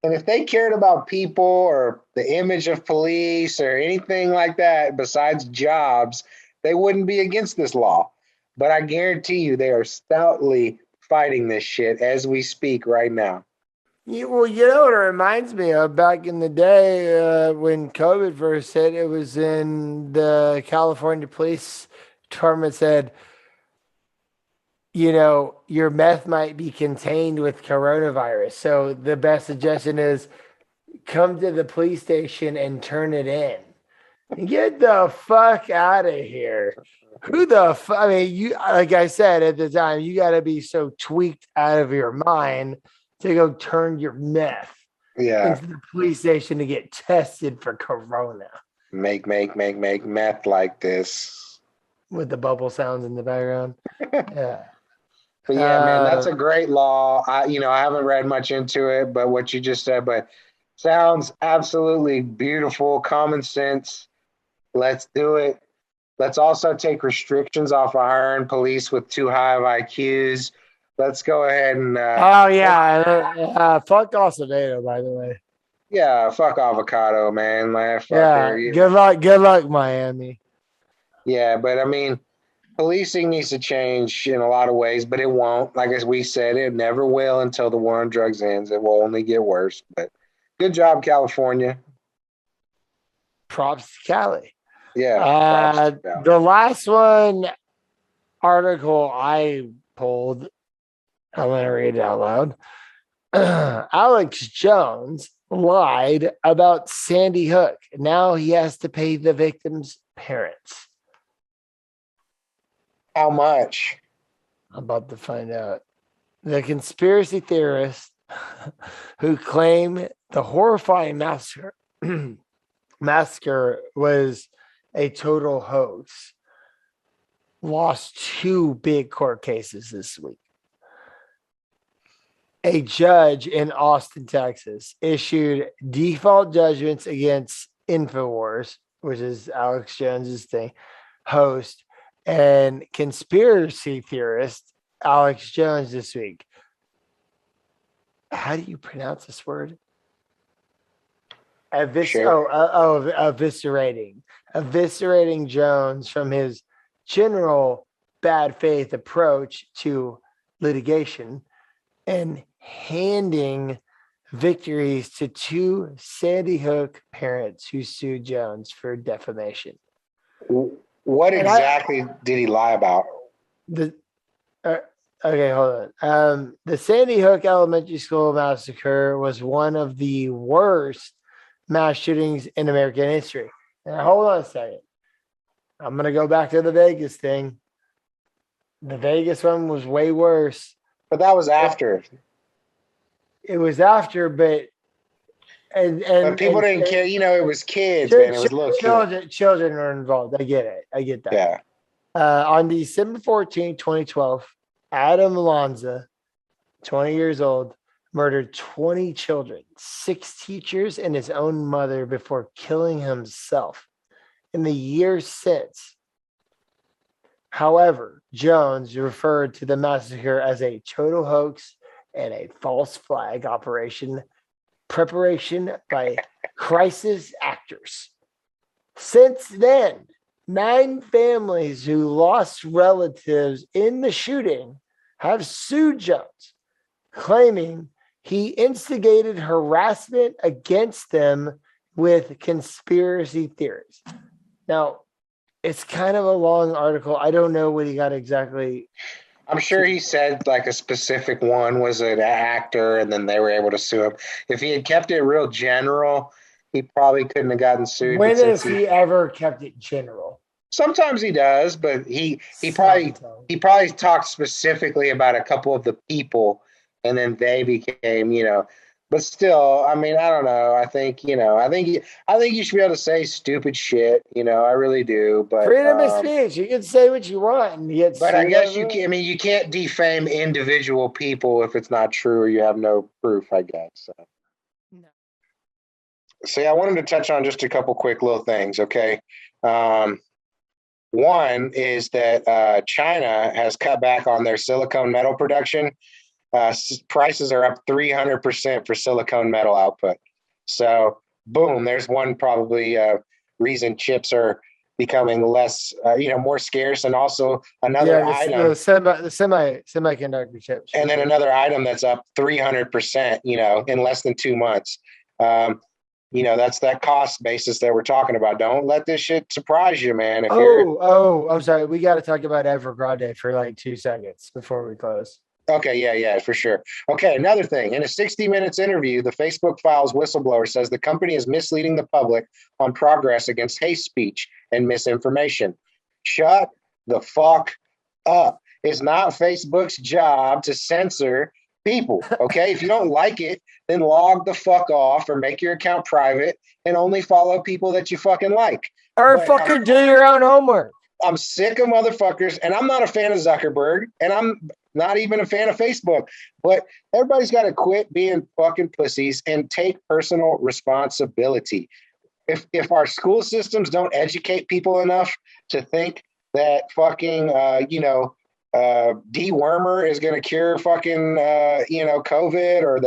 And if they cared about people or the image of police or anything like that besides jobs, they wouldn't be against this law. But I guarantee you they are stoutly fighting this shit as we speak right now. Well, you know what it reminds me of? Back in the day when COVID first hit, it was in the California Police Department said, your meth might be contained with coronavirus. So the best suggestion is come to the police station and turn it in. Get the fuck out of here. Who the fuck? I mean, you, like I said at the time, you got to be so tweaked out of your mind to go turn your meth. Yeah. into the police station to get tested for corona Make meth like this. with the bubble sounds in the background. Yeah. But yeah, man, that's a great law. I haven't read much into it, but what you just said, but sounds absolutely beautiful. Common sense. Let's do it. Let's also take restrictions off of hiring police with too high of IQs. Let's go ahead and fuck Acevedo, by the way. yeah, fuck avocado, man. Good luck, Miami. Yeah, but I mean, policing needs to change in a lot of ways, but it won't. Like as we said, it never will until the war on drugs ends. It will only get worse. But good job, California. Props to Cali. Yeah. The last one article I pulled, I'm going to read it out loud. Alex Jones lied about Sandy Hook. Now he has to pay the victim's parents. How much? I'm about to find out. The conspiracy theorists who claim the horrifying massacre was a total hoax lost 2 big court cases this week. A judge in Austin, Texas, issued default judgments against InfoWars, which is Alex Jones's thing, host, and conspiracy theorist Alex Jones this week. How do you pronounce this word? Eviscerating Jones from his general bad faith approach to litigation and handing victories to 2 Sandy Hook parents who sued Jones for defamation. What exactly did he lie about? Okay, hold on. The Sandy Hook Elementary School massacre was one of the worst mass shootings in American history. Now, hold on a second. I'm going to go back to the Vegas thing. The Vegas one was way worse. But that was after. It was after, but people didn't care. It was kids, man. It was little kids. Children were involved. I get it. I get that. Yeah. On December 14, 2012, Adam Lanza, 20 years old, murdered 20 children, 6 teachers, and his own mother before killing himself. In the years since, however, Jones referred to the massacre as a total hoax and a false flag operation preparation by crisis actors. Since then, 9 families who lost relatives in the shooting have sued Jones, claiming he instigated harassment against them with conspiracy theories. Now, it's kind of a long article. I don't know what he got exactly. I'm sure he said like a specific one was an actor, and then they were able to sue him. If he had kept it real general, he probably couldn't have gotten sued. When has he ever kept it general? Sometimes he does, but he probably talked specifically about a couple of the people, and then they became, But still, I mean, I don't know. I think you should be able to say stupid shit. I really do. But freedom of speech, you can say what you want, and yet. But I guess you can. I mean, you can't defame individual people if it's not true or you have no proof. I guess. So. No. See, I wanted to touch on just a couple quick little things. Okay. One is that China has cut back on their silicone metal production. Prices are up 300% for silicone metal output. So, boom, there's one probably reason chips are becoming less, more scarce, and also another item. The semiconductor chips. And then another item that's up 300%, in less than 2 months. That's that cost basis that we're talking about. Don't let this shit surprise you, man. I'm sorry. We got to talk about Evergrande for like 2 seconds before we close. Okay, yeah, for sure. Okay, another thing. In a 60 Minutes interview, the Facebook Files whistleblower says the company is misleading the public on progress against hate speech and misinformation. Shut the fuck up. It's not Facebook's job to censor people. Okay. If you don't like it, then log the fuck off or make your account private and only follow people that you fucking like. Or But fucking do your own homework. I'm sick of motherfuckers, and I'm not a fan of Zuckerberg, and I'm not even a fan of Facebook, but everybody's got to quit being fucking pussies and take personal responsibility. If our school systems don't educate people enough to think that fucking, dewormer is going to cure fucking, COVID, or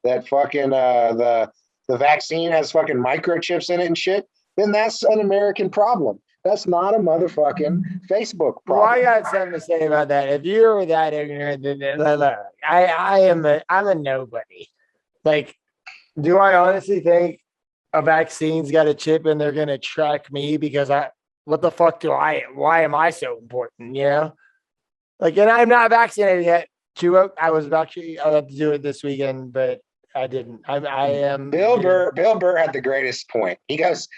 that fucking, the vaccine has fucking microchips in it and shit, then that's an American problem. That's not a motherfucking Facebook problem. Well, I got something to say about that. If you were that ignorant, then look, I'm a nobody. Like, do I honestly think a vaccine's got a chip and they're gonna track me because what the fuck why am I so important? You know? Like, and I'm not vaccinated yet. I was actually I'll have to do it this weekend, but I didn't. I am. Bill Burr had the greatest point. He goes,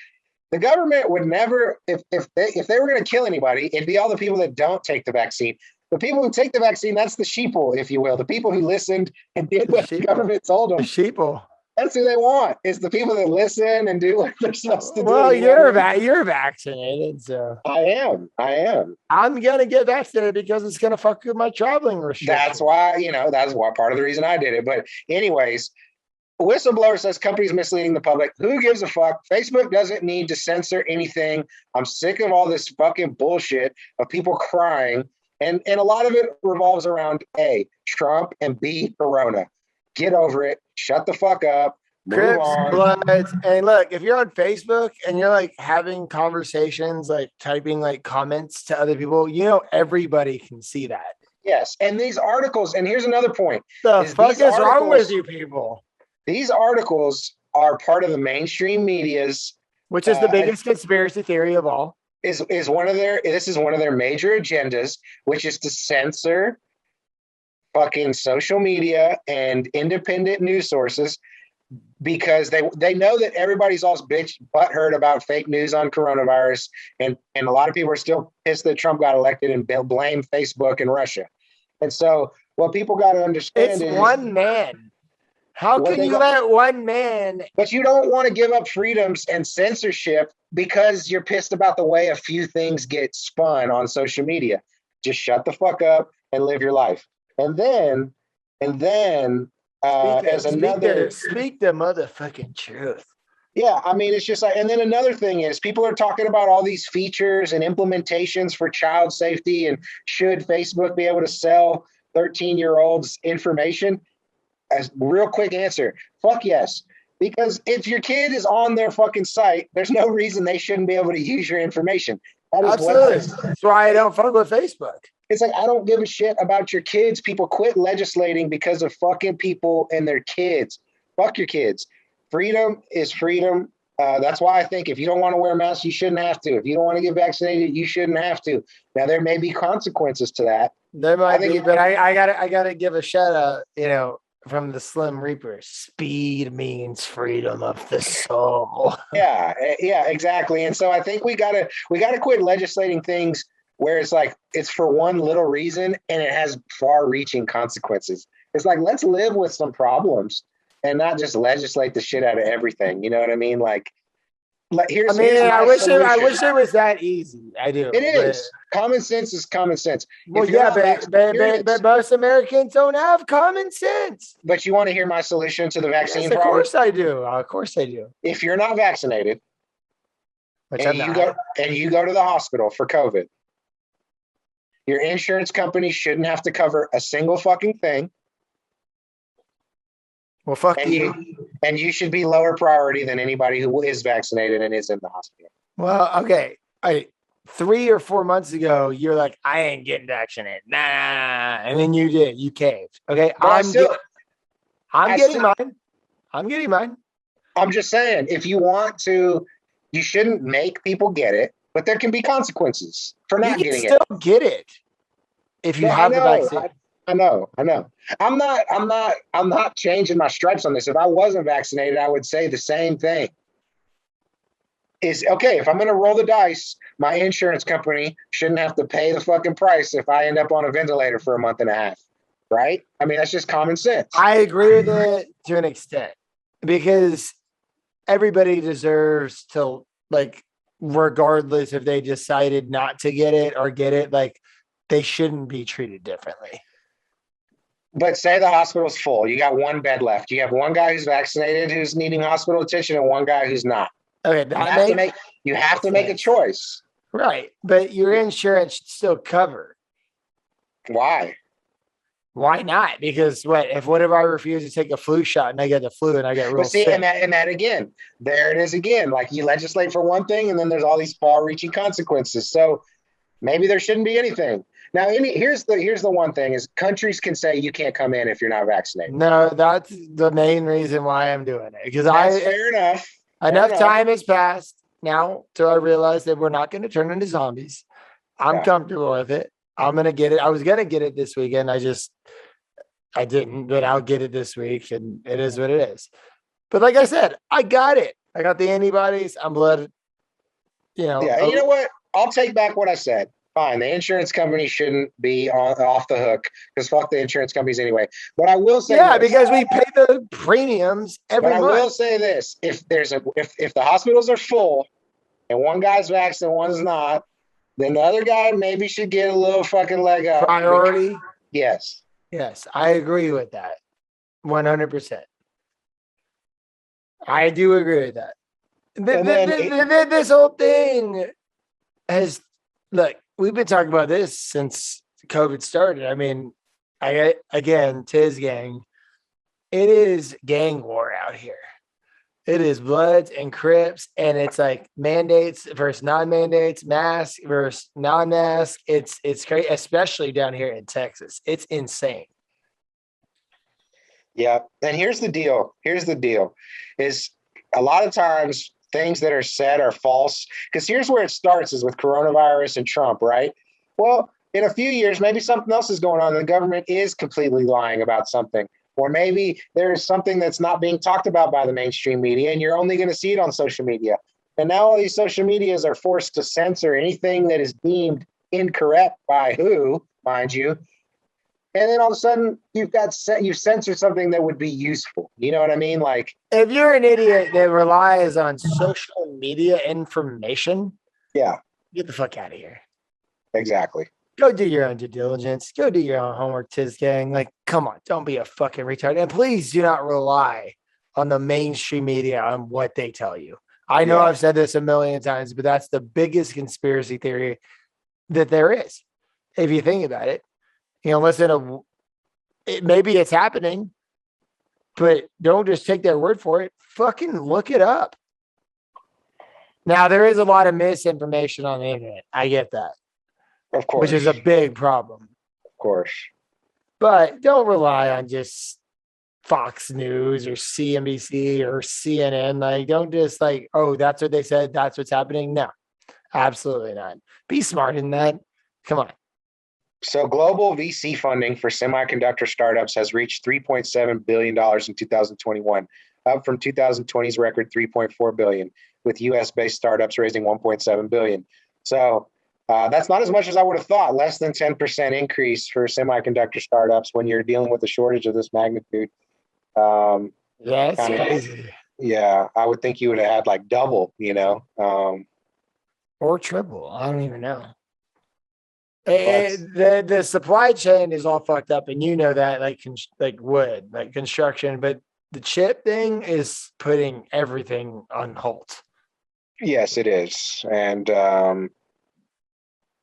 the government would never, if they were going to kill anybody, it'd be all the people that don't take the vaccine. The people who take the vaccine, that's the sheeple, if you will. The people who listened and did what the government told them. The sheeple. That's who they want. Is the people that listen and do what they're supposed to do. Well, you're vaccinated, so I am. I'm gonna get vaccinated because it's gonna fuck with my traveling restrictions. That's why part of the reason I did it. But anyways. A whistleblower says companies misleading the public. Who gives a fuck? Facebook doesn't need to censor anything. I'm sick of all this fucking bullshit of people crying. And a lot of it revolves around A, Trump, and B, Corona. Get over it. Shut the fuck up. Move on. Bloods. And look, if you're on Facebook and you're like having conversations, like typing like comments to other people, everybody can see that. Yes. And these articles, and here's another point. The fuck is wrong with you people? These articles are part of the mainstream media's, which is the biggest conspiracy theory of all. This is one of their major agendas, which is to censor fucking social media and independent news sources, because they know that everybody's all butthurt about fake news on coronavirus, and a lot of people are still pissed that Trump got elected and blame Facebook and Russia. And so what people got to understand is one man. How can you let one man? But you don't want to give up freedoms and censorship because you're pissed about the way a few things get spun on social media. Just shut the fuck up and live your life. And then, speak the motherfucking truth. Yeah, I mean, it's just like, and then another thing is people are talking about all these features and implementations for child safety, and should Facebook be able to sell 13-year-olds information? As real quick answer, fuck yes. Because if your kid is on their fucking site, there's no reason they shouldn't be able to use your information. Absolutely. That's why I don't fuck with Facebook. It's like, I don't give a shit about your kids. People quit legislating because of fucking people and their kids. Fuck your kids. Freedom is freedom. That's why I think if you don't want to wear a mask, you shouldn't have to. If you don't want to get vaccinated, you shouldn't have to. Now, there may be consequences to that. There might be, but I gotta give a shout out, from the Slim Reaper. Speed means freedom of the soul. Yeah, exactly. And so I think we gotta quit legislating things where it's like it's for one little reason and it has far-reaching consequences. It's like, let's live with some problems and not just legislate the shit out of everything. You know what I mean? I wish it was that easy. I do. It is. Common sense is common sense. Well, yeah, but most Americans don't have common sense. But you want to hear my solution to the vaccine problem? Of course I do. Of course I do. If you're not vaccinated, and you go to the hospital for COVID, your insurance company shouldn't have to cover a single fucking thing. Well, fuck you. And you should be lower priority than anybody who is vaccinated and is in the hospital. Well, okay. 3 or 4 months ago, you're like, I ain't getting vaccinated. Nah. And then you did. You caved. Okay. I'm getting mine. I'm just saying, if you want to, you shouldn't make people get it, but there can be consequences for not getting it. You can still get it if you have the vaccine. I know. I'm not changing my stripes on this. If I wasn't vaccinated, I would say the same thing. Is okay, if I'm going to roll the dice, my insurance company shouldn't have to pay the fucking price if I end up on a ventilator for a month and a half. right? I mean, that's just common sense. I agree with it to an extent because everybody deserves to, like, regardless if they decided not to get it or get it, like, they shouldn't be treated differently. But say the hospital's full. You got one bed left. You have one guy who's vaccinated who's needing hospital attention and one guy who's not. Okay, You have to make a choice. Right, but your insurance should still cover. Why? Why not? Because what if I refuse to take a flu shot and I get the flu and I get real sick? And that again, there it is again. Like, you legislate for one thing and then there's all these far-reaching consequences. So maybe there shouldn't be anything. Now, here's the one thing is countries can say you can't come in if you're not vaccinated. No, that's the main reason why I'm doing it. Because fair enough. Enough time has passed now till I realize that we're not going to turn into zombies. I'm comfortable with it. I'm going to get it. I was going to get it this weekend. I didn't, but I'll get it this week, and it is what it is. But like I said, I got it. I got the antibodies. I'm blood. Yeah, and you know what? I'll take back what I said. Fine, the insurance company shouldn't be off the hook because fuck the insurance companies anyway. But I will say, because we pay the premiums every month. I will say this: if the hospitals are full and one guy's vaccinated, one's not, then the other guy maybe should get a little fucking leg up. Priority. Yes, I agree with that, 100%. I do agree with that. This whole thing has look. We've been talking about this since COVID started. I mean, again, TIZZ gang, it is gang war out here. It is Bloods and Crips, and it's like mandates versus non-mandates, mask versus non-mask. It's crazy, especially down here in Texas. It's insane. Yeah, and here's the deal. Is a lot of times things that are said are false. Because here's where it starts is with coronavirus and Trump, right? Well, in a few years, maybe something else is going on. The government is completely lying about something. Or maybe there's something that's not being talked about by the mainstream media, and you're only going to see it on social media. And now all these social medias are forced to censor anything that is deemed incorrect by who, mind you. And then all of a sudden, you've censored something that would be useful. You know what I mean? Like, if you're an idiot that relies on social media information, get the fuck out of here. Exactly. Go do your own due diligence. Go do your own homework, TIZZ gang. Like, come on, don't be a fucking retard. And please do not rely on the mainstream media on what they tell you. I know I've said this a million times, but that's the biggest conspiracy theory that there is. If you think about it. Maybe it's happening, but don't just take their word for it. Fucking look it up. Now, there is a lot of misinformation on the internet. I get that. Of course. Which is a big problem. Of course. But don't rely on just Fox News or CNBC or CNN. Like, don't just like, oh, that's what they said. That's what's happening. No, absolutely not. Be smart in that. Come on. So global VC funding for semiconductor startups has reached $3.7 billion in 2021, up from 2020's record $3.4 billion, with US-based startups raising $1.7 billion. So that's not as much as I would have thought, less than 10% increase for semiconductor startups when you're dealing with a shortage of this magnitude. That's crazy. Yeah, I would think you would have had like double, or triple. I don't even know. The supply chain is all fucked up, and you know that, like wood, like construction, but the chip thing is putting everything on hold. Yes, it is, and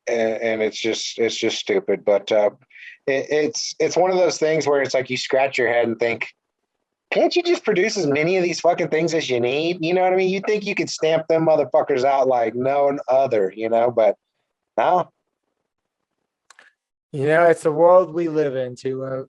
it's just stupid. But it's one of those things where it's like you scratch your head and think, can't you just produce as many of these fucking things as you need? You know what I mean? You think you could stamp them motherfuckers out like no other, but no. It's the world we live in, too.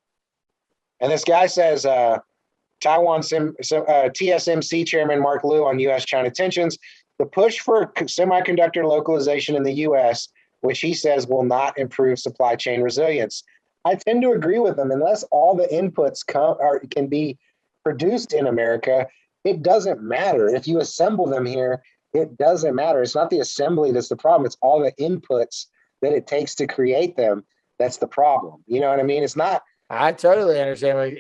And this guy says, Taiwan TSMC chairman Mark Liu on U.S.-China tensions, the push for semiconductor localization in the U.S., which he says will not improve supply chain resilience. I tend to agree with him. Unless all the inputs can be produced in America, it doesn't matter. If you assemble them here, it doesn't matter. It's not the assembly that's the problem. It's all the inputs that it takes to create them. That's the problem. You know what I mean? It's not I totally understand. Like,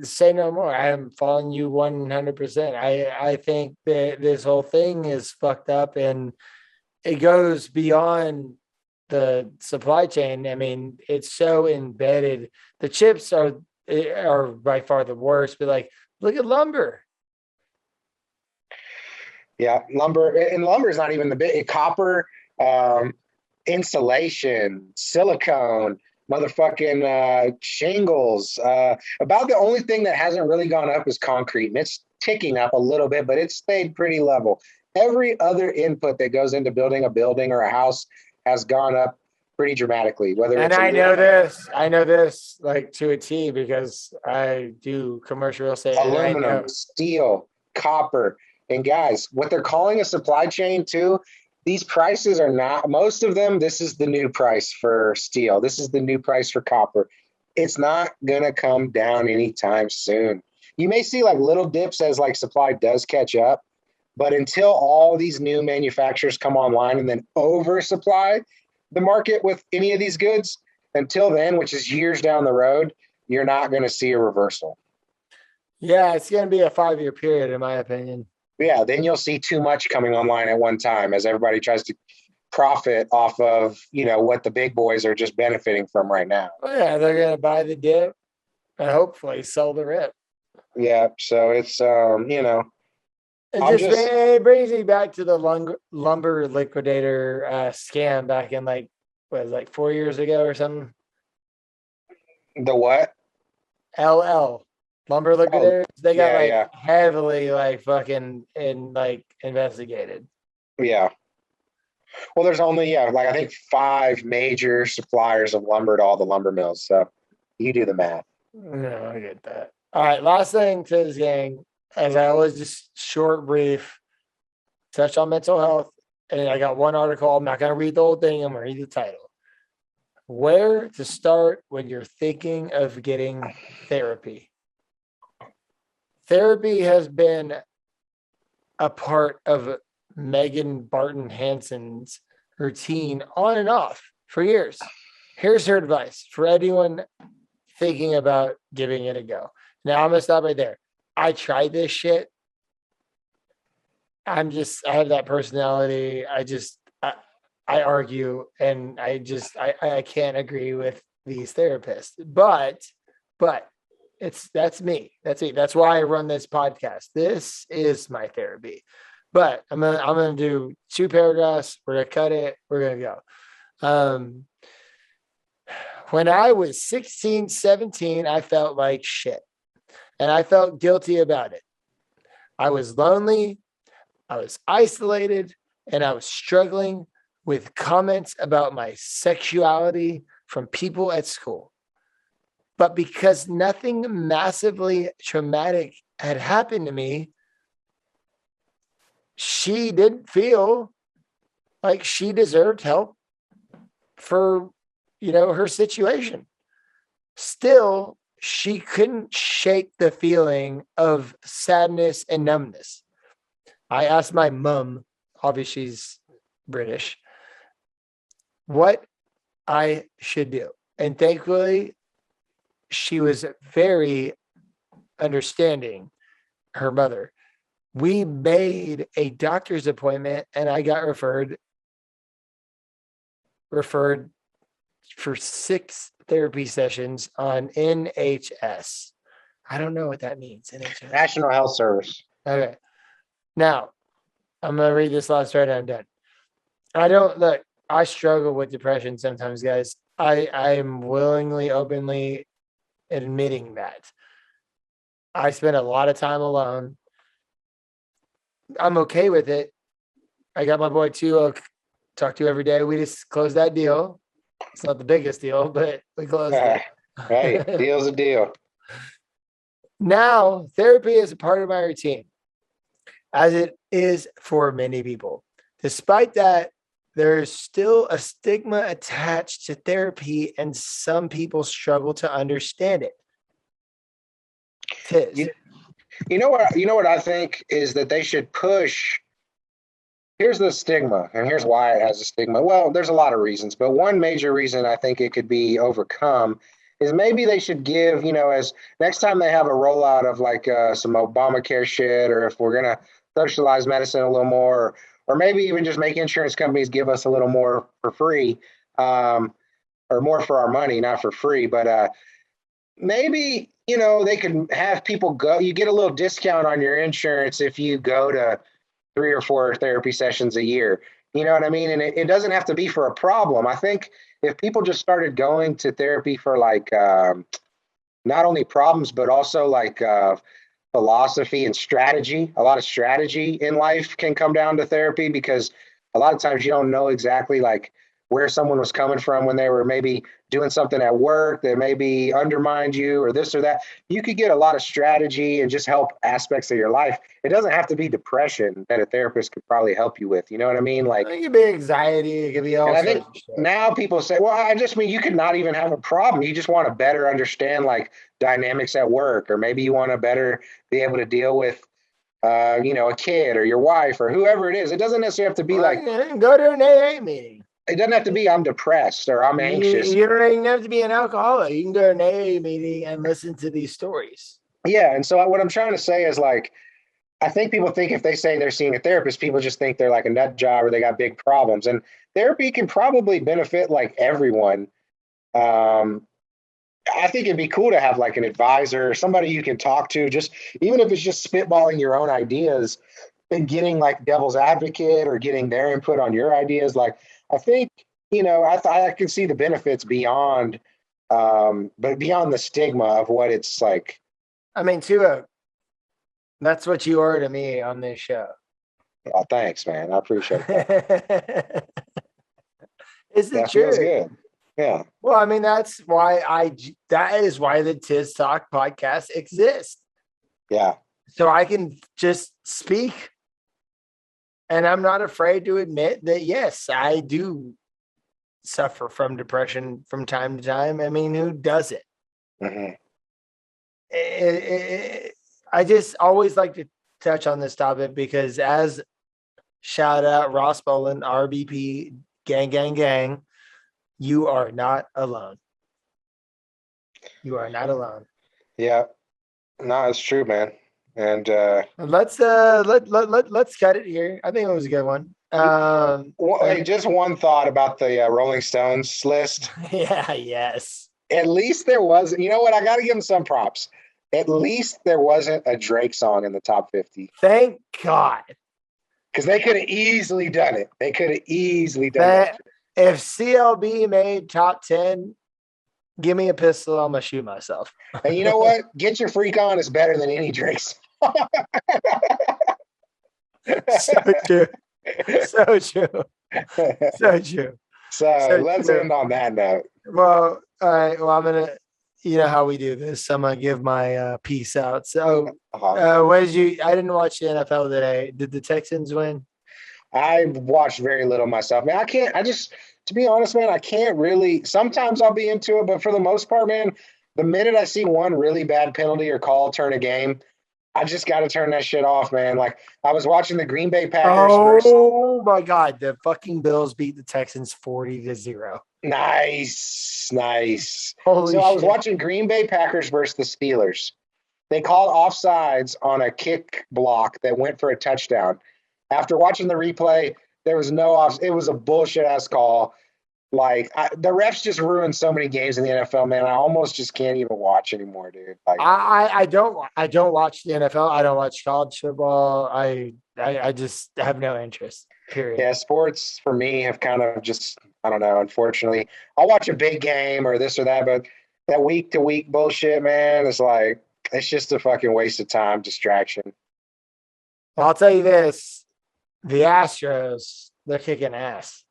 say no more. I am following you 100%. I think that this whole thing is fucked up, and it goes beyond the supply chain. I mean, it's so embedded. The chips are by far the worst, but like, look at lumber. Yeah, lumber, and lumber is not even the big copper, um, insulation, silicone, motherfucking shingles. About the only thing that hasn't really gone up is concrete, and it's ticking up a little bit, but it's stayed pretty level. Every other input that goes into building a building or a house has gone up pretty dramatically. Whether And it's I know this like to a T because I do commercial real estate. And I aluminum, know, steel, copper. And guys, what they're calling a supply chain too, these prices are not, most of them, this is the new price for steel. This is the new price for copper. It's not going to come down anytime soon. You may see like little dips as like supply does catch up, but until all these new manufacturers come online and then oversupply the market with any of these goods, until then, which is years down the road, you're not going to see a reversal. yeah, it's going to be a 5-year period, in my opinion. Yeah, then you'll see too much coming online at one time as everybody tries to profit off of, what the big boys are just benefiting from right now. Well, yeah, they're going to buy the dip and hopefully sell the rip. Yeah, so it's It brings me back to the lumber liquidator scam back in like 4 years ago or something. the what? LL lumber liquidators. They got yeah. heavily fucking investigated. Yeah. Well, there's only I think 5 major suppliers of lumber to all the lumber mills. So you do the math. No, I get that. All right, last thing to this gang, as I always just short, brief, touch on mental health. And I got one article. I'm not going to read the whole thing. I'm going to read the title. Where to start when you're thinking of getting therapy. Therapy has been a part of Megan Barton Hansen's routine on and off for years. Here's her advice for anyone thinking about giving it a go. Now I'm going to stop right there. I tried this shit. I have that personality. I argue, and I can't agree with these therapists, but that's me. That's why I run this podcast. This is my therapy. But I'm gonna do 2 paragraphs. We're gonna cut it. We're gonna go. When I was 16, 17, I felt like shit, and I felt guilty about it. I was lonely, I was isolated, and I was struggling with comments about my sexuality from people at school. But because nothing massively traumatic had happened to me, she didn't feel like she deserved help for, her situation. Still, she couldn't shake the feeling of sadness and numbness. I asked my mom, obviously she's British, what I should do. And thankfully, she was very understanding, her mother. We made a doctor's appointment and I got referred for 6 therapy sessions on NHS. I don't know what that means. NHS. National Health Service. Okay. Now, I'm going to read this last right. I'm done. I struggle with depression sometimes, guys. I'm willingly, openly admitting that. I spend a lot of time alone. I'm okay with it. I got my boy Toowoketogobroke, talk to every day. We just closed that deal. It's not the biggest deal, but we closed it. Hey, deal's a deal. Now, therapy is a part of my routine, as it is for many people. Despite that, there's still a stigma attached to therapy, and some people struggle to understand it. TIZZ. You know what I think is that they should push. Here's the stigma, and here's why it has a stigma. Well, there's a lot of reasons, but one major reason I think it could be overcome is maybe they should give, as next time they have a rollout of like some Obamacare shit, or if we're going to socialize medicine a little more, or maybe even just make insurance companies give us a little more for free, or more for our money, not for free. But maybe, they can have people go, you get a little discount on your insurance if you go to 3 or 4 therapy sessions a year. You know what I mean? And it doesn't have to be for a problem. I think if people just started going to therapy for like not only problems, but also like philosophy and strategy, a lot of strategy in life can come down to therapy, because a lot of times you don't know exactly like where someone was coming from when they were maybe doing something at work that maybe undermined you or this or that. You could get a lot of strategy and just help aspects of your life. It doesn't have to be depression that a therapist could probably help you with. You know what I mean? Like, it could be anxiety. It could be all and I sorts think of shit. now people say, well, I just mean you could not even have a problem. You just want to better understand like dynamics at work, or maybe you want to better be able to deal with a kid or your wife or whoever it is. It doesn't necessarily have to be like, go to an AA meeting. It doesn't have to be I'm depressed or I'm anxious. You don't even have to be an alcoholic. You can go to an AA meeting and listen to these stories. Yeah. And so what I'm trying to say is like, I think people think if they say they're seeing a therapist, people just think they're like a nut job or they got big problems. And therapy can probably benefit like everyone. I think it'd be cool to have like an advisor or somebody you can talk to, just even if it's just spitballing your own ideas and getting like devil's advocate or getting their input on your ideas. Like, I think, I can see the benefits beyond, but beyond the stigma of what it's like. I mean, Tuvo, that's what you are to me on this show. Oh, thanks, man. I appreciate that. Is it that true? Feels good. Yeah. Well, I mean, that is why the TIZZ Talk podcast exists. Yeah. So I can just speak. And I'm not afraid to admit that, yes, I do suffer from depression from time to time. I mean, who doesn't? Mm-hmm. I just always like to touch on this topic because, as shout out Ross Boland, RBP, gang, you are not alone. You are not alone. Yeah. No, it's true, man. And let's cut it here. I think it was a good one. hey, just one thought about the Rolling Stones list. Yeah, yes. At least there was, you know what? I got to give them some props. At least there wasn't a Drake song in the top 50. Thank God. Because they could have easily done it. They could have easily done it. If CLB made top 10, give me a pistol. I'm going to shoot myself. And you know what? Get Your Freak On is better than any Drake song. So true. So true. So true. So let's end on that note. Well, all right. Well, I'm going to, you know how we do this. I'm going to give my peace out. So I didn't watch the NFL today. Did the Texans win? I watched very little myself, man. To be honest, man, I can't really, sometimes I'll be into it, but for the most part, man, the minute I see one really bad penalty or call turn a game, I just got to turn that shit off, man. Like, I was watching the Green Bay Packers. Oh my God. The fucking Bills beat the Texans 40-0. Nice. Holy shit. I was watching Green Bay Packers versus the Steelers. They called offsides on a kick block that went for a touchdown. After watching the replay, there was no off. It was a bullshit ass call. Like, the refs just ruined so many games in the NFL, man. I almost just can't even watch anymore, dude. Like, I don't watch the NFL. I don't watch college football. I just have no interest. Period. Yeah, sports for me have kind of just, I don't know. Unfortunately, I'll watch a big game or this or that, but that week to week bullshit, man, it's like, it's just a fucking waste of time, distraction. Well, I'll tell you this: the Astros, they're kicking ass.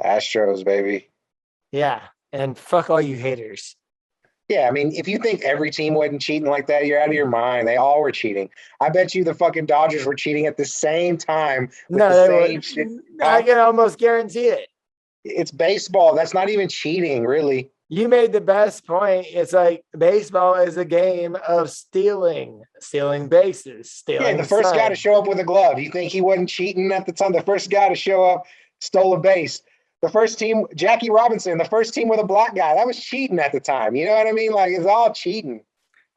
Astros, baby. Yeah, and fuck all you haters. Yeah, I mean, if you think every team wasn't cheating like that, you're out of your mind. They all were cheating. I bet you the fucking Dodgers were cheating at the same time. Shit. I can almost guarantee it. It's baseball. That's not even cheating, really. You made the best point. It's like baseball is a game of stealing bases, stealing. Yeah, the first guy to show up with a glove. You think he wasn't cheating at the time? The first guy to show up stole a base. The first team, Jackie Robinson, the first team with a black guy. That was cheating at the time. You know what I mean? Like, it's all cheating.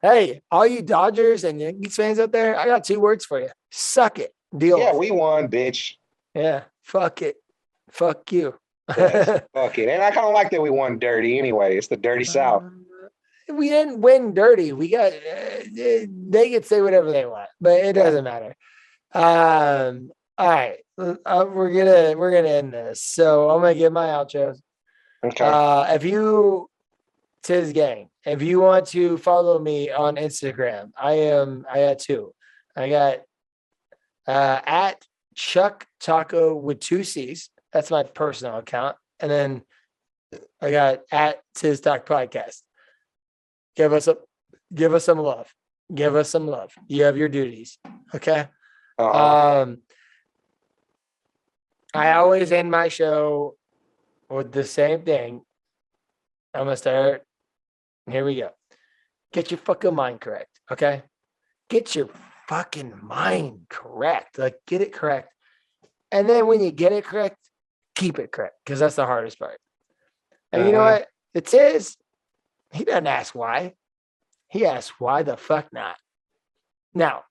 Hey, all you Dodgers and Yankees fans out there, I got 2 words for you. Suck it. Deal Yeah, with we won, bitch. it. Yeah, fuck it. Fuck you. Yes, fuck it. And I kind of like that we won dirty anyway. It's the dirty South. We didn't win dirty. We got they can say whatever they want, but it doesn't matter. All right, we're gonna end this. So I'm gonna get my outros. Okay. If you TIZZ gang, if you want to follow me on Instagram, I got 2. I got at Chuck Taco with 2 C's. That's my personal account. And then I got at TIZZ Talk Podcast. Give us some love. Give us some love. You have your duties. Okay. Uh-huh. I always end my show with the same thing. I'm gonna start. Here we go. Get your fucking mind correct. Okay. Get your fucking mind correct. Like, get it correct. And then when you get it correct, keep it correct. Because that's the hardest part. And you know what? It is. He doesn't ask why. He asks, why the fuck not? Now,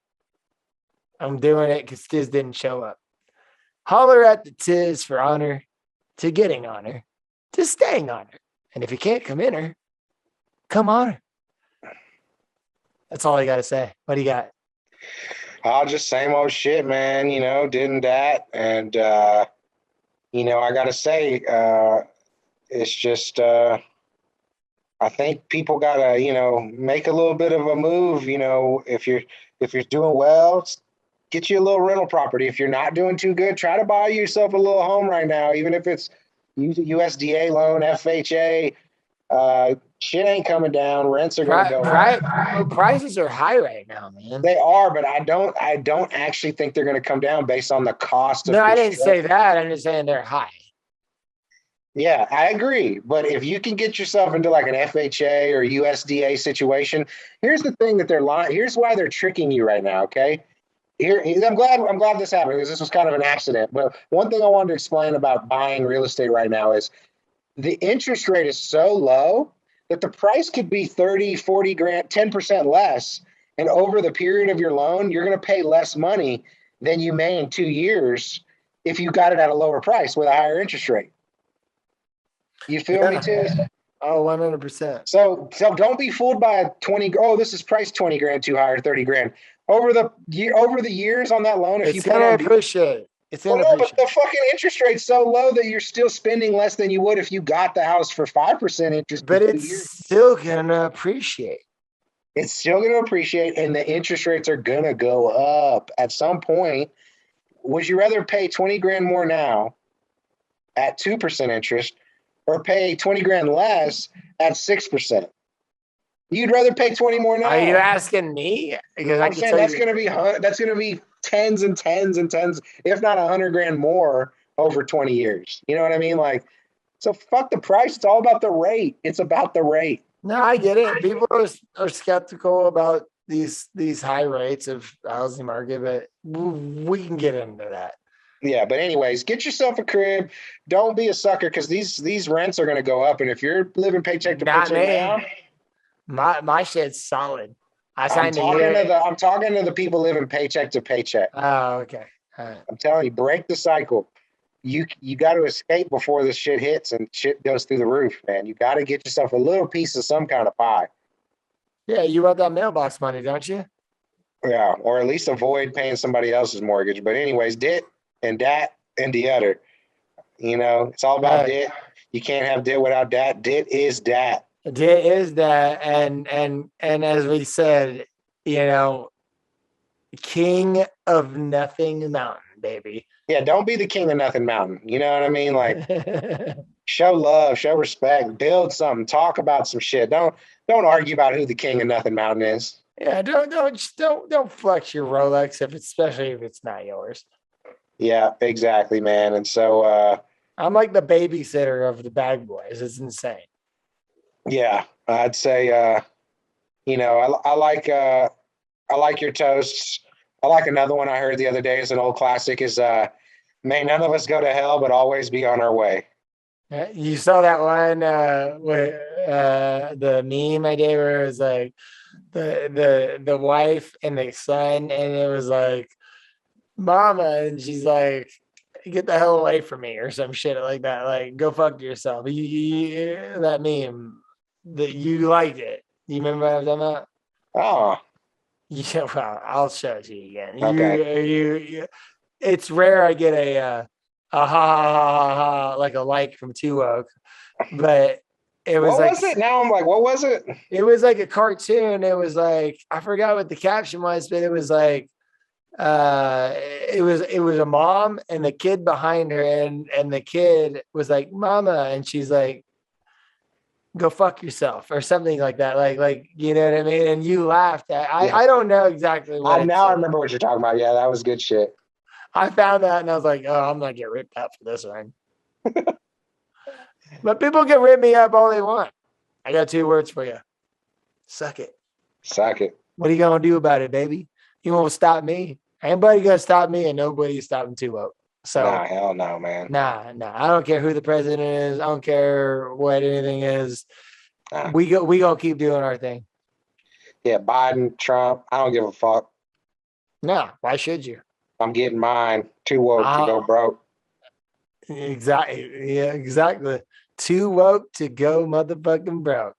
I'm doing it because TIZZ didn't show up. Holler at the TIZZ for honor, to getting honor, to staying honor. And if you can't come in her, come on her. That's all I got to say. What do you got? I'll just same old shit, man. You know, didn't that. And, you know, I got to say, it's just, I think people got to, you know, make a little bit of a move. You know, if you're doing well, get you a little rental property. If you're not doing too good, try to buy yourself a little home right now, even if it's USDA loan, FHA. Shit ain't coming down. Rents are going to go up. Prices are high right now, man. They are, but I don't actually think they're going to come down based on the cost of. No, I didn't say that. I'm just saying they're high. Yeah, I agree. But if you can get yourself into like an FHA or USDA situation, here's the thing that they're lying. Here's why they're tricking you right now. Okay. I'm glad this happened because this was kind of an accident. But one thing I wanted to explain about buying real estate right now is the interest rate is so low that the price could be 30, 40 grand, 10% less. And over the period of your loan, you're going to pay less money than you may in 2 years if you got it at a lower price with a higher interest rate. You feel me, too? Oh, 100%. So don't be fooled by 20. Oh, this is priced 20 grand too high or 30 grand. Over the years on that loan, if you plan on appreciate. It's gonna appreciate. But the fucking interest rate's so low that you're still spending less than you would if you got the house for 5% interest. But it's still gonna appreciate. It's still gonna appreciate, and the interest rates are gonna go up at some point. Would you rather pay 20 grand more now at 2% interest, or pay 20 grand less at 6%? You'd rather pay 20 more now. Are you asking me? Because I'm saying that's going to be tens and tens and tens, if not 100 grand more over 20 years. You know what I mean? Like, so fuck the price. It's all about the rate. It's about the rate. No, I get it. People are skeptical about these high rates of housing market, but we can get into that. Yeah, but anyways, get yourself a crib. Don't be a sucker because these rents are going to go up, and if you're living paycheck to paycheck now, my shit's solid. I'm talking to the people living paycheck to paycheck. Oh, okay. All right. I'm telling you, break the cycle. You got to escape before this shit hits and shit goes through the roof, man. You got to get yourself a little piece of some kind of pie. Yeah, you want that mailbox money, don't you? Yeah, or at least avoid paying somebody else's mortgage. But anyways, dit and dat and the other. You know, it's all about dit. You can't have dit without dat. Dit is dat. Dit is that, and as we said, you know, king of nothing mountain, baby. Yeah, don't be the king of nothing mountain. You know what I mean? Like, show love, show respect, build something, talk about some shit. Don't argue about who the king of nothing mountain is. Yeah, don't flex your Rolex especially if it's not yours. Yeah, exactly, man. And so I'm like the babysitter of the bag boys. It's insane. Yeah, I'd say you know, I like your toasts. I like another one I heard the other day is an old classic is may none of us go to hell but always be on our way. You saw that one where the meme I did where it was like the wife and the son, and it was like mama, and she's like, get the hell away from me or some shit like that. Like, go fuck yourself. That meme that you liked it. You remember what I'm talking about? Oh, Yeah, well, I'll show it to you again. okay. You it's rare I get a ha ha ha ha like a like from Toowoketogobroke, but it was What like was it? Now I'm like, what was it? it was like a cartoon. It was like I forgot what the caption was, but it was like it was a mom and the kid behind her, and the kid was like mama, and she's like go fuck yourself or something like that, like you know what I mean, and you laughed at I don't know exactly what I remember what you're talking about. Yeah, that was good shit. I found that and I was like, oh, I'm gonna get ripped up for this one. But people can rip me up all they want. I got 2 words for you. Suck it. Suck it. What are you gonna do about it, baby? You won't stop me. Anybody gonna stop me, and nobody's stopping Toowoketogobroke. So Nah, hell no, man. nah. I don't care who the president is. I don't care what anything is. Nah. We gonna keep doing our thing. Yeah, Biden, Trump, I don't give a fuck. Nah, why should you? I'm getting mine. Too woke to go broke. Exactly. Yeah, exactly. Too woke to go motherfucking broke.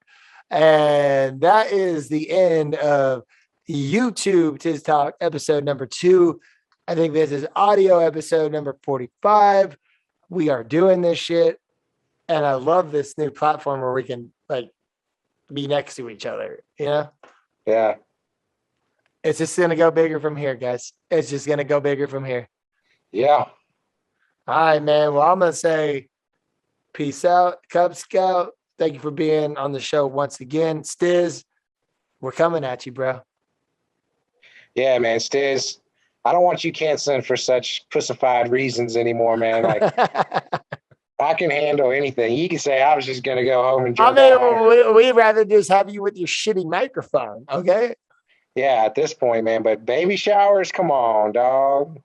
And that is the end of YouTube TIZZ Talk episode number 2. I think this is audio episode number 45. We are doing this shit. And I love this new platform where we can like be next to each other, you know? Yeah. It's just gonna go bigger from here, guys. It's just gonna go bigger from here. Yeah. All right, man. Well, I'm gonna say peace out, Cub Scout. Thank you for being on the show once again. sTIZZ, we're coming at you, bro. Yeah, man. sTIZZ, I don't want you canceling for such pussified reasons anymore, man. Like, I can handle anything. You can say I was just gonna go home and I drink. mean, we'd rather just have you with your shitty microphone, okay? Yeah, at this point, man. But baby showers, come on, dog.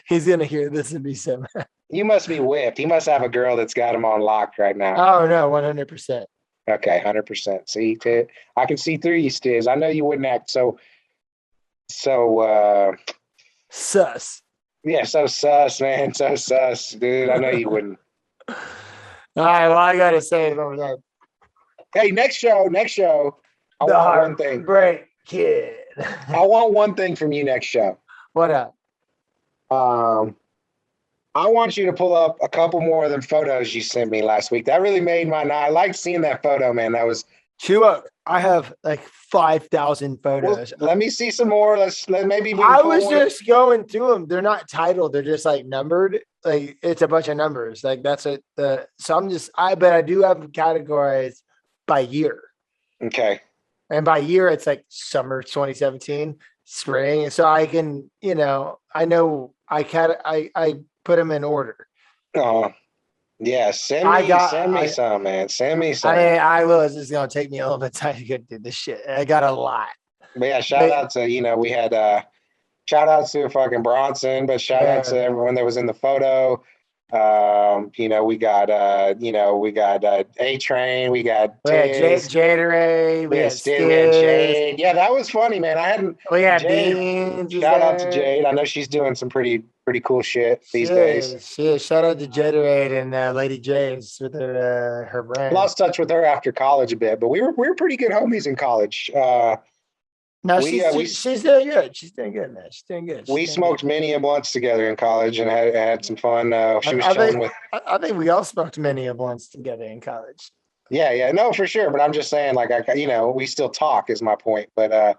He's gonna hear this and be so mad. You must be whipped. He must have a girl that's got him on lock right now. Oh no, 100%. Okay, 100%. See, I can see through you, sTIZZ. I know you wouldn't act so sus. Yeah, so sus, man. So sus, dude. I know you wouldn't. All right, well, I gotta say it over there. Hey, next show. I want one thing. Break kid. I want one thing from you next show. What up? I want you to pull up a couple more of them photos you sent me last week. That really made my night. I liked seeing that photo, man. That was I have like 5,000 photos. Well, let me see some more. Let maybe. I was just going through them. They're not titled. They're just like numbered. Like it's a bunch of numbers. Like that's it. So I'm just but I do have categorized by year. Okay. And by year, it's like summer 2017, spring. So I can, I know I put them in order. Oh, yeah. Send me some, man. Send me some. I will. It's just going to take me a little bit of time to get through this shit. I got a lot. But yeah, shout out to, we had, shout out to fucking Bronson, but shout out to everyone that was in the photo. We got A-Train, we got TIZZ, Jaderay, we had Jade. Yeah, that was funny, man. We had Jade. Shout out to Jade. I know she's doing some pretty cool shit these days. Shit. Shout out to Jaderay and Lady James with her brand. Lost touch with her after college a bit, but we were pretty good homies in college. No, she's doing good. She's doing good, man. She's doing good. We smoked many a blunts together in college and had some fun. She was chilling with. I think we all smoked many a blunts together in college. Yeah, no, for sure. But I'm just saying, like, we still talk is my point. But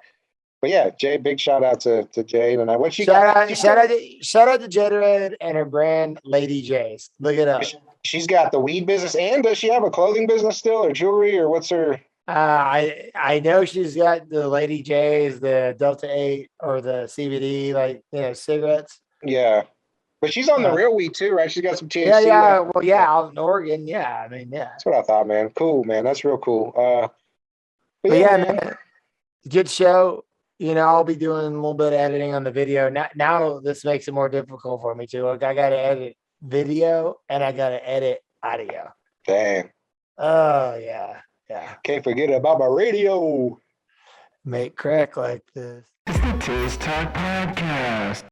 yeah, Jay, big shout out to Jade and what she got. Shout out to Jaderay and her brand, Lady J's. Look it up. She's got the weed business, and does she have a clothing business still, or jewelry, or what's her? I know she's got the Lady J's, the Delta 8, or the CBD, cigarettes. Yeah, but she's on the real weed too, right? She's got some THC. Yeah. Well, yeah, out in Oregon. Yeah, I mean, yeah. That's what I thought, man. Cool, man. That's real cool. But yeah, man. Good show. I'll be doing a little bit of editing on the video. Now this makes it more difficult for me too. Look, I got to edit video and I got to edit audio. Dang. Oh yeah. Yeah. Can't forget about my radio. Make crack like this. It's the TIZZ Talk Podcast.